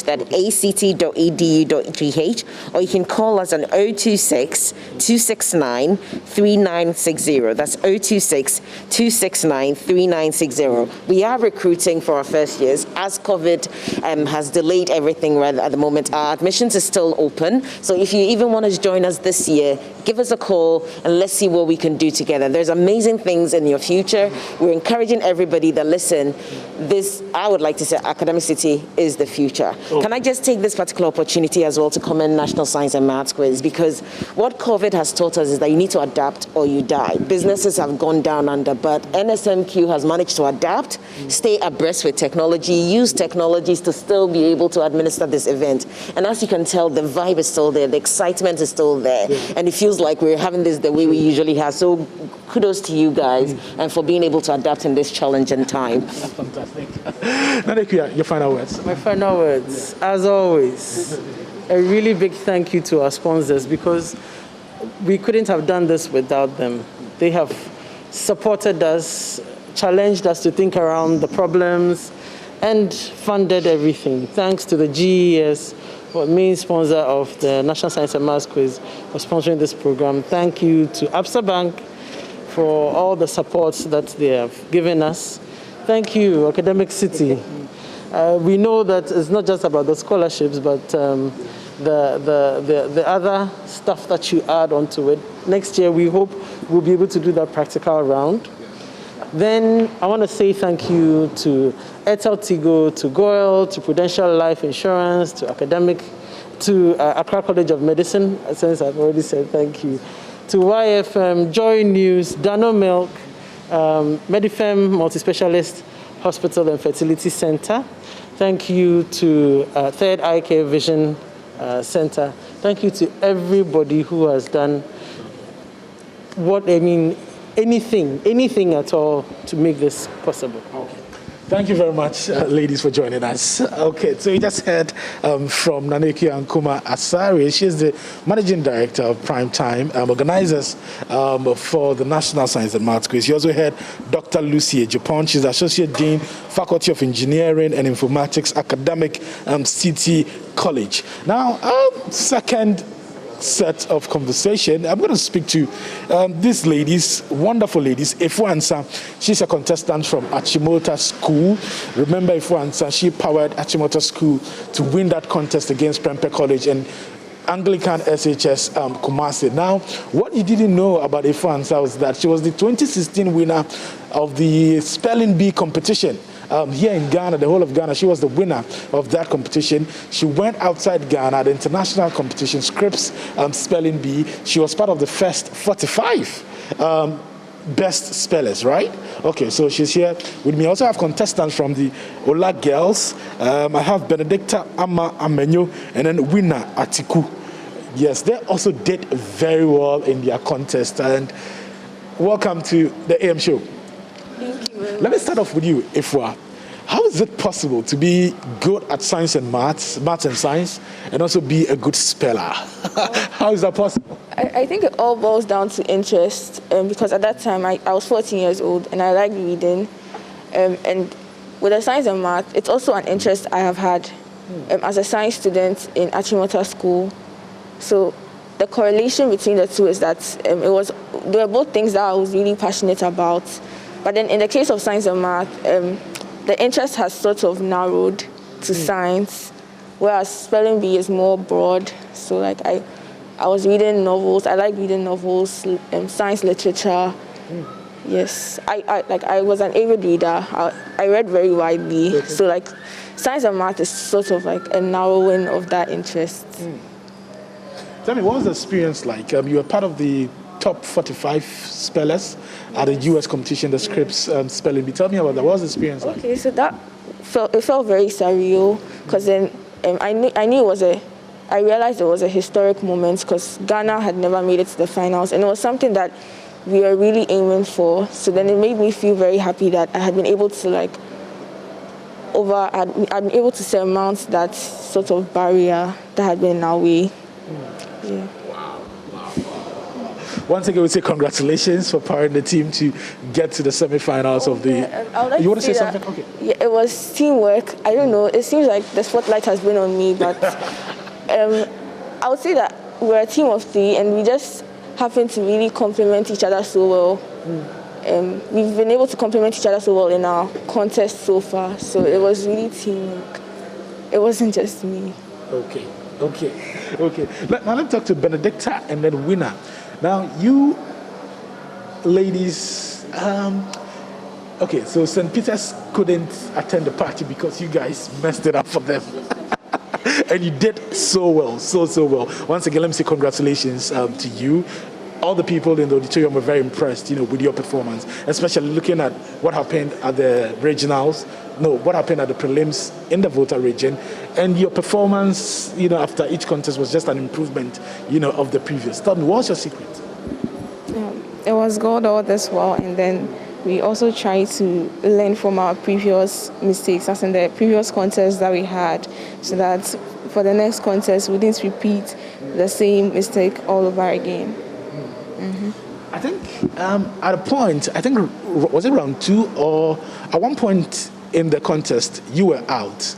Speaker 22: that act.edu.gh, or you can call us on 026-269-3960. That's 026-269-3960. We are recruiting for our first years. As COVID has delayed everything right at the moment, our admissions is still open. So if you even want to join us this year, give us a call and let's see what we can do together. There's amazing things in your future. We're encouraging everybody that, listen, this, I would like to say, Academic City is the future. Can I just take this particular opportunity as well to commend National Science and Maths Quiz, because what COVID has taught us is that you need to adapt or you die. Businesses have gone down under, but NSMQ has managed to adapt, stay abreast with technology, use technologies to still be able to administer this event. And as you can tell, the vibe is still there, the excitement is still there, and it feels like we're having this the way we usually have. So kudos to you guys and for being able to adapt in this challenging time.
Speaker 3: Fantastic. Nadekia, your final words.
Speaker 23: My final words, as always, a really big thank you to our sponsors, because we couldn't have done this without them. They have supported us, challenged us to think around the problems, and funded everything. Thanks to the GES, main sponsor of the National Science and Maths Quiz, for sponsoring this program. Thank you to Absa Bank for all the support that they have given us. Thank you, Academic City. We know that it's not just about the scholarships, but the other stuff that you add onto it. Next year, we hope we'll be able to do that practical round. Then I want to say thank you to Airtel Tigo, to Goyle, to Prudential Life Insurance, to Academic, to Accra College of Medicine, since I've already said thank you, to YFM, Joy News, Dano Milk, Medifem Multi-Specialist Hospital and Fertility Center. Thank you to Third Eye Care Vision Center. Thank you to everybody who has done anything at all to make this possible.
Speaker 3: Okay. Thank you very much, ladies, for joining us. Okay, so you just heard from Nanekia Nkuma Asare. She's the Managing Director of Prime Time, organizers for the National Science and Maths Quiz. You also heard Dr. Lucy Ejapon. She's Associate Dean, Faculty of Engineering and Informatics, Academic City College. Now, second set of conversation, I'm going to speak to these ladies, wonderful ladies. Efo Ansa, she's a contestant from Achimota School. Remember Efo Ansa, she powered Achimota School to win that contest against Prempeh College and Anglican SHS Kumasi. Now, what you didn't know about Efo Ansa was that she was the 2016 winner of the Spelling Bee competition. Here in Ghana, the whole of Ghana, she was the winner of that competition. She went outside Ghana, the international competition, Scripps Spelling Bee. She was part of the first 45 best spellers, right? Okay, so she's here with me. I also have contestants from the Ola Girls. I have Benedicta Ama Amenyo and then Winner Atiku. Yes, they also did very well in their contest. And welcome to the AM show.
Speaker 6: Thank you.
Speaker 3: Let me start off with you, Efwa. How is it possible to be good at science and maths and science, and also be a good speller? How is that possible?
Speaker 6: I think it all boils down to interest, because at that time I was 14 years old and I liked reading, and with the science and math, it's also an interest I have had as a science student in Achimota School. So the correlation between the two is that they were both things that I was really passionate about. But then in the case of science and math, the interest has sort of narrowed to science, whereas spelling bee is more broad. So like I was reading novels. I like reading novels, science literature. Yes, I was an avid reader. I read very widely. So like science and math is sort of like a narrowing of that interest.
Speaker 3: Tell me, what was the experience like? You were part of the top 45 spellers at the US competition, the Scripps spelling bee. Tell me about that. What was the experience like?
Speaker 6: Okay, so it felt very surreal because then I realized it was a historic moment because Ghana had never made it to the finals, and it was something that we were really aiming for. So then it made me feel very happy that I had been able to I'd been able to surmount that sort of barrier that had been in our way. Yeah.
Speaker 3: Once again, we say congratulations for powering the team to get to the semifinals of the. You want to say something? Okay.
Speaker 6: Yeah, it was teamwork. I don't know. It seems like the spotlight has been on me, but I would say that we're a team of three, and we just happen to really complement each other so well. We've been able to complement each other so well in our contest so far. So it was really teamwork. It wasn't just me.
Speaker 3: Okay. Now let's talk to Benedicta and then Winner. Now you ladies, okay, so St. Peter's couldn't attend the party because you guys messed it up for them. And you did so well, so well. Once again, let me say congratulations to you. All the people in the auditorium were very impressed, with your performance, especially looking at what happened at the regionals. What happened at the prelims in the Volta region, and your performance, after each contest was just an improvement, of the previous. Tell me, what's your secret?
Speaker 6: It was God all this while, and then we also tried to learn from our previous mistakes, as in the previous contests that we had, so that for the next contest we didn't repeat the same mistake all over again.
Speaker 3: I think at a point, was it round 2 or at one point in the contest, you were out,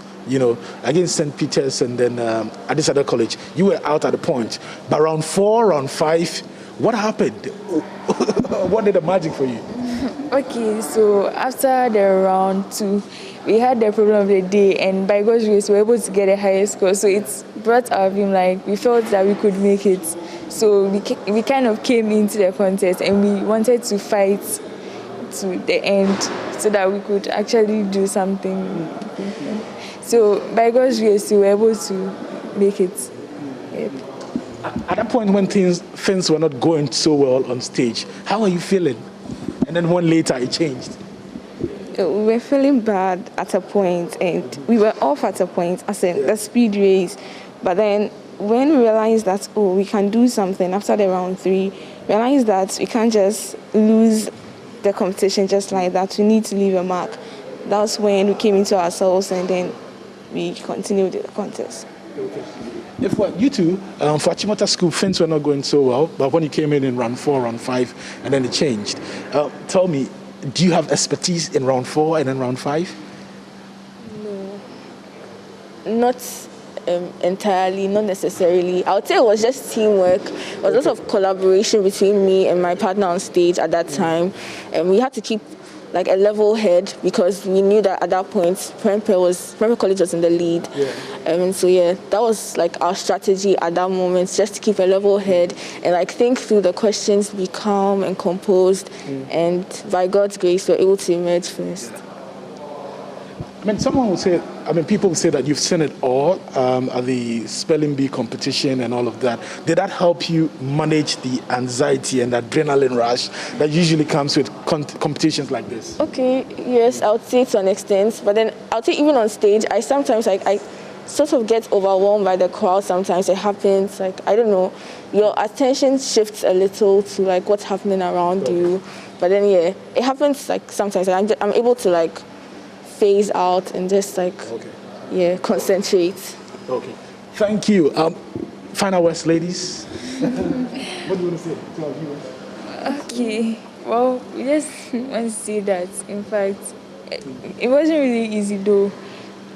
Speaker 3: against St. Peter's and then at this other college, you were out at a point. But round 4, round 5, what happened? What did the magic for you?
Speaker 5: Okay, so after the round 2, we had the problem of the day, and by God's grace, we were able to get a higher score. So it's brought our view, we felt that we could make it. So we kind of came into the contest and we wanted to fight to the end so that we could actually do something. So by God's grace, we were able to make it. Yep.
Speaker 3: At that point when things were not going so well on stage, how are you feeling? And then one later it changed.
Speaker 6: We were feeling bad at a point, and we were off at a point, as in the speed race. But then when we realized that, we can do something after the round 3, realized that we can't just lose the competition just like that. We need to leave a mark. That's when we came into ourselves, and then we continued the contest.
Speaker 3: Okay. If you two, for Achimota School, things were not going so well, but when you came in round 4, round 5, and then it changed. Tell me, do you have expertise in round 4 and then round 5?
Speaker 6: No, not entirely, not necessarily. I would say it was just teamwork. It was a lot of collaboration between me and my partner on stage at that time, and we had to keep a level head because we knew that at that point Prempeh College was in the lead. And so that was our strategy at that moment, just to keep a level head and think through the questions, be calm and composed, and by God's grace we're able to emerge first.
Speaker 3: Someone will say, people will say that you've seen it all at the spelling bee competition and all of that. Did that help you manage the anxiety and adrenaline rush that usually comes with competitions like this? Okay,
Speaker 6: yes, I would say to an extent. But then I would say even on stage, I sometimes I sort of get overwhelmed by the crowd. Sometimes it happens. I don't know, your attention shifts a little to what's happening around you. But then it happens sometimes. I'm able to phase out and just concentrate.
Speaker 3: Okay, thank you. Final words, ladies. What do you want to say to our viewers?
Speaker 5: Okay, well, we just want to say that in fact it wasn't really easy though.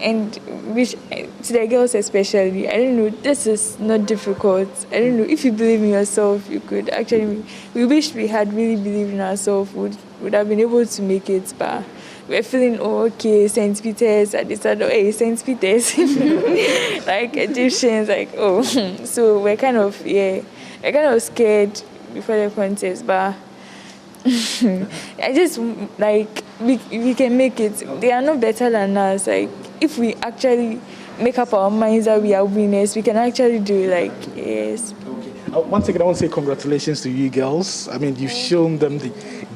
Speaker 5: And which to the girls especially, I don't know, this is not difficult. I don't know, if you believe in yourself, you could actually, we wish we had really believed in ourselves, would have been able to make it, but we're feeling, oh, okay, St. Peter's, I decided, hey, St. Peter's, like Egyptians, like, oh, so we're kind of scared before the contest, but I just, like, we can make it. They are not better than us, like, if we actually make up our minds that we are winners, we can actually do it, like, yes.
Speaker 3: Okay. Once again, I want to say congratulations to you girls. I mean, you've shown them the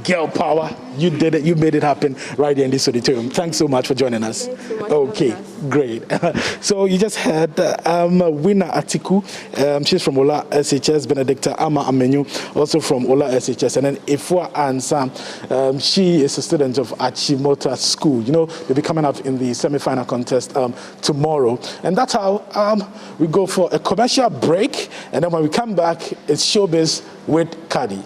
Speaker 3: girl power. You did it. You made it happen right here in this auditorium. Thanks so much for joining us. Okay, great. So you just heard Winner Atiku. She's from Ola SHS. Benedicta Ama Amenyu, also from Ola SHS. And then Ifua Ansam. She is a student of Achimota School. You know, they'll be coming up in the semi-final contest tomorrow. And that's how we go for a commercial break. And then when we come back, it's Showbiz with Kadi.